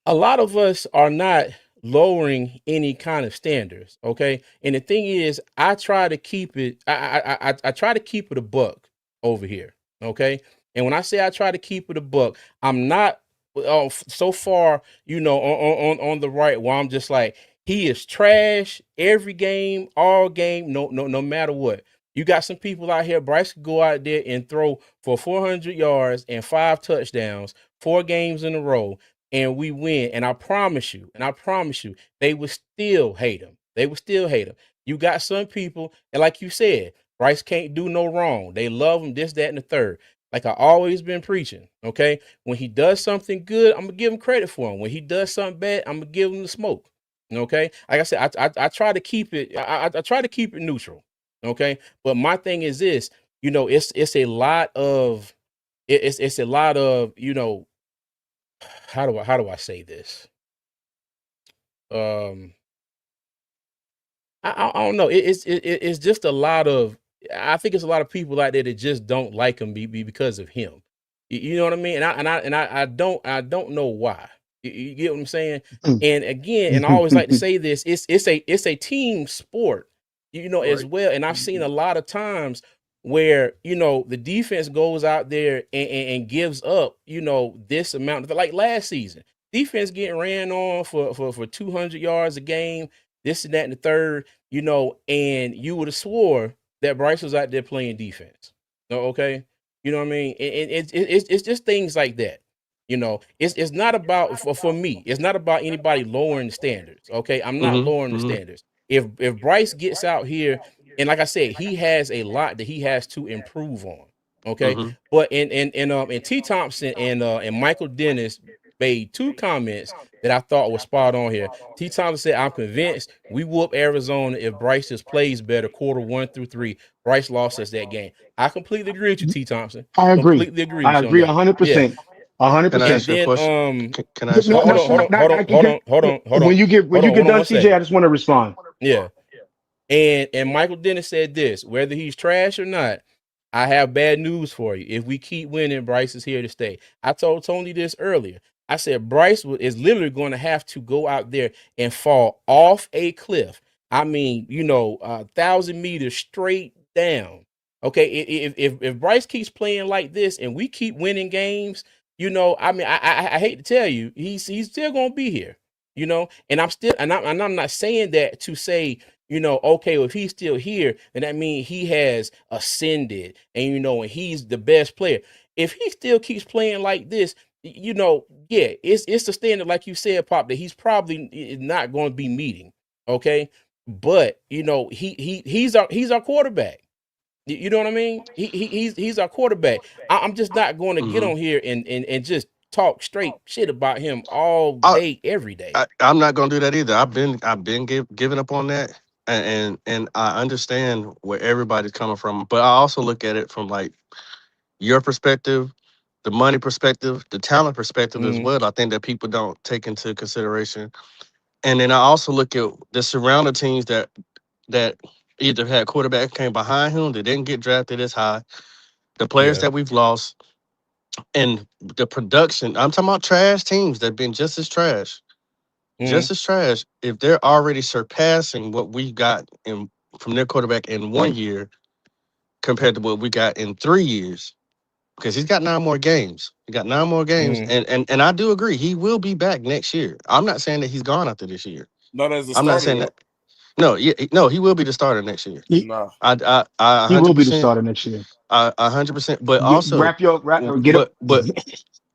a lot of us are not lowering any kind of standards, okay? And the thing is, I try to keep it. I try to keep it a buck over here, okay? And when I say I try to keep it a buck, I'm not so far, on the right where I'm just like he is trash every game, all game, no matter what. You got some people out here. Bryce could go out there and throw for 400 yards and 5 touchdowns, 4 games in a row, and we win. And I promise you, they would still hate him. They would still hate him. You got some people, and like you said, Bryce can't do no wrong. They love him, this, that, and the third. Like I always been preaching. Okay. When he does something good, I'm gonna give him credit for him. When he does something bad, I'm gonna give him the smoke. Okay. Like I said, I try to keep it, I try to keep it neutral. Okay. But my thing is this, it's a lot of it's a lot of, how do I say this? Um, I don't know. It's just a lot of. I think it's a lot of people out there that just don't like him because of him. You know what I mean? I don't know why. You get what I'm saying? And again, and I always like to say this: it's a team sport, as Right. well. And I've seen a lot of times where the defense goes out there and gives up this amount, like last season. Defense getting ran on for 200 yards a game, this and that and the third, and you would have swore that Bryce was out there playing defense. No, okay, you know what I mean? And it's just things like that. It's not about for me. It's not about anybody lowering the standards. Okay, I'm not lowering the standards. If Bryce gets out here, and like I said, he has a lot that he has to improve on. Okay, but and T Thompson and Michael Dennis made 2 comments that I thought was spot on here. T Thompson said, "I'm convinced we whoop Arizona if Bryce just plays better. Quarter 1 through 3, Bryce lost us that game." I completely agree with you, T Thompson. I agree. Completely agree I with you on agree that one. Yeah. 100%. 100%. Can I And ask you a then question? Can I ask you a No, no, hold on, question? hold no, on, hold on, hold on, hold on, hold on, when hold you on, get hold on done, 1 second. CJ, I just want to respond. Yeah. And Michael Dennis said this: whether he's trash or not, I have bad news for you. If we keep winning, Bryce is here to stay. I told Tony this earlier. I said Bryce is literally going to have to go out there and fall off a cliff. I mean, 1,000 meters straight down. Okay, if Bryce keeps playing like this and we keep winning games, I mean, I hate to tell you, he's still going to be here. And I'm not saying that to say, okay, well, if he's still here, then that means he has ascended and, and he's the best player. If he still keeps playing like this, yeah, it's the standard, like you said, Pop, that he's probably not going to be meeting. Okay. But he's our quarterback. You know what I mean? He's our quarterback. I'm just not going to get hmm on here and just talk straight shit about him all I, day, every day. I'm not gonna do that either. I've been giving up on that, and I understand where everybody's coming from, but I also look at it from like your perspective, the money perspective, the talent perspective as Mm, well. I think that people don't take into consideration, and then I also look at the surrounding teams that either had quarterback came behind him that didn't get drafted as high, the players yeah. that we've lost, and the production. I'm talking about trash teams that've been just as trash, Mm, just as trash. If they're already surpassing what we got in from their quarterback in 1 year compared to what we got in 3 years, because he's got 9 more games. He got 9 more games, mm. and I do agree he will be back next year. I'm not saying that he's gone after this year. Not as a I'm not starter saying though. that. No, yeah, no, he will be the starter next year. He, Nah. I he will hundred be the percent, starter next year. I 100%. But Get, also, wrap your wrap get up.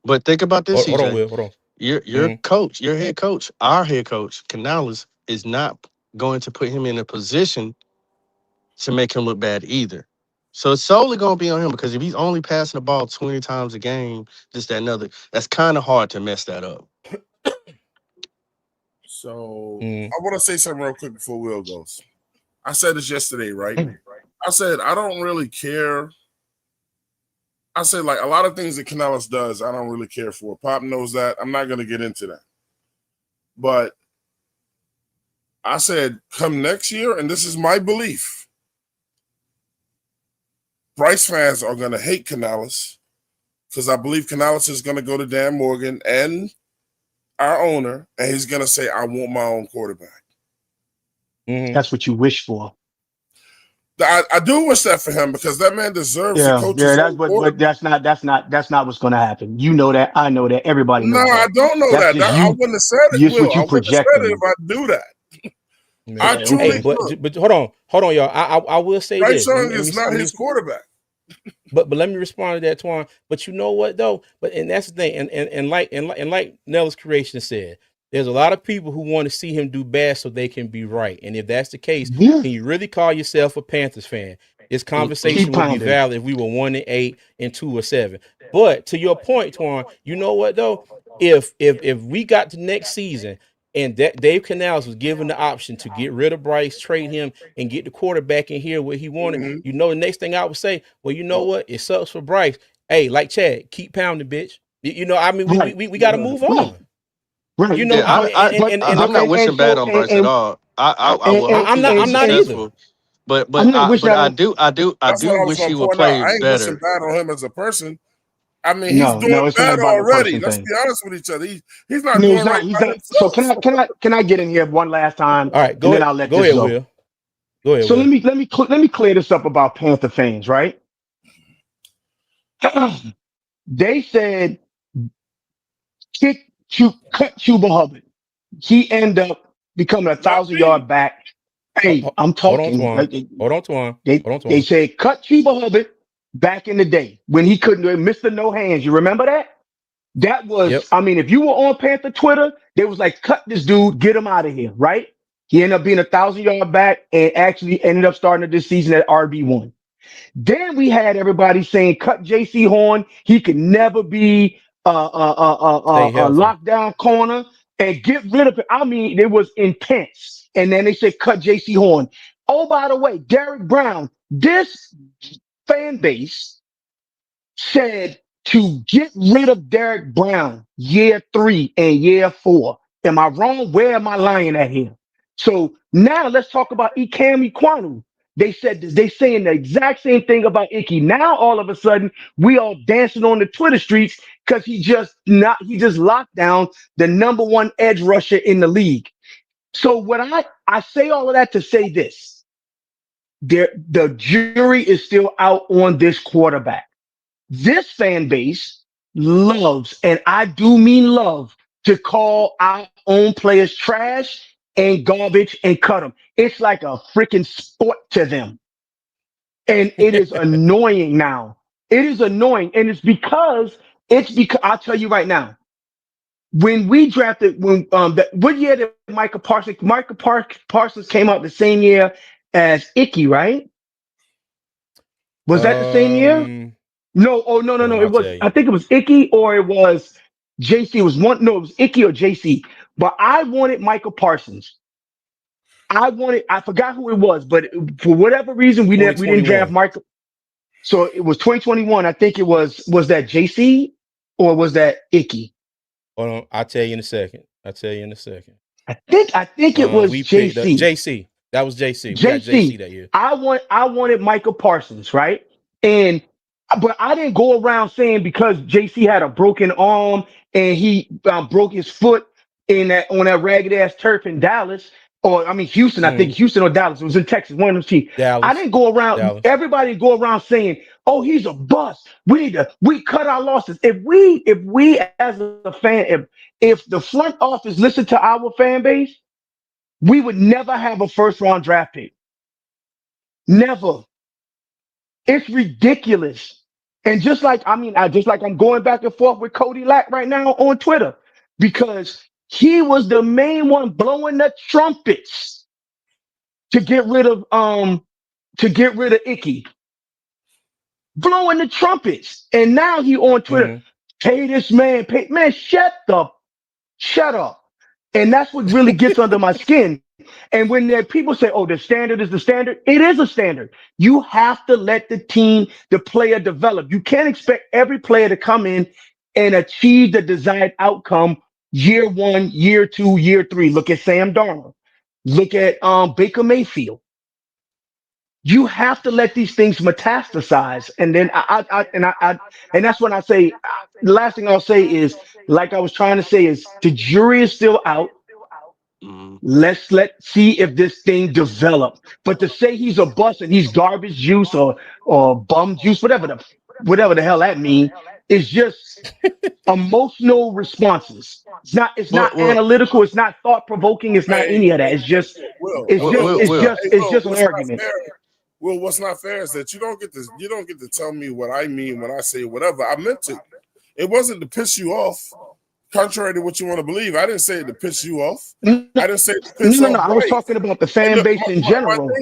but think about this, Hold on, CJ. Will. Hold on. Your Mm. coach, your head coach, our head coach, Canales, is not going to put him in a position to make him look bad either. So it's solely going to be on him because if he's only passing the ball 20 times a game, this, that, and other, that's kind of hard to mess that up. So Mm. I want to say something real quick before Will goes. I said this yesterday, right? I said I don't really care. I said like a lot of things that Canales does, I don't really care for. Pop knows that. I'm not going to get into that. But I said come next year, and this is my belief. Bryce fans are going to hate Canales because I believe Canales is going to go to Dan Morgan and our owner, and he's gonna say, "I want my own quarterback." Hmm. That's what you wish for. I do wish that for him because that man deserves to Yeah, coach yeah. his That's own but quarterback. that's not what's going to happen. You know that. I know that. Everybody No, knows I that. don't know That's that. just I you. wouldn't have said it, Just Will. what I you wouldn't have said it if projecting. I do that. Yeah. I Yeah. Hey, truly Okay. look. but hold on, y'all. I will say Bryce this. Young is not Let me his quarterback. but let me respond to that, Twan. But you know what though? But and that's the thing. And like Nella's creation said, there's a lot of people who want to see him do bad so they can be right. And if that's the case, Yeah. can you really call yourself a Panthers fan? This Mm-mm. conversation Keep would be pounding. valid if we were 1-8 and 2-7. But to your point, Twan, you know what though? If we got to next season and that Dave Canals was given the option to get rid of Bryce, trade him, and get the quarterback in here where he wanted, Hmm. you know, the next thing I would say, well, you know what? It sucks for Bryce. Hey, like Chad, keep pounding, bitch. You know, I mean, Right. we got to move Right. on. You Right. know, Yeah, But but I'm not and wishing bad so on Bryce at all. I will hope I'm he not. be I'm not either. successful, but I'm not wishing that I on. do I That's what do I was wish going he to would point out. play I ain't wishing better. bad on him as a person. I mean, he's No, doing no, it's not bad about no already. person Let's thing. be honest with each other. He's not No, doing he's right not. He's by not. So himself. can I get in here one last time, All right, and then I'll let go this ahead, go. Will. Go ahead, So Will. let me clear this up about Panther fans, right? They said cut Cuba Hubbard. He ended up becoming a Not 1,000 yard me. back. Hey, I'm Hold on, talking. Twan. Hold on, Twan. Hold on, They Twan. said cut Cuba Hubbard back in the day when he couldn't do Mr. No Hands. You remember that? That was, Yep. I mean, if you were on Panther Twitter, they was like, cut this dude, get him out of here, right? He ended up being a 1,000 yard back and actually ended up starting this season at RB1. Then we had everybody saying, cut JC Horn. He could never be Stay a healthy. lockdown corner and get rid of it. I mean, it was intense. And then they said, cut JC Horn. Oh, by the way, Derek Brown, this fan base said to get rid of Derek Brown year 3 and year 4. Am I wrong? Where am I lying at here? So now let's talk about Ikam Ikwanu. They saying the exact same thing about Icky. Now all of a sudden we all dancing on the Twitter streets because he just locked down the number one edge rusher in the league. So what I say all of that to say this: the jury is still out on this quarterback. This fan base loves, and I do mean love, to call our own players trash and garbage and cut them. It's like a freaking sport to them. And it is annoying now. It is annoying. And it's because I'll tell you right now, when we drafted, what year did Parsons came out the same year as Icky, right? Was that the same year? um, No, oh no, no, Hold on, no. I'll It tell was, you. I think it was Icky or it was JC. It was one, no, it was Icky or JC. But I wanted Michael Parsons. I forgot who it was, but for whatever reason we didn't draft 2021. Michael. So it was 2021. I think was that JC or was that Icky? Hold on, I'll tell you in a second. I'll tell you in a second. I think it was We picked up JC. JC. That was JC. We got JC JC. that year. I wanted Michael Parsons, right? And but I didn't go around saying because JC had a broken arm and he broke his foot in that on that ragged ass turf in Dallas, or I mean Houston. I think Hmm. Houston or Dallas. It was in Texas. One of them teams. I Dallas. didn't go around. Dallas. Everybody go around saying, "Oh, he's a bust. We cut our losses." If we as a fan, if the front office listened to our fan base, we would never have a first round draft pick. Never. It's ridiculous. And just like just like I'm going back and forth with Cody Lack right now on Twitter because he was the main one blowing the trumpets to get rid of Icky, blowing the trumpets, and now he on Twitter, Hmm. pay this man, pay man, shut up. And that's what really gets under my skin. And when there people say, "Oh, the standard is the standard," it is a standard. You have to let the player develop. You can't expect every player to come in and achieve the desired outcome year 1, year 2, year 3. Look at Sam Darnold. Look at Baker Mayfield. You have to let these things metastasize, and then and that's when I say the last thing I'll say is like I was trying to say, is the jury is still out. Mhm. Let's see if this thing develops. But to say he's a bust and he's garbage juice or bum juice, whatever the hell that mean, is just emotional responses. It's Well, not well, analytical. It's not thought provoking. It's not Hey, any of that. hey, It's just Will, it's just Will, it's Will. just hey, it's Will, just an what's not argument. fair? Will, what's not fair is that you don't get to tell me what I mean when I say whatever. I meant it. It wasn't to piss you off, contrary to what you want to believe. I didn't say it to piss you off. No, I didn't say it to no, piss no, no. off I was Bryce. talking about the And fan look, base in general.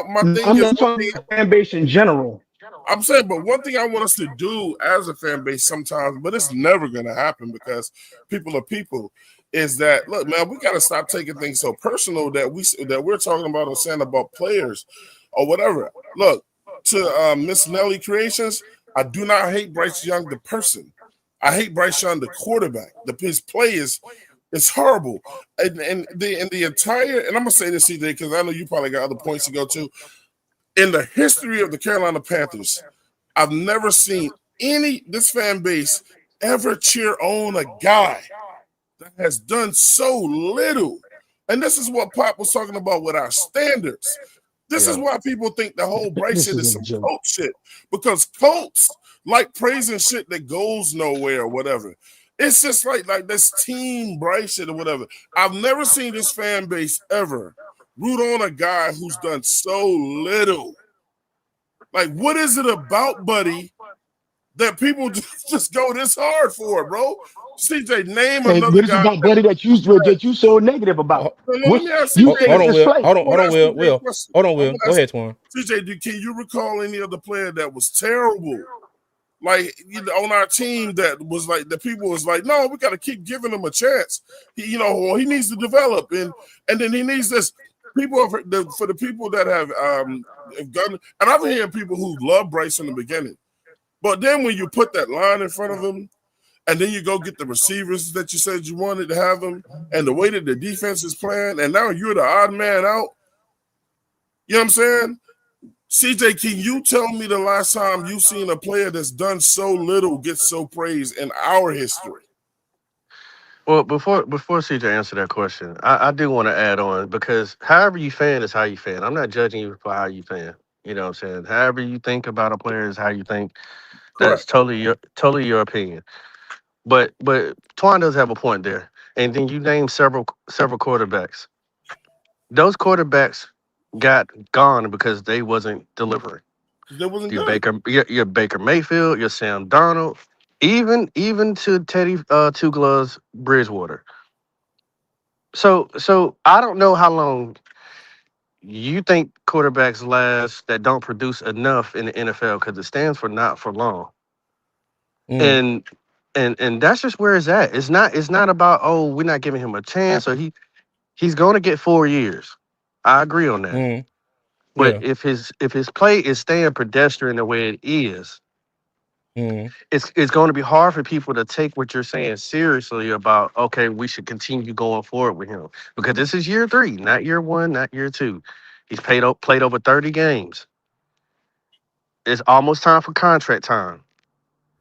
my thing I'm is not one talking thing about the fan base in general. I'm saying, but one thing I want us to do as a fan base sometimes, but it's never going to happen because people are people, is that look, man, we got to stop taking things so personal that we're talking about or saying about players or whatever. Look, to Miss Nelly Creations, I do not hate Bryce Young the person. I hate Bryce Young the quarterback. His play is horrible, and the entire. And I'm gonna say this, CJ, because I know you probably got other points to go to. In the history of the Carolina Panthers, I've never seen this fan base ever cheer on a guy that has done so little. And this is what Pop was talking about with our standards. This is Yeah. why people think the whole Bryce This shit is is a some joke. cult shit. Because cults like praising shit that goes nowhere or whatever. It's just like this team Bryce shit or whatever. I've never seen this fan base ever root on a guy who's done so little. Like, what is it about, buddy, that people just go this hard for, bro? CJ, name Okay, another what is it guy. about, buddy, that you so negative about? Oh, No, let What's me ask you CJ think hold it's on, this. his Will. play? Hold on, I want hold to on, ask Will. CJ a Will. question. Hold on, I Will. want to Go ask ahead, Twan. CJ, can you recall any other player that was terrible? Like, on our team that was like the people was like, no, we got to keep giving him a chance. He needs to develop, and then he needs this. People for the people that have done, and I'm hearing people who love Bryce in the beginning, but then when you put that line in front of him, and then you go get the receivers that you said you wanted to have them, and the way that the defense is playing, and now you're the odd man out. You know what I'm saying? CJ, can you tell me the last time you've seen a player that's done so little get so praised in our history? Well, before CJ answer that question, I do want to add on because however you fan is how you fan. I'm not judging you for how you fan. You know what I'm saying? However you think about a player is how you think. That's Correct. totally your opinion. But Twan does have a point there. And then you name several quarterbacks. Those quarterbacks got gone because they wasn't delivering. That wasn't Your good. Your Baker Mayfield, your Sam Darnold, even to Teddy Two Gloves Bridgewater. So I don't know how long you think quarterbacks last that don't produce enough in the NFL because it stands for not for long. Mm, And and that's just where it's at. It's not about, oh, we're not giving him a chance or he's going to get 4 years. I agree on that. mm, But yeah. if his play is staying pedestrian the way it is, Mm, it's going to be hard for people to take what you're saying seriously about, okay, we should continue going forward with him because this is year three, not year one, not year two. He's played over 30 games. It's almost time for contract time.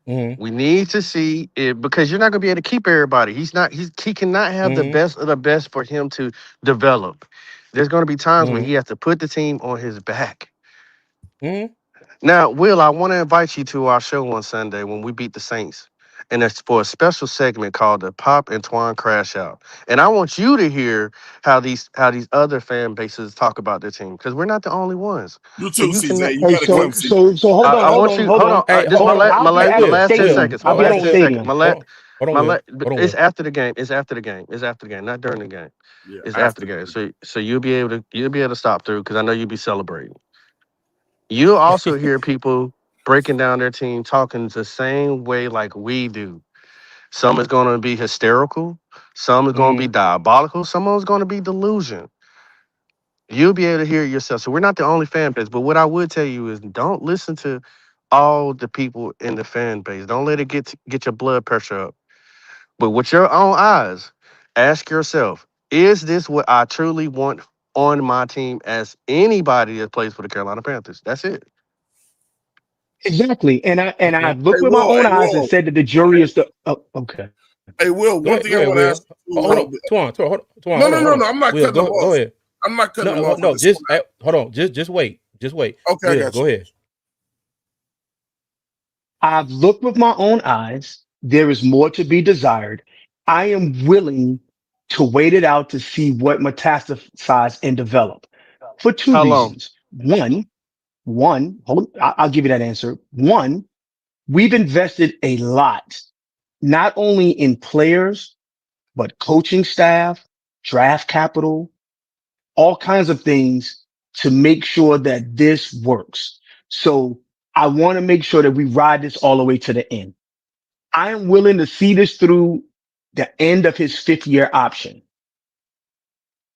mm, We need to see it because you're not going to be able to keep everybody. He cannot have the mm, best of the best for him to develop. There's going to be times when mm, he has to put the team on his back. mm. Now, Will, I want to invite you to our show on Sunday when we beat the Saints. And it's for a special segment called the Pop and Twine Crash Out. And I want you to hear how these other fan bases talk about their team because we're not the only ones. You So too, you CJ. can You Hey, got to what come, so CJ. so so hold on, I hold want on, you hold hold on. on, Hey, This hold my hold on. on. la- my I'll be last at my the Will, last 10 Will, stadium. seconds. My I'll be hold at last the on, 10 Will. seconds. stadium. Hold on, Will. Hold on, It's Will. after the game. It's after the game. It's after the game. Not during the game. Yeah, It's after after the the game. game. So you'll be able to stop through because I know you'll be celebrating. You'll also hear people breaking down their team talking the same way like we do. Some is going to be hysterical. Some is going to be Mm, diabolical. Some is going to be delusion. You'll be able to hear it yourself. So we're not the only fan base. But what I would tell you is don't listen to all the people in the fan base. Don't let it get your blood pressure up. But with your own eyes, ask yourself, is this what I truly want on my team as anybody that plays for the Carolina Panthers? That's it. Exactly. And I okay. looked Hey, with my Wall. own Hey, eyes and Wall. said that the jury is the okay. Hey, Will, Go one ahead, thing go I ahead, want to Will. ask you, Hold Will. on, Tuan, No, no, hold no, on. no. I'm not Will, cutting them go off. ahead. I'm not cutting them No, off. I no, just want hold on, just wait, to. Okay, I Will, got go you. ahead. I've looked with my own eyes. There is more to be desired. I am willing to wait it out to see what metastasize and develop for two How long? reasons. I'll give you that answer. One, we've invested a lot, not only in players, but coaching staff, draft capital, all kinds of things to make sure that this works. So I want to make sure that we ride this all the way to the end. I am willing to see this through the end of his 5th year option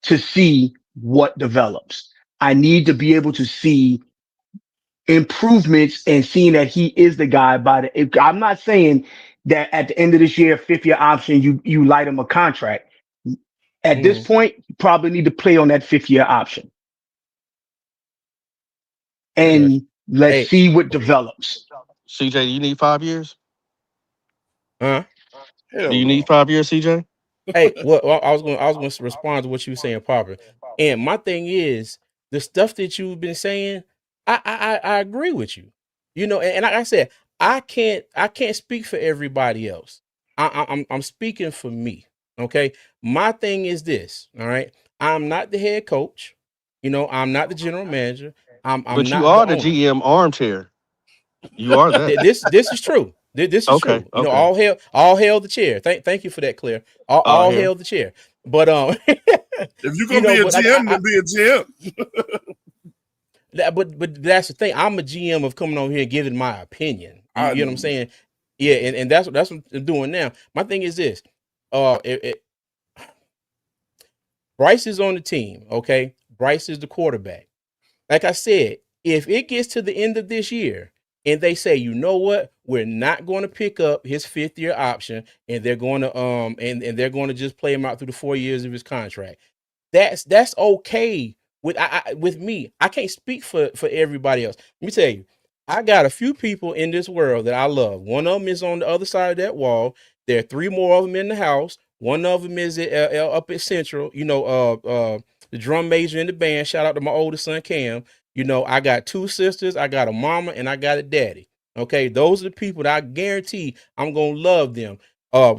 to see what develops. I need to be able to see improvements and seeing that he is the guy I'm not saying that at the end of this year, 5th year option, you light him a contract. At this Mm-hmm. point, you probably need to play on that 5th year option I got you. and let's Hey, see what develops. CJ, you need 5 years? huh? Do Hell you no. need 5 years, CJ? Hey, well, I was going to respond to what you were saying, Papa. And my thing is the stuff that you've been saying. I agree with you. And like I said, I can't speak for everybody else. I'm speaking for me. Okay, my thing is this. All right, I'm not the head coach. I'm not the general manager. I'm But you not the are the owner. GM armchair. You are that. This is true. This is Okay, true. okay. All hail the chair. Thank you for that, Claire. Out All here. hail the chair. But If you're gonna be a but like GM, then be a GM. but that's the thing. I'm a GM of coming on here and giving my opinion. You, I you know know what I'm you. saying? Yeah, and that's what I'm doing now. My thing is this. Bryce is on the team. Okay, Bryce is the quarterback. Like I said, if it gets to the end of this year and they say, you know what, we're not going to pick up his 5th year option, and they're going to and they're going to just play him out through the 4 years of his contract. That's okay with me. I can't speak for everybody else. Let me tell you, I got a few people in this world that I love. One of them is on the other side of that wall. There are 3 more of them in the house. One of them is up at Central. The drum major in the band. Shout out to my oldest son Cam. I got 2 sisters. I got a mama and I got a daddy. Okay, those are the people that I guarantee I'm gonna love them.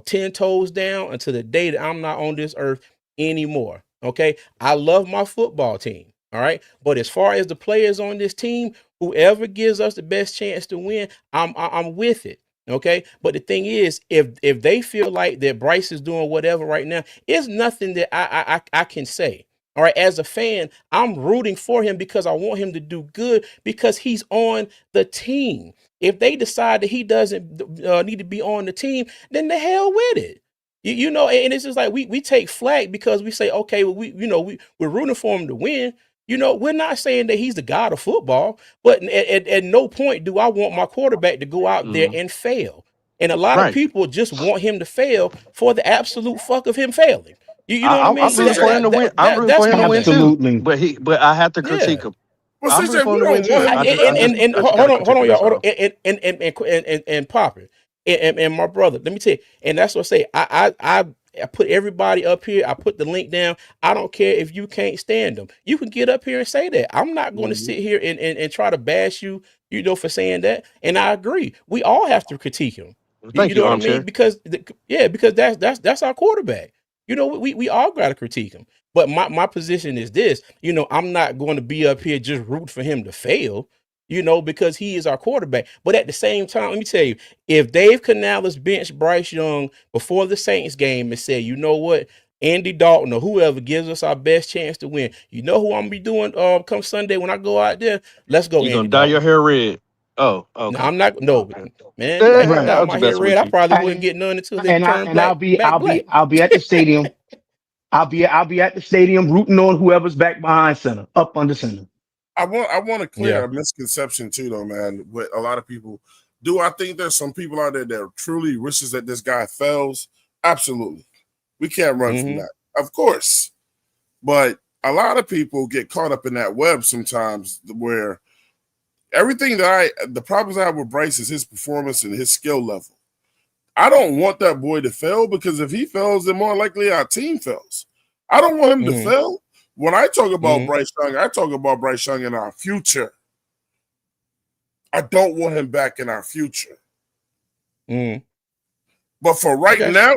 10 toes down until the day that I'm not on this earth anymore. Okay. I love my football team. All right. But as far as the players on this team, whoever gives us the best chance to win, I'm with it. Okay. But the thing is, if they feel like that Bryce is doing whatever right now, it's nothing that I can say. All right. As a fan, I'm rooting for him because I want him to do good because he's on the team. If they decide that he doesn't need to be on the team, then the hell with it. And it's just like we take flack because we say, okay, well, we're rooting for him to win. We're not saying that he's the god of football, but at no point do I want my quarterback to go out there Mhm. and fail. And a lot of Right. people just want him to fail for the absolute fuck of him failing. You know what I But mean? I'm rooting CJ, for him to win. I'm rooting That's for him to my win thing. too. Absolutely. But I have to critique Yeah. him. but I'm rooting CJ, for we him to win don't too. want I, him. and I just hold gotta on, hold critique on, him. y'all, That's hold on, all. and Papa, and my brother. Let me tell you, and that's what I say. I put everybody up here. I put the link down. I don't care if you can't stand them. You can get up here and say that. I'm not going to Mhm. sit here and try to bash you, for saying that. And I agree. We all have to critique him. You Thank know you, what I mean? armchair. Because that's our quarterback. We all got to critique him. But my position is this. I'm not going to be up here just root for him to fail. Because he is our quarterback. But at the same time, let me tell you, if Dave Canales benched Bryce Young before the Saints game and said, you know what, Andy Dalton or whoever gives us our best chance to win, you know who I'm gonna be doing come Sunday when I go out there? Let's go, You gonna Andy dye your Dalton. hair red? Oh, No, okay. I'm not. No, Okay. man, if I Yeah, Right. dye I was my just hair messing red, with I you. probably wouldn't And get none until they and I turn and I'll black be back I'll be black. I'll be at the stadium. I'll be at the stadium rooting on whoever's back behind center, up under center. I want to clear Yeah. a misconception too, though, man. With a lot of people, do I think there's some people out there that truly wishes that this guy fails? Absolutely, we can't run from Mm-hmm. that, of course. But a lot of people get caught up in that web sometimes, where the problems I have with Bryce is his performance and his skill level. I don't want that boy to fail because if he fails, then more likely our team fails. I don't want him to fail. When I talk about Bryce Young, I talk about Bryce Young in our future. I don't want him back in our future. But for right now,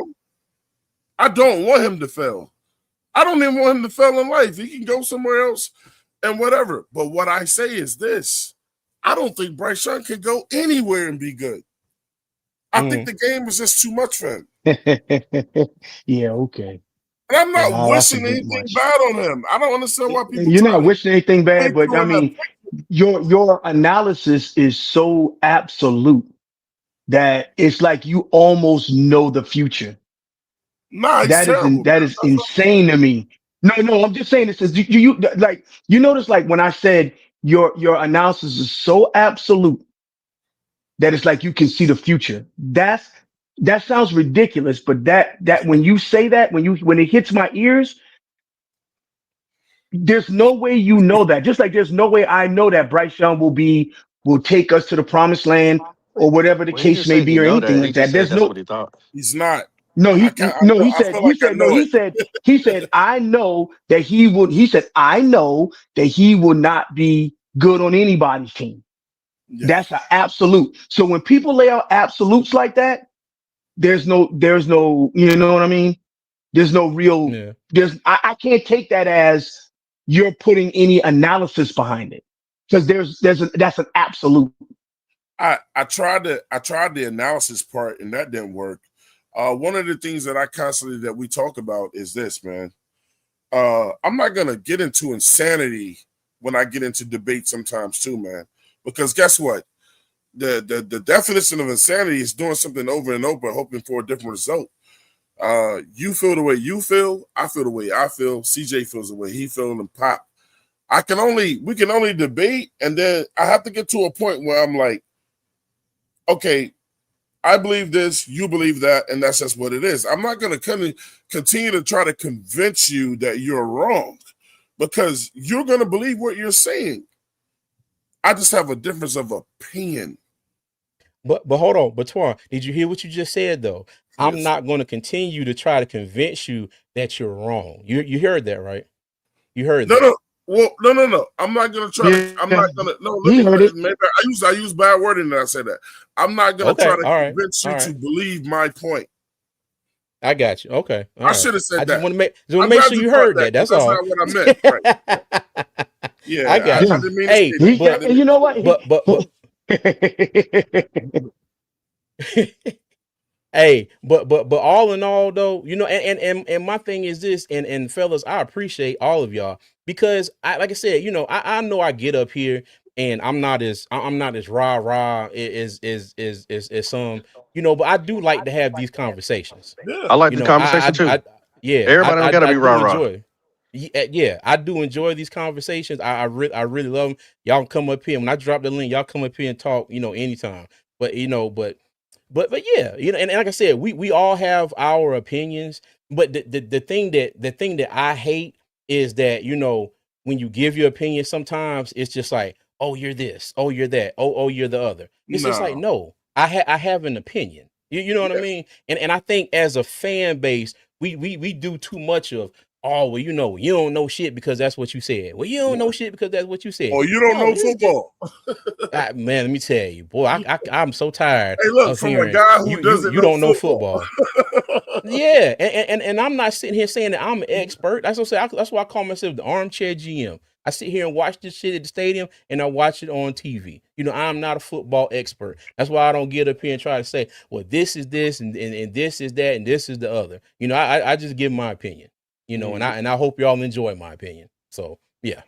I don't want him to fail. I don't even want him to fail in life. He can go somewhere else and whatever. But what I say is this. I don't think Bryce Young can go anywhere and be good. I think the game is just too much for him. Yeah, okay. And I'm not Wow, that's a wishing bit anything much. bad on him. I don't understand why people You're try not to wishing anything bad, think but I through him. mean, your analysis is so absolute that it's like you almost know the future. Nah, it's terrible. That is insane to me. No, I'm just saying this is you like you notice like when I said your analysis is so absolute that it's like you can see the future. That sounds ridiculous, but that when you say that when it hits my ears, there's no way you know that. Just like there's no way I know that Bryce Young will take us to the promised land or whatever the Well, he case didn't may say he be or know anything that. He like just that. said There's that's no what he thought. He's not. no I feel like I know it. he said I know that he said I know that he will not be good on anybody's team. Yeah. That's an absolute. So when people lay out absolutes like that, there's no you know what I mean? There's no real I can't take that as you're putting any analysis behind it. Because that's an absolute. I tried the analysis part and that didn't work. One of the things that that we talk about is this, man. I'm not gonna get into insanity when I get into debate sometimes too, man. Because guess what? The definition of insanity is doing something over and over, hoping for a different result. You feel the way you feel, I feel the way I feel, CJ feels the way he feels, and Pop. We can only debate, and then I have to get to a point where I'm like, okay, I believe this, you believe that, and that's just what it is. I'm not going to continue to try to convince you that you're wrong because you're going to believe what you're saying. I just have a difference of opinion. But hold on, but Twan, did you hear what you just said though? I'm Yes. not going to continue to try to convince you that you're wrong. You heard that, right? You heard that. No. Well, no. I'm not gonna try to. I'm not gonna. No, let He me. heard it. Maybe I use bad wording when I say that. I'm not gonna try Okay, to all right, convince all you right. to believe my point. I got you. Okay, all I right. should have said I just that. want to I'm make glad sure you you caught heard that that. because That's that's all. not what I meant. Right. Yeah, I got I you. didn't mean to Hey, say that. I but didn't You know what? but hey, but all in all though, you know, and my thing is this, and fellas, I appreciate all of y'all because like I said, you know, I know I get up here and I'm not as rah as some, you know, but I do like to have these conversations. Yeah. I like You the know, conversation too. yeah, Everybody don't gotta I be do rah-rah. enjoy. Yeah, I do enjoy these conversations. I really love them. Y'all can come up here when I drop the link. Y'all come up here and talk. You know, anytime. But you know, but yeah, you know, and like I said, we all have our opinions. But the thing that I hate is that, you know, when you give your opinion, sometimes it's just like, oh, you're this, oh, you're that, oh, you're the other. It's just like, No. no, I have an opinion. You know what I Yeah. mean? And I think as a fan base, we do too much of, oh, well, you know, you don't know shit because that's what you said. Well, you don't know shit because that's what you said. Or you don't No, know this is just football. man. Let me tell you, boy, I'm so tired Hey, look, of from a hearing guy who doesn't you know don't know football. football. Yeah, and I'm not sitting here saying that I'm an expert. That's what I say. That's why I call myself the armchair GM. I sit here and watch this shit at the stadium, and I watch it on TV. You know, I'm not a football expert. That's why I don't get up here and try to say, well, this is this, and this is that, and this is the other. You know, I just give my opinion. You know, and I hope y'all enjoy my opinion. So yeah,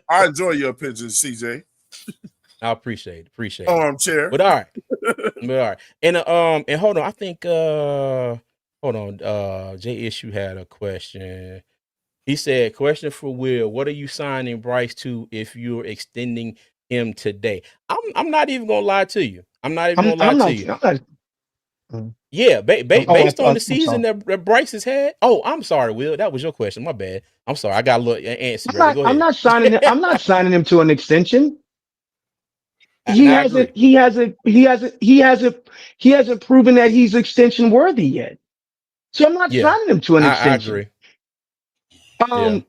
I enjoy your opinions, CJ. I appreciate it. Armchair. But all right. All right. And hold on, I think hold on, J Issue had a question. He said, question for Will, what are you signing Bryce to if you're extending him today? I'm not even gonna lie to you. I'm not even gonna lie I'm to not. you. Mm. Yeah, based on the I'm season sorry. that Bryce has had. Oh, I'm sorry, Will. That was your question. My bad. I'm sorry. I got a little antsy right there. Go I'm ahead. not signing it. I'm not signing him to an extension. he Now I hasn't agree. he hasn't he hasn't he hasn't he hasn't proven that he's extension worthy yet. So I'm not Yeah, signing him to an I extension. agree. Yeah,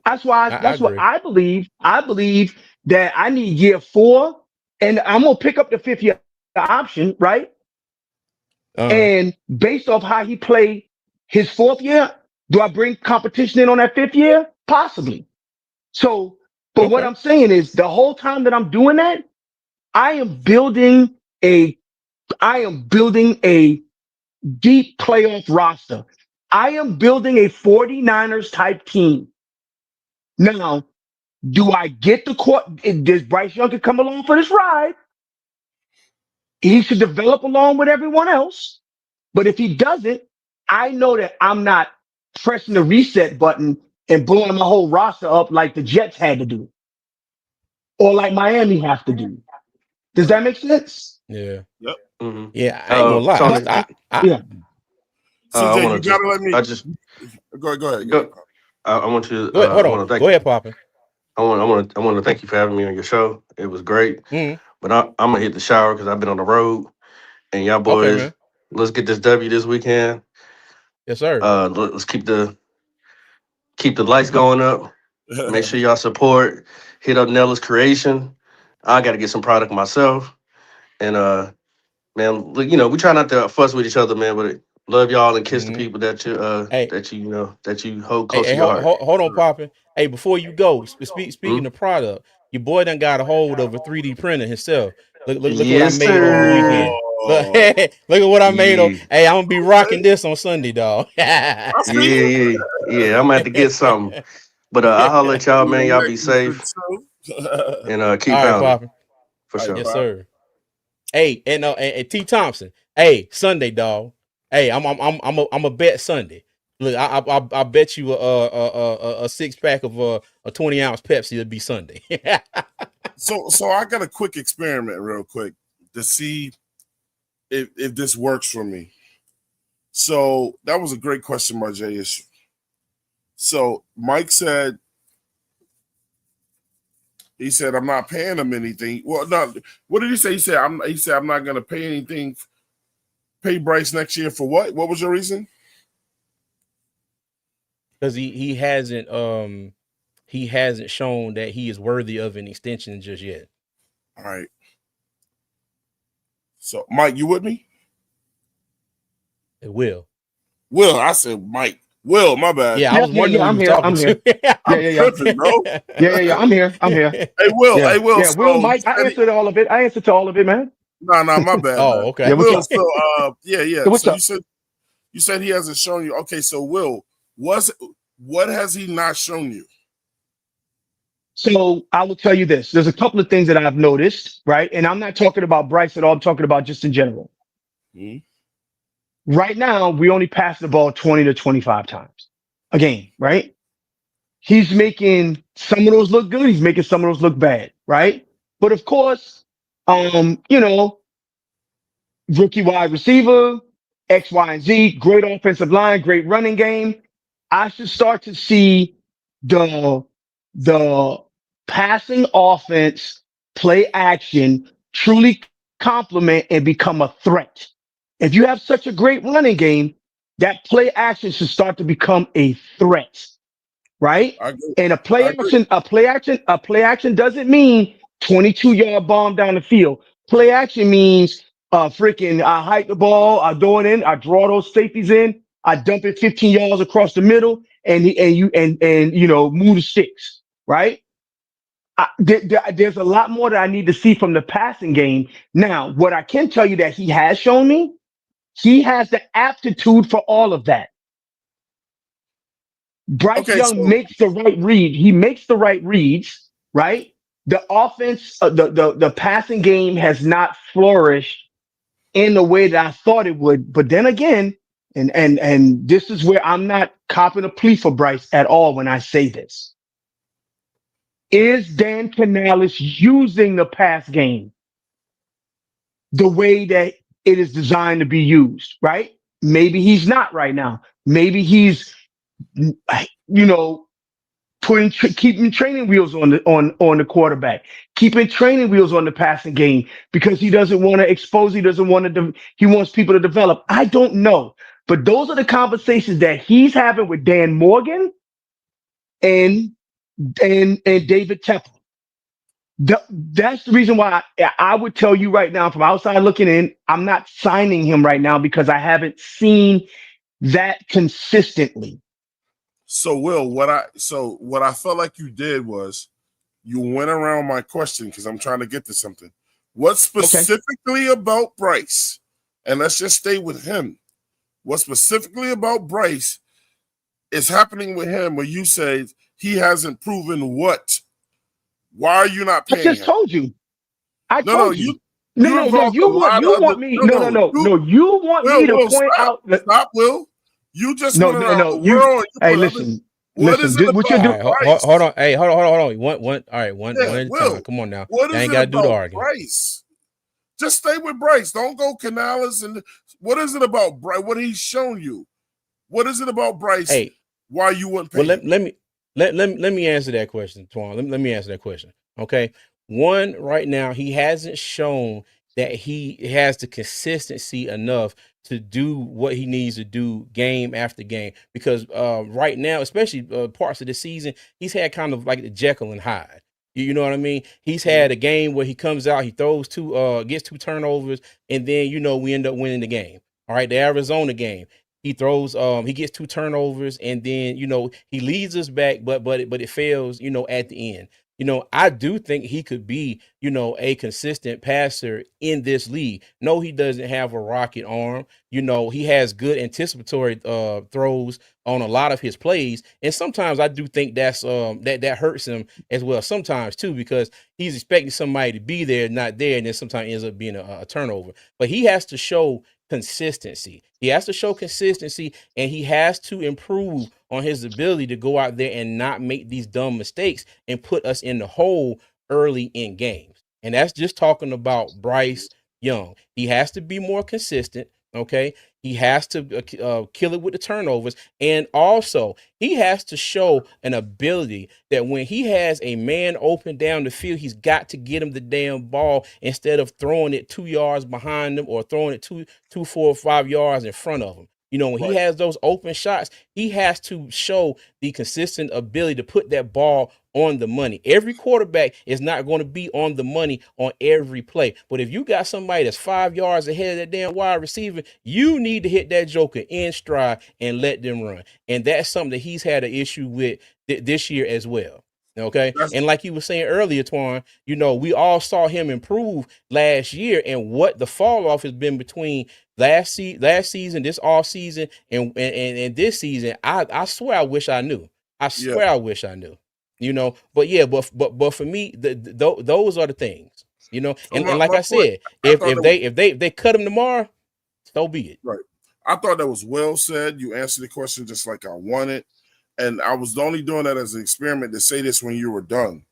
I That's what agree. I believe. I believe that I need year 4, and I'm gonna pick up the 5th year option, right? Uh, And based off how he played his 4th year, do I bring competition in on that 5th year? Possibly. So, but what okay. I'm saying is the whole time that I'm doing that, I am building a I am building a deep playoff roster. I am building a 49ers type team. Now, do I get the court? Does Bryce Young could come along for this ride? He should develop along with everyone else. But if he doesn't, I know that I'm not pressing the reset button and blowing my whole roster up like the Jets had to do or like Miami have to do. Does Right. that make sense? Yeah, Yep. Hmm. yeah. I ain't gonna lie. But Tony, yeah, I CJ, want you to just, gotta let me I just go ahead. Go ahead. go. I want you. go ahead. Hold I on. want to thank Go you. ahead, Poppin. I want to thank you for having me on your show. It was great. Mm, But I'm gonna hit the shower because I've been on the road. And y'all okay, boys, man. let's get this W this weekend. Yes, sir. Let's keep the lights going up. Make sure y'all support. Hit up Nella's Creation. I got to get some product myself. And man, look, we try not to fuss with each other, man. But love y'all and kiss the Mm. people that you Hey, that you hold hey, close hey, to your heart. hold on, Poppin. Hey, before you go, Hmm? speaking of product, your boy done got a hold of a 3D printer himself. Look what I Yes, made over the weekend. sir. Look, Oh, look at what I made. Yeah, Hey, I'm gonna be okay. rocking this on Sunday, dog. I All see you. yeah. I'm gonna have to get something. But I'll holler at y'all, On man. your Y'all neck be and shit safe too. and keep right, pounding Poppin. for All right, sure. Yes, Pop. sir. Hey, and T Thompson. Hey, Sunday, dog. Hey, I'm a bet Sunday. Look, I bet you a 6 pack of a 20-ounce Pepsi will be Sunday. So I got a quick experiment real quick to see if this works for me. So that was a great question by Jay Issue. So Mike said I'm not paying him anything. Well, no, what did he say? He said I'm not gonna pay anything, pay Bryce next year for what? What was your reason? Because he hasn't shown that he is worthy of an extension just yet. All right. So Mike, you with me? It will. Will, I said Mike. Will, my bad. Yeah, I yeah, was yeah, wondering yeah. who you I'm were here. talking I'm to. here. Yeah, I'm yeah, yeah. tripping, bro. Yeah, yeah, yeah. I'm here. I'm here. Hey, Yeah, Will. yeah. Will, So Mike, I answered all of it. I answered to all of it, man. no, my bad, Oh, man. Yeah, okay. what's Will, up? so yeah. Yeah, what's So up? you said he hasn't shown you. Okay, so Will, what has he not shown you? So I will tell you this. There's a couple of things that I've noticed, right? And I'm not talking about Bryce at all. I'm talking about just in general. Hmm? Right now, we only pass the ball 20 to 25 times a game, right? He's making some of those look good. He's making some of those look bad, right? But of course, you know, rookie wide receiver, X, Y, and Z, great offensive line, great running game. I should start to see the the passing offense play action truly complement and become a threat. If you have such a great running game, that play action should start to become a threat, right? I agree. And I agree. a play action doesn't mean 22-yard bomb down the field. Play action means freaking I hike the ball, I throw it in, I draw those safeties in, I dump it 15 yards across the middle, and you know move the sticks, right? There's a lot more that I need to see from the passing game. Now, what I can tell you that he has shown me, he has the aptitude for all of that. Bryce Okay, Young so makes the right read. He makes the right reads, right? The offense, the passing game has not flourished in the way that I thought it would. But then again, and this is where I'm not copping a plea for Bryce at all when I say this. Is Dan Canales using the pass game the way that it is designed to be used, right? Maybe he's not right now. Maybe he's, you know, keeping training wheels on the quarterback, keeping training wheels on the passing game because he doesn't want to expose. He doesn't want to. He wants people to develop. I don't know, but those are the conversations that he's having with Dan Morgan and and David Tepper. That's the reason why I would tell you right now, from outside looking in, I'm not signing him right now because I haven't seen that consistently. So Will, what I felt like you did was you went around my question because I'm trying to get to something. What Okay. specifically about Bryce? And let's just stay with him. What specifically about Bryce is happening with him where you say he hasn't proven what? Why are you not I paying just him? told you. I No, told you. No, you no, no. involved a lot You of other want me? No, no, no, you no. You want me to Will point stop. out that? Stop, Will. You just No, went no, around no. the You. world and you Hey, put other. listen, What is it What you All do? about right, hold Bryce? on. Hey, hold on. One. All right, Yeah, one at a time. Will. Come on now. What I is ain't it got to do the about arguing. Bryce? Just stay with Bryce. Don't go Canales. And what is it about Bryce? What he's shown you? What is it about Bryce? Hey, Why you wouldn't well, pay him? let me answer that question, Twan. Let me answer that question. Okay. One, right now, he hasn't shown that he has the consistency enough to do what he needs to do game after game. Because right now, especially parts of the season, he's had kind of like the Jekyll and Hyde. You know what I mean? He's Mhm. had a game where he comes out, he throws gets two turnovers, and then we end up winning the game. All right, the Arizona game. He gets two turnovers, and then he leads us back, but it fails, at the end. I do think he could be, a consistent passer in this league. No, he doesn't have a rocket arm. He has good anticipatory throws on a lot of his plays. And sometimes I do think that hurts him as well. Sometimes too, because he's expecting somebody to be there, not there, and then sometimes ends up being a turnover. But he has to show consistency. He has to show consistency, and he has to improve on his ability to go out there and not make these dumb mistakes and put us in the hole early in games. And that's just talking about Bryce Young. He has to be more consistent. Okay. He has to kill it with the turnovers. And also, he has to show an ability that when he has a man open down the field, he's got to get him the damn ball instead of throwing it 2 yards behind him or throwing it 4 or 5 yards in front of him. When he Right. has those open shots, he has to show the consistent ability to put that ball on the money. Every quarterback is not going to be on the money on every play. But if you got somebody that's 5 yards ahead of that damn wide receiver, you need to hit that joker in stride and let them run. And that's something that he's had an issue with this year as well. Okay. That's And like you were saying earlier, Twan, we all saw him improve last year, and what the fall off has been between last season, this off season, and this season. I swear I wish I knew. I yeah. swear I wish I knew. But yeah, but for me, those are the things. So And like my I point, said, I if thought if that was they if they if they cut him tomorrow, so be it. right. I thought that was well said. You answered the question just like I wanted. And I was only doing that as an experiment to say this when you were done.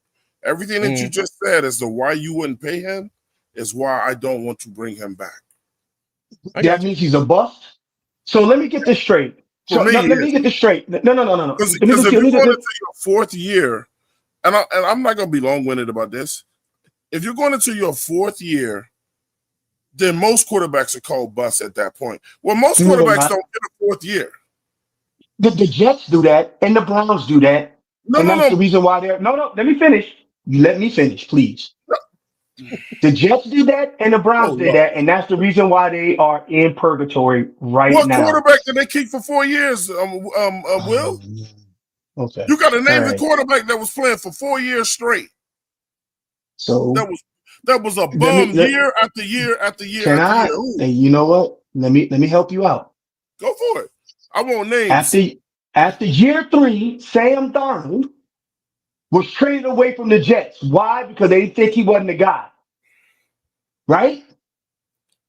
Everything that you Mhm. just said as to why you wouldn't pay him is why I don't want to bring him back. I That got you. means he's a bust. So let me get this straight. For So me, no, let me yes. get this straight. No, no, no, no, no. Let me Because just if let you're me going let, into your fourth year, and I'm not going to be long-winded about this, if you're going into your fourth year, then most quarterbacks are called busts at that point. Well, most no, they're quarterbacks not. don't get a fourth year. The Jets do that, and the Browns do that, No, and no, that's the no. reason why they're. No, no. Let me finish. Let me finish, please. The Jets did that, and the Oh, Browns did no. that, and that's the reason why they are in purgatory right What now. quarterback did they keep for 4 years, Will? Um, okay. You got to All name the right. quarterback that was playing for 4 years straight. So That was a let me bum let, year after year after year can after year. I? Who? Hey, you know what? Let me help you out. Go for it. I want After names. after year three, Sam Darnold was traded away from the Jets. Why? Because they didn't think he wasn't the guy. Right?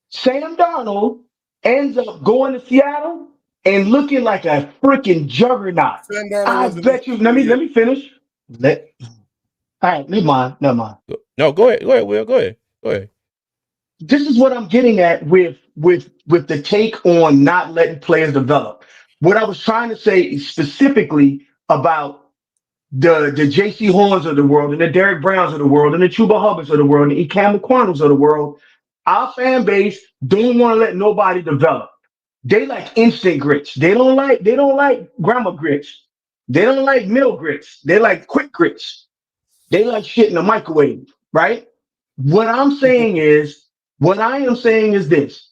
Sam Darnold ends up going to Seattle and looking like a freaking juggernaut. Sam Darnold I wasn't there bet for you. four Let years. me finish. Let All right, never mind, never mind. No, go ahead. Go ahead, Will. Go ahead. Go ahead. This is what I'm getting at with the take on not letting players develop. What I was trying to say is specifically about the J.C. Horns of the world and the Derek Browns of the world and the Chuba Hubbards of the world and the Cam McCornells of the world, our fan base don't want to let nobody develop. They like instant grits. They don't like grandma grits. They don't like mill grits. They like quick grits. They like shit in the microwave, right? What I'm saying is, what I am saying is this.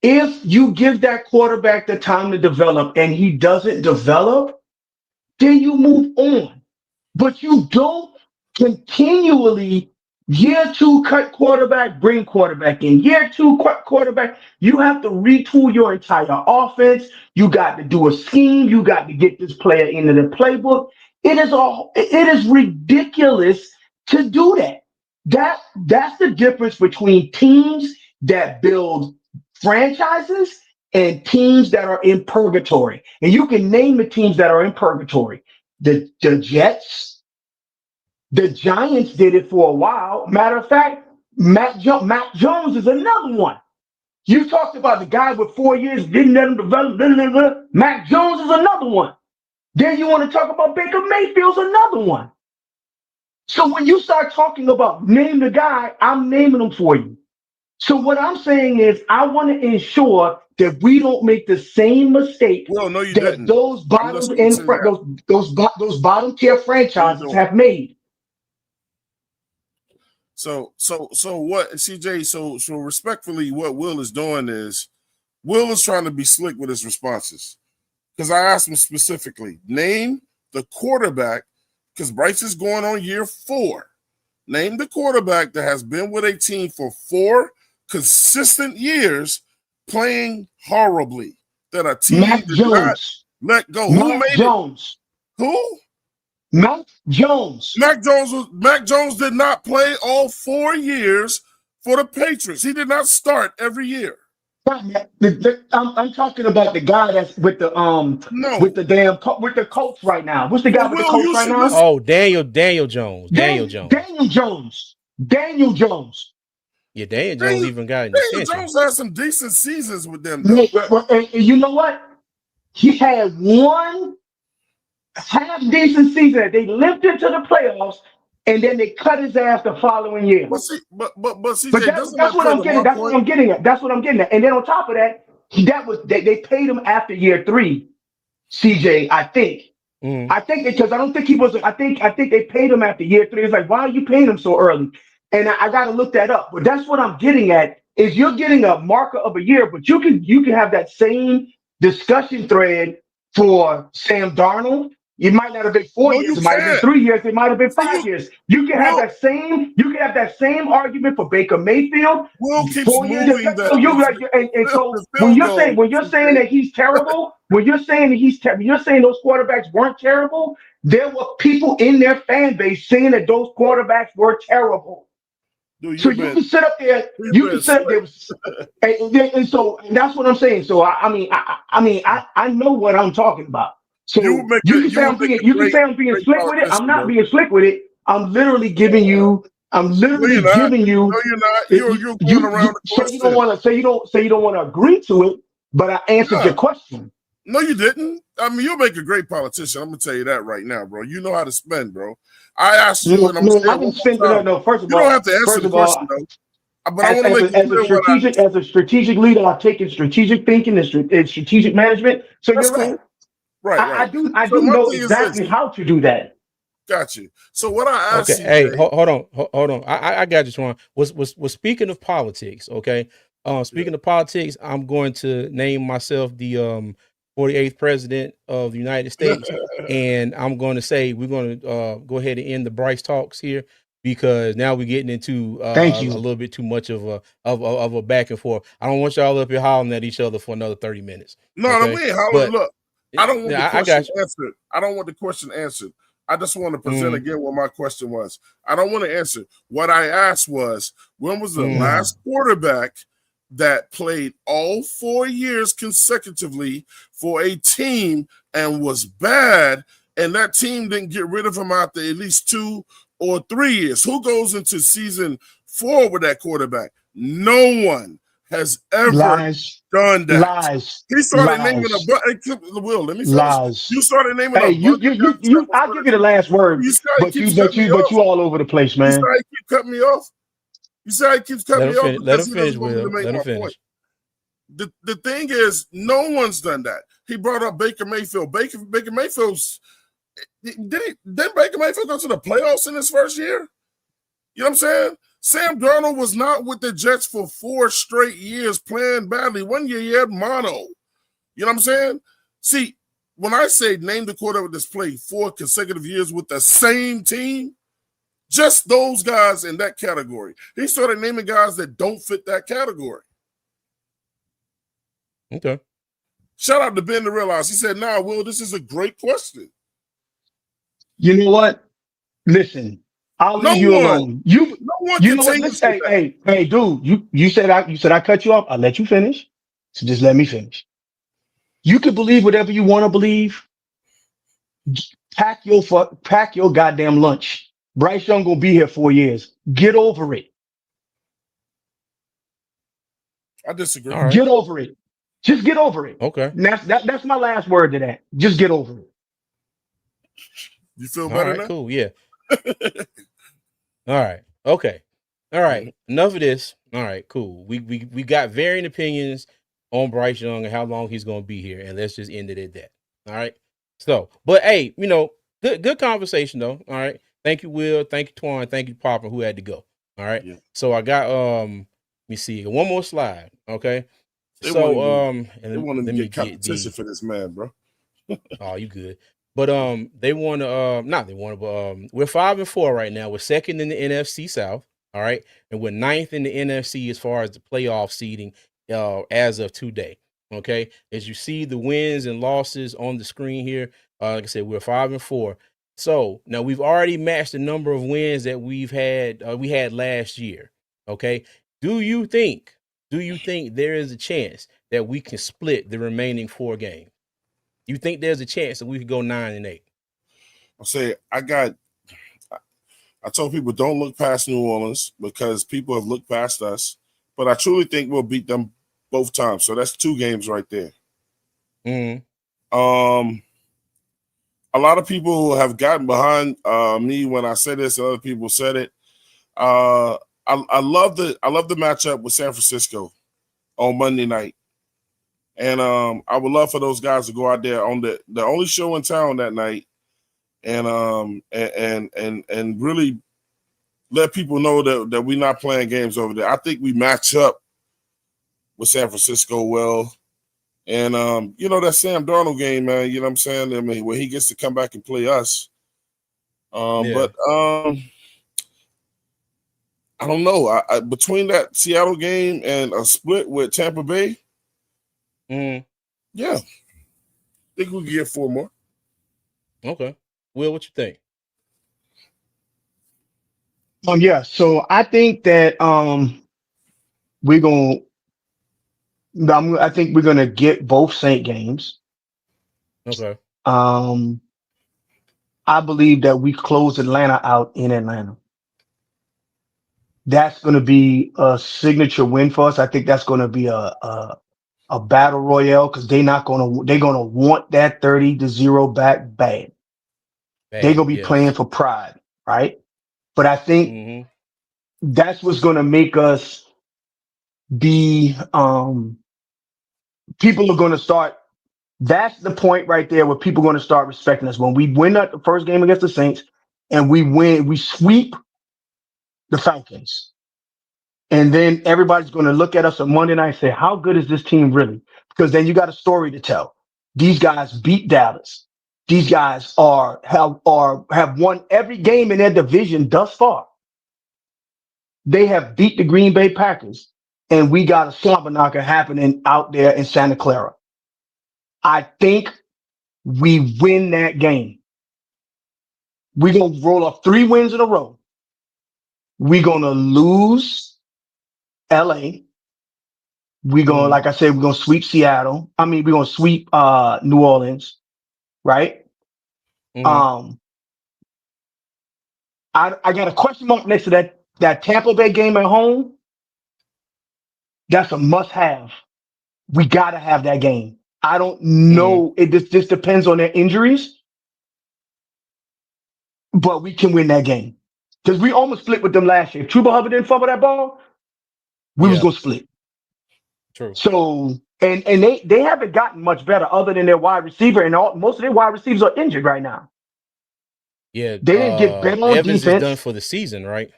If you give that quarterback the time to develop and he doesn't develop, then you move on. But you don't continually year two cut quarterback, bring quarterback in. Year two cut quarterback. You have to retool your entire offense. You got to do a scheme. You got to get this player into the playbook. It is ridiculous to do that. That's the difference between teams that build franchises and teams that are in purgatory. And you can name the teams that are in purgatory. The Jets, the Giants did it for a while. Matter of fact, Mac Jones is another one. You talked about the guy with 4 years, didn't let him develop. Blah, blah, blah. Mac Jones is another one. Then you want to talk about Baker Mayfield's another one. So when you start talking about name the guy, I'm naming them for you. So what I'm saying is, I want to ensure that we don't make the same mistake Well, no, you that didn't. those I'm bottom listening end to you. those bottom tier What you franchises doing? have made. So what, CJ? So respectfully, what Will is doing is Will is trying to be slick with his responses. Because I asked him specifically, name the quarterback, because Bryce is going on year 4. Name the quarterback that has been with a team for 4 consistent years playing horribly, that a team Mac did not Jones, let go. Who Mac made it? Jones, Who? Mac Jones. Mac Jones did not play all 4 years for the Patriots. He did not start every year. I'm talking about the guy that's with No. the with the Colts right now. What's the guy Well, with the Will, Colts you right should now? listen. Oh, Daniel Jones. Daniel Jones. Daniel Jones. Daniel Jones. Yeah, Daniel Jones Daniel, even got an Daniel extension. Jones had some decent seasons with them, No, though. and you know what? He had one half decent season that they limped into the playoffs, and then they cut his ass the following year. But see, but But CJ, doesn't that's that what play I'm to getting. my That's what point? I'm getting at. That's what I'm getting at. And then on top of that, they paid him after year 3. CJ, I think. Mm. I think because I don't think he was. I think they paid him after year 3. It's like, why are you paying him so early? And I got to look that up. But that's what I'm getting at. Is you're getting a marker of a year, but you can have that same discussion thread for Sam Darnold. It might not have been four No, years. you It might have been can't. 3 years. It might have been See, 5 years. You can have Will that same. You can have that same argument for Baker Mayfield. Will keeps 4 years. moving So you the, like, and so the field goal. when you're saying CJ. that he's terrible, when you're saying that when you're saying those quarterbacks weren't terrible, there were people in their fan base saying that those quarterbacks were terrible. Dude, So you can sit up there, you've you can been sit up there, slick. and that's what I'm saying. So I know what I'm talking about. So You would make a you can great say I'm being great slick with it. I'm politician, not bro. being slick with it. I'm No, literally you're not. giving No, you you're not. You're going around you the say you don't question. want to say you don't want to agree to it, but I answered Yeah. your question. No, you didn't. I mean, you'll make a great politician. I'm gonna tell you that right now, bro. You know how to spend, bro. I asked you, No, and I'm gonna no, say I it one didn't spend more no, time. no. You don't have to answer First the of question all, though. But I want to make it as a clear what I. strategic leader, I've taken strategic thinking and strategic management. So That's you're right. cool. Right, I right. do I So do my know thing is this. exactly how to do that. Got you. So what I Okay, asked hey, CJ. hold on. I got you, Swan. Was speaking of politics, okay? Yeah. Speaking of politics, I'm going to name myself the 48th president of the United States, and I'm going to say we're going to go ahead and end the Bryce talks here because now we're getting into Thank a you. little bit too much of a back and forth. I don't want y'all up here hollering at each other for another 30 minutes, No, okay? we ain't hollering. But Look, I don't want the I question got you. answered. I don't want the question answered. I just want to present Mm, again what my question was. I don't want to answer. What I asked was, when was the mm. last quarterback that played all 4 years consecutively for a team and was bad, and that team didn't get rid of him after at least 2 or 3 years? Who goes into season 4 with that quarterback? No one has ever Lies. done that. Lies. He started naming a Lies. Will. Let me finish. You Lies. started naming Hey, a bunch of guys that was I'll give hurt. you the last word, You see how he keeps cutting me but off? you all over the place, You see man. how he keeps cutting me off? You see how he keeps cutting Let him me off finish. Let because him he finish, doesn't want me to Will. make Let him my point. finish. The thing is, no one's done that. He brought up Baker Mayfield. Baker Mayfield's did Baker Mayfield go to the playoffs in his first year? You know what I'm saying? Sam Darnold was not with the Jets for 4 straight years playing badly. 1 year he had mono. You know what I'm saying? See, when I say name the quarterback that's played 4 consecutive years with the same team, just those guys in that category. He started naming guys that don't fit that category. Okay. Shout out to Ben to realize. He said, "Nah, Will, this is a great question." You know what? Listen, I'll No leave you one, alone. no one You can know what? take Listen, us with that. hey, dude. You said I cut you off. I'll let you finish. So just let me finish. You can believe whatever you want to believe. Pack your goddamn lunch. Bryce Young gonna be here 4 years. Get over it. I disagree. All right. Get over it. Just get over it. Okay. And that's my last word to that. Just get over it. You feel All better right. now? Cool. Yeah. All right. Okay. All right. Enough of this. All right. Cool. We got varying opinions on Bryce Young and how long he's going to be here, and let's just end it at that. All right. So, but hey, good conversation though. All right. Thank you, Will. Thank you, Twan. Thank you, Papa, who had to go. All right. Yeah. So I got let me see one more slide. Okay. They So won't and even let me get get competition the for this man, bro. oh, you good. But they want to not they want to, but we're 5-4 right now. We're second in the NFC South. All right, and we're ninth in the NFC as far as the playoff seeding as of today. Okay, as you see the wins and losses on the screen here, like I said, we're 5-4. So now we've already matched the number of wins that we had last year. Okay, do you think there is a chance that we can split the remaining 4 games? You think there's a chance that we could go 9-8? I say I told people don't look past New Orleans because people have looked past us, but I truly think we'll beat them both times. So that's 2 games right there. Mm-hmm. A lot of people have gotten behind me when I said this, and other people said it. I love the matchup with San Francisco on Monday night. And I would love for those guys to go out there on the only show in town that night, and really let people know that we're not playing games over there. I think we match up with San Francisco well, and that Sam Darnold game, man. You know what I'm saying? I mean, where he gets to come back and play us. But I don't know. I between that Seattle game and a split with Tampa Bay, yeah, I think we can get 4 more. Okay. Will, what you think? Yeah. So I think that we're gonna. I think we're gonna get both Saint games. Okay. I believe that we close Atlanta out in Atlanta. That's going to be a signature win for us. I think that's going to be a battle royale because they're going to want that 30-0 back bad. They're Bad, going to be playing yes. for pride, right? But I think Mm-hmm. that's what's going to make us be people are going to start. That's the point right there where people are going to start respecting us. When we win that the first game against the Saints and we sweep the Falcons. And then everybody's going to look at us on Monday night and say, how good is this team really? Because then you got a story to tell. These guys beat Dallas. These guys have won every game in their division thus far. They have beat the Green Bay Packers, and we got a slobber knocker happening out there in Santa Clara. I think we win that game. We're going to roll off 3 wins in a row. We're going to lose LA. We're going, like I said, we're going to sweep Seattle. I mean, we're going to sweep New Orleans, right? Mm-hmm. I got a question mark next to that Tampa Bay game at home. That's a must have. We got to have that game. I don't Mm-hmm. know. This depends on their injuries, but we can win that game because we almost split with them last year. If Chuba Hubbard didn't fumble that ball, we was Yeah, gonna split. true. So and they haven't gotten much better other than their wide receiver, and most of their wide receivers are injured right now. Yeah, They didn't get better on Evans is done defense. for the season, right?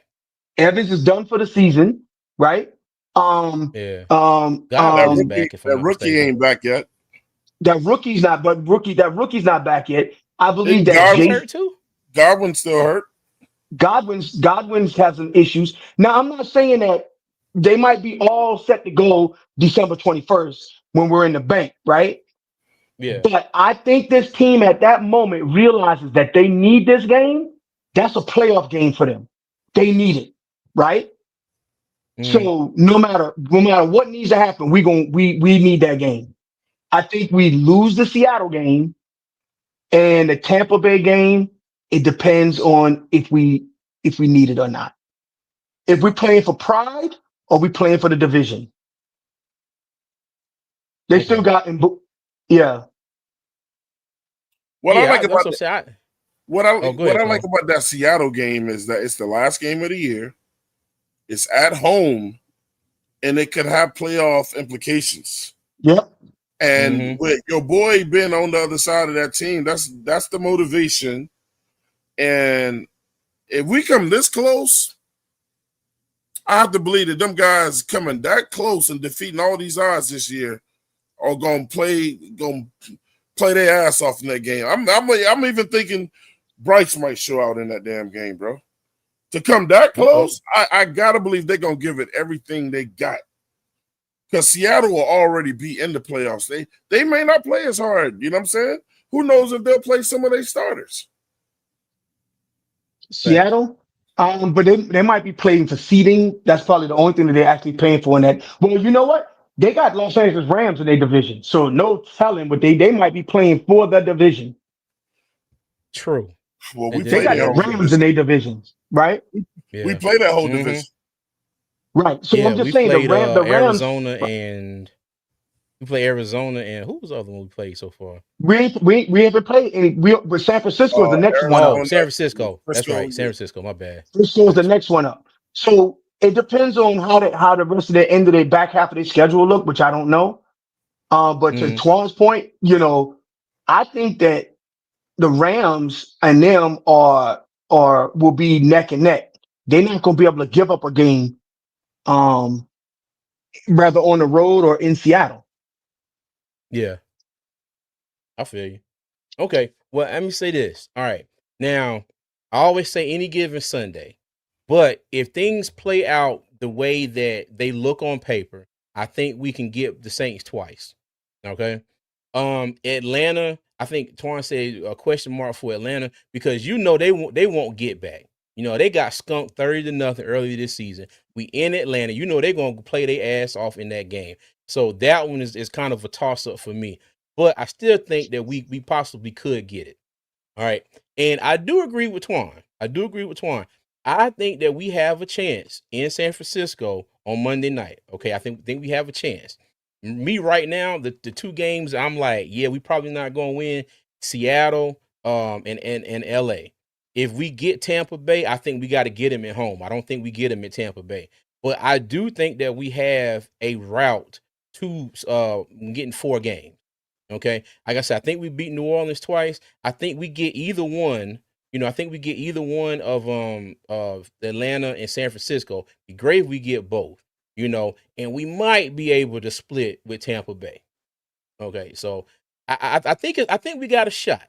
Evans is done for the season, right? Um, Yeah. um, That Godwin is um, rookie, back, if I'm that not rookie mistaken. ain't back yet. that rookie's not back yet. I believe Isn't that He's Godwin? hurt too? Godwin's still hurt. Godwin's has some issues. Now I'm not saying that they might be all set to go December 21st when we're in the bank, right? Yeah. But I think this team at that moment realizes that they need this game. That's a playoff game for them. They need it, right? Mm-hmm. So no matter what needs to happen, we need that game. I think we lose the Seattle game and the Tampa Bay game. It depends on if we need it or not. If we're playing for pride or we playing for the division. They still Okay. got yeah. What I Yeah, like that's about what I'm saying. Oh, go what ahead, I like Twan. about that Seattle game is that it's the last game of the year. It's at home, and it could have playoff implications. Yep. And Mm-hmm. with your boy being on the other side of that team, that's the motivation. And if we come this close, I have to believe that them guys coming that close and defeating all these odds this year are gonna play their ass off in that game. I'm even thinking Bryce might show out in that damn game, bro. To come that Okay. close, I gotta believe they're gonna give it everything they got. Because Seattle will already be in the playoffs. They may not play as hard. You know what I'm saying? Who knows if they'll play some of their starters? Facts. Seattle. But they might be playing for seeding. That's probably the only thing that they're actually paying for in that. Well, you know what? They got Los Angeles Rams in their division. So no telling, but they might be playing for the division. True. Well, we They play got their the whole Addition. Rams in division. their divisions, right? We Yeah. play that whole Mm-hmm. division. Right. So Yeah, I'm just we saying played The Rams. Arizona, and we play Arizona, and who was the other one we played so far? We haven't played any. But San Francisco is the next one Oh, up. Arizona, San Francisco. That's Frisco. right. San Francisco. My bad. Frisco is the Gotcha. next one up. So it depends on how the rest of the end of their back half of their schedule look, which I don't know. But to Mm-hmm. Twan's point, I think that the Rams and them will be neck and neck. They're not going to be able to give up a game, um, rather on the road or in Seattle. Yeah, I feel you. Okay. Well, let me say this. All right. Now, I always say any given Sunday, but if things play out the way that they look on paper, I think we can get the Saints twice. Okay. Atlanta, I think Twan said a question mark for Atlanta because they won't get back. They got skunked 30-0 earlier this season. We in Atlanta. They're gonna play their ass off in that game. So that one is kind of a toss-up for me. But I still think that we possibly could get it. All right. And I do agree with Twan. I think that we have a chance in San Francisco on Monday night. Okay. I think we have a chance. Me right now, the two games, I'm like, yeah, we probably not gonna win. Seattle, and LA. If we get Tampa Bay, I think we got to get him at home. I don't think we get him at Tampa Bay. But I do think that we have a route to getting 4 games. Okay. Like I said, I think we beat New Orleans twice. I think we get either one. I think we get either one of Atlanta and San Francisco. Be great if we get both, and we might be able to split with Tampa Bay. Okay. So I think we got a shot.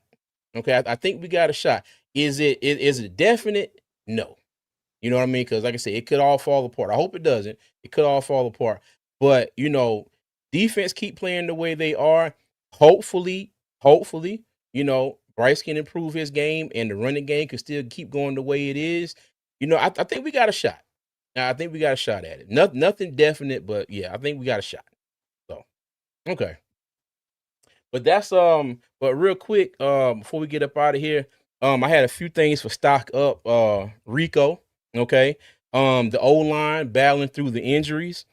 Okay. I think we got a shot. Is it definite? No. You know what I mean? Because like I said, it could all fall apart. I hope it doesn't. It could all fall apart. But defense keep playing the way they are. Hopefully, Bryce can improve his game and the running game can still keep going the way it is. I think we got a shot. I think we got a shot at it. Nothing definite, but yeah, I think we got a shot. So okay. But but real quick, before we get up out of here, I had a few things for stock up. Rico, okay. The O line battling through the injuries.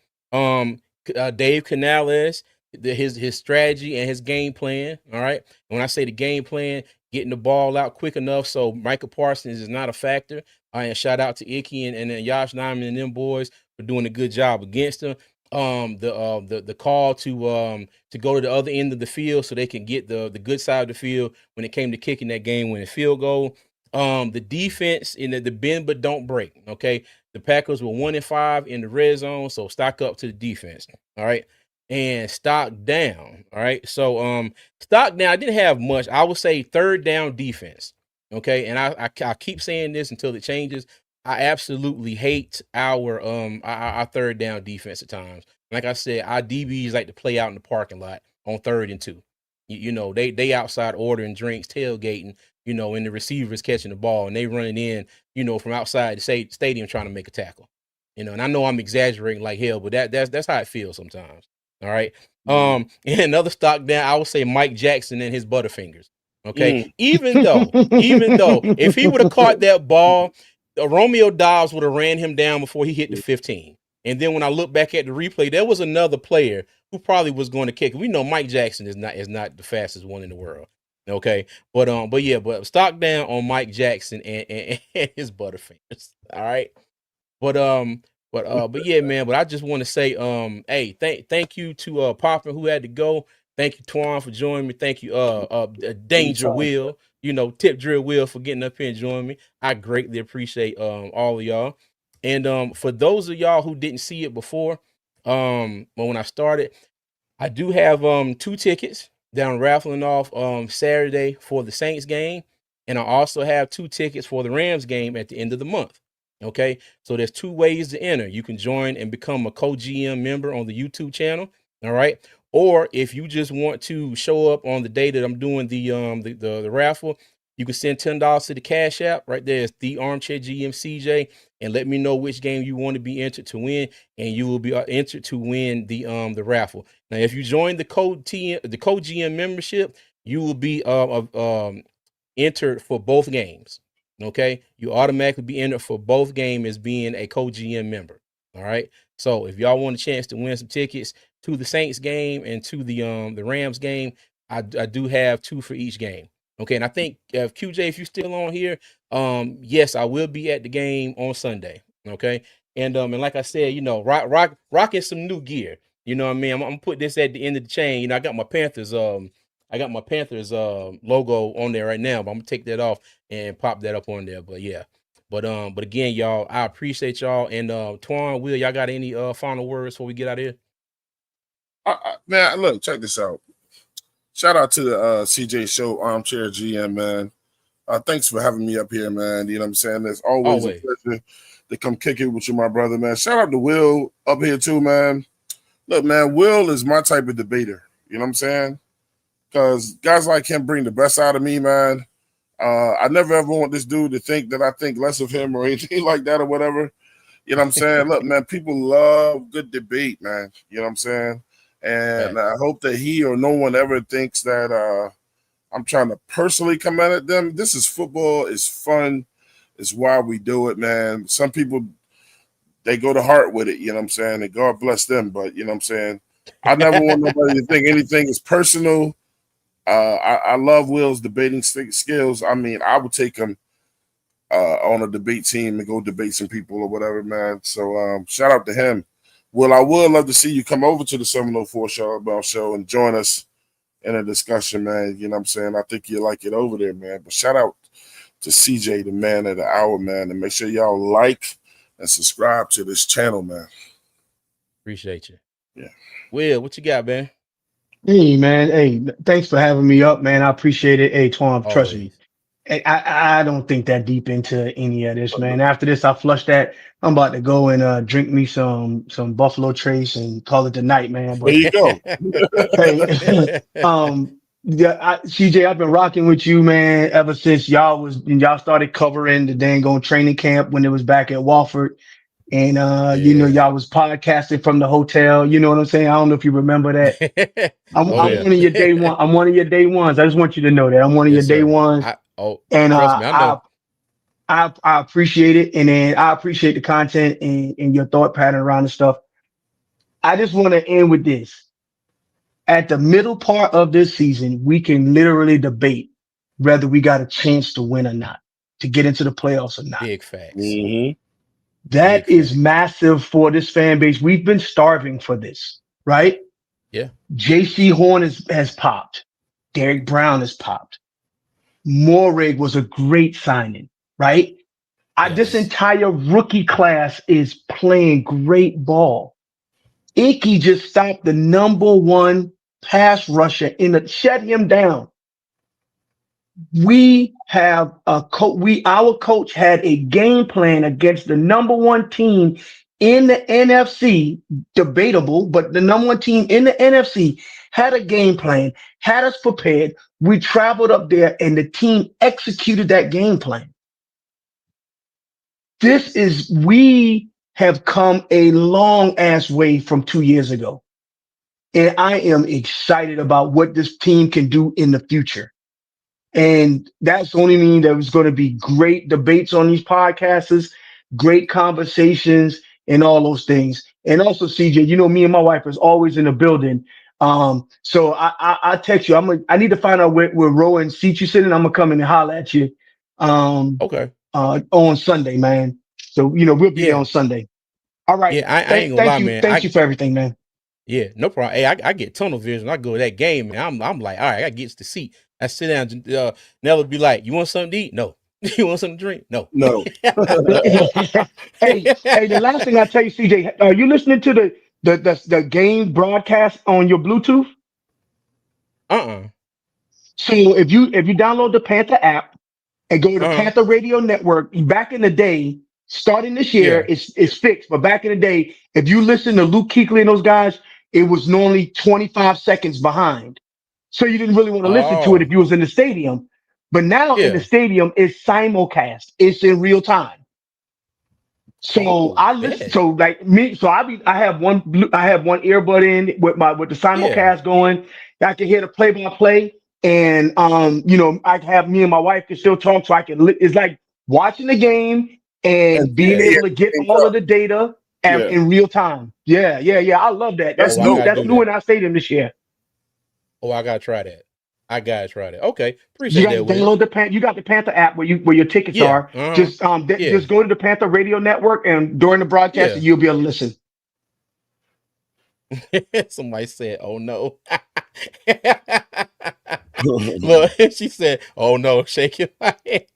Dave Canales, his strategy and his game plan. All right. And when I say the game plan, getting the ball out quick enough so Michael Parsons is not a factor. And shout out to Icky and then Josh Nyman and them boys for doing a good job against him. The call to go to the other end of the field so they can get the good side of the field when it came to kicking that game winning field goal. The defense in the bend but don't break. Okay, the Packers were 1-5 in the red zone, so stock up to the defense. All right, and stock down. All right, so stock down. I didn't have much. I would say third down defense. Okay, and I keep saying this until it changes. I absolutely hate our third down defense at times. Like I said, our DBs like to play out in the parking lot on 3rd and 2. You know, they outside ordering drinks, tailgating, you know, and the receivers catching the ball and they running in, you know, from outside the stadium trying to make a tackle. You know, and I know I'm exaggerating like hell, but that's how it feels sometimes. All right. And another stock down, I would say Mike Jackson and his Butterfingers. Okay. Even though if he would have caught that ball, Romeo Dobbs would have ran him down before he hit the 15. And then when I look back at the replay, there was another player who probably was going to kick. We know Mike Jackson is not the fastest one in the world. Okay. But stock down on Mike Jackson and his Butterfingers. All right. But yeah, man. But I just want to say, hey, thank you to Poppin who had to go. Thank you, Twan, for joining me. Thank you, Danger Will, you know, Tip Drill Will for getting up here and joining me. I greatly appreciate all of y'all. And for those of y'all who didn't see it before, when I started, I do have 2 tickets that I'm raffling off Saturday for the Saints game, and I also have 2 tickets for the Rams game at the end of the month. Okay, so there's 2 ways to enter. You can join and become a co-GM member on the YouTube channel. All right, or if you just want to show up on the day that I'm doing the raffle, you can send $10 to the Cash App. Right there is the Armchair GM CJ, and let me know which game you want to be entered to win, and you will be entered to win the raffle. Now, if you join the co-GM membership, you will be entered for both games. Okay, you automatically be entered for both games as being a co-GM member. All right. So if y'all want a chance to win some tickets to the Saints game and to the Rams game, I do have 2 for each game. Okay, and I think QJ, if you're still on here, yes, I will be at the game on Sunday. Okay, and like I said, you know, rocking some new gear. You know what I mean? I'm gonna put this at the end of the chain. You know, I got my Panthers logo on there right now, but I'm gonna take that off and pop that up on there. But yeah, but again, y'all, I appreciate y'all. And Twan, Will, y'all got any final words before we get out of here? Man, look, check this out. Shout out to the CJ Show Armchair GM, man. Thanks for having me up here, man. You know what I'm saying? It's always a pleasure to come kick it with you, my brother, man. Shout out to Will up here too, man. Look, man, Will is my type of debater. You know what I'm saying? Because guys like him bring the best out of me, man. I never ever want this dude to think that I think less of him or anything like that or whatever. You know what I'm saying? Look, man, people love good debate, man. You know what I'm saying? And I hope that he or no one ever thinks that I'm trying to personally come at them. This is football. It's fun. It's why we do it, man. Some people, they go to heart with it, you know what I'm saying? And God bless them. But, you know what I'm saying? I never want nobody to think anything is personal. I love Will's debating skills. I mean, I would take him on a debate team and go debate some people or whatever, man. So shout out to him. Will, I would love to see you come over to the 704 show and join us in a discussion, man. You know what I'm saying? I think you'll like it over there, man. But shout out to CJ, the man of the hour, man. And make sure y'all like and subscribe to this channel, man. Appreciate you. Yeah. Will, what you got, man? Hey, man. Hey, thanks for having me up, man. I appreciate it. Hey, Twan, trust me. I don't think that deep into any of this, man. After this, I flush that. I'm about to go and drink me some Buffalo Trace and call it a night, man. But there you go. hey, CJ, I've been rocking with you, man, ever since y'all started covering the dang on training camp when it was back at Walford. And you know, y'all was podcasting from the hotel. You know what I'm saying? I don't know if you remember that. I'm one of your day one. I'm one of your day ones. I just want you to know that I'm one of your day ones. And trust me, I know. I appreciate it, and then I appreciate the content and your thought pattern around the stuff. I just want to end with this. At the middle part of this season, we can literally debate whether we got a chance to win or not, to get into the playoffs or not. Big facts. hmm That Big is facts. massive for this fan base. We've been starving for this, right? Yeah. JC Horn has popped. Derek Brown has popped. Morrig was a great signing, right? This Yes. entire rookie class is playing great ball. Icky just stopped the number one pass rusher shut him down. We have our coach had a game plan against the number one team in the NFC, debatable, but the number one team in the NFC had a game plan, had us prepared. We traveled up there and the team executed that game plan. We have come a long ass way from 2 years ago. And I am excited about what this team can do in the future. And that's only mean there was going to be great debates on these podcasts, great conversations, and all those things. And also, CJ, me and my wife is always in the building. So I text you. I need to find out where Row and seat you sitting. I'm gonna come in and holler at you. Okay. On Sunday, man. So we'll be there Yeah. on Sunday. All right. Yeah. I ain't gonna lie, man. Thank you for everything, man. Yeah, no problem. Hey, I get tunnel vision. I go to that game, and I'm like, all right, I gotta get to the seat. I sit down. Nella be like, "You want something to eat? No. You want something to drink? No." No. Hey, the last thing I tell you, CJ, are you listening to the game broadcast on your Bluetooth? So if you download the Panther app and go to Panther Radio Network, back in the day, starting this year, Yeah. it's fixed. But back in the day, if you listen to Luke Kuechly and those guys, it was normally 25 seconds behind. So you didn't really want to listen to it if Oh, you was in the stadium. But now in the yeah. stadium, it's simulcast. It's in real time. So Oh, I listen. bet. So like me, so I have one earbud in with the Yeah. simulcast going. I can hear the play by play, and I can have me and my wife can still talk, so I can. It's like watching the game And and being yeah, able to get same all of time. the data Yeah, in real time. Yeah, yeah, yeah. I love that. That's that's Oh, I new. new. gotta That's do new in that. our stadium this year. Oh, I gotta try that. I gotta try that. Okay, You appreciate got to that, Will. download You got the Panther app where your tickets Yeah. are. Just Yeah. just go to the Panther Radio Network, and during the broadcast, Yeah. you'll be able to listen. Somebody said, "Oh no." Look, she said, "Oh no," shake your head.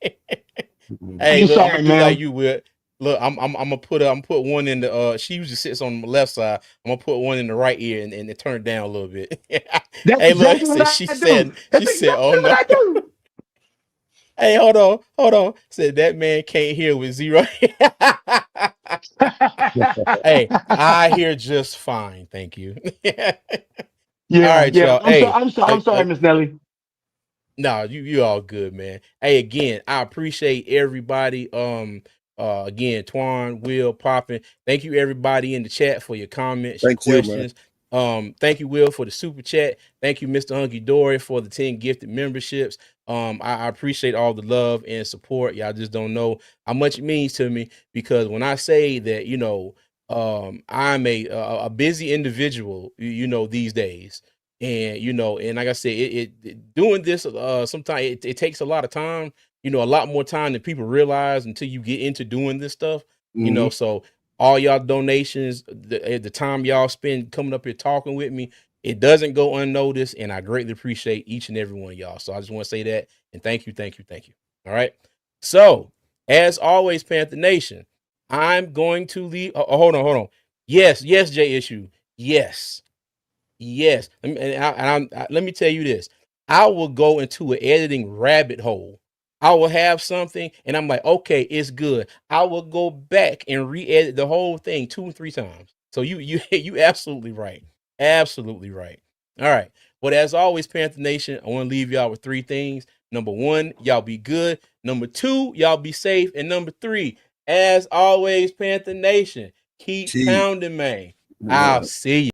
Hey, I'm look, I'm sorry, gonna do like man. you will. Look, I'm gonna put one in the she usually sits on the left side. I'm gonna put one in the right ear and turn it down a little bit. That's Hey, look, exactly what I do. she That's said, "Oh exactly what no." I do. Hey, hold on. Said that man can't hear with zero. Hey, I hear just fine, thank you. All Yeah, right, yeah. y'all. Hey, I'm sorry, Miss Nelly. no, you all good, man. Hey, again, I appreciate everybody. Again, Twan, Will, Poppin. Thank you everybody in the chat for your comments, your Thank you, man. questions. Thank you, Will, for the super chat. Thank you, Mr. Hunky Dory, for the 10 gifted memberships. I appreciate all the love and support. Y'all just don't know how much it means to me, because when I say that, I'm a busy individual, these days. And and like I said, doing this sometimes it takes a lot of time, a lot more time than people realize until you get into doing this stuff. hmm So all y'all donations, the time y'all spend coming up here talking with me, it doesn't go unnoticed, and I greatly appreciate each and every one of y'all. So I just want to say that, and thank you, thank you, thank you. All right. So as always, Panther Nation, I'm going to leave. Hold on. Yes, J issue. Yes. Yes, let me tell you this. I will go into an editing rabbit hole. I will have something, and I'm like, okay, it's good. I will go back and re-edit the whole thing 2 and 3 times. So you absolutely right, absolutely right. All right, but as always, Panther Nation, I want to leave y'all with 3 things. Number 1, y'all be good. Number 2, y'all be safe. And number 3, as always, Panther Nation, keep Keep. pounding, man. I'll see you.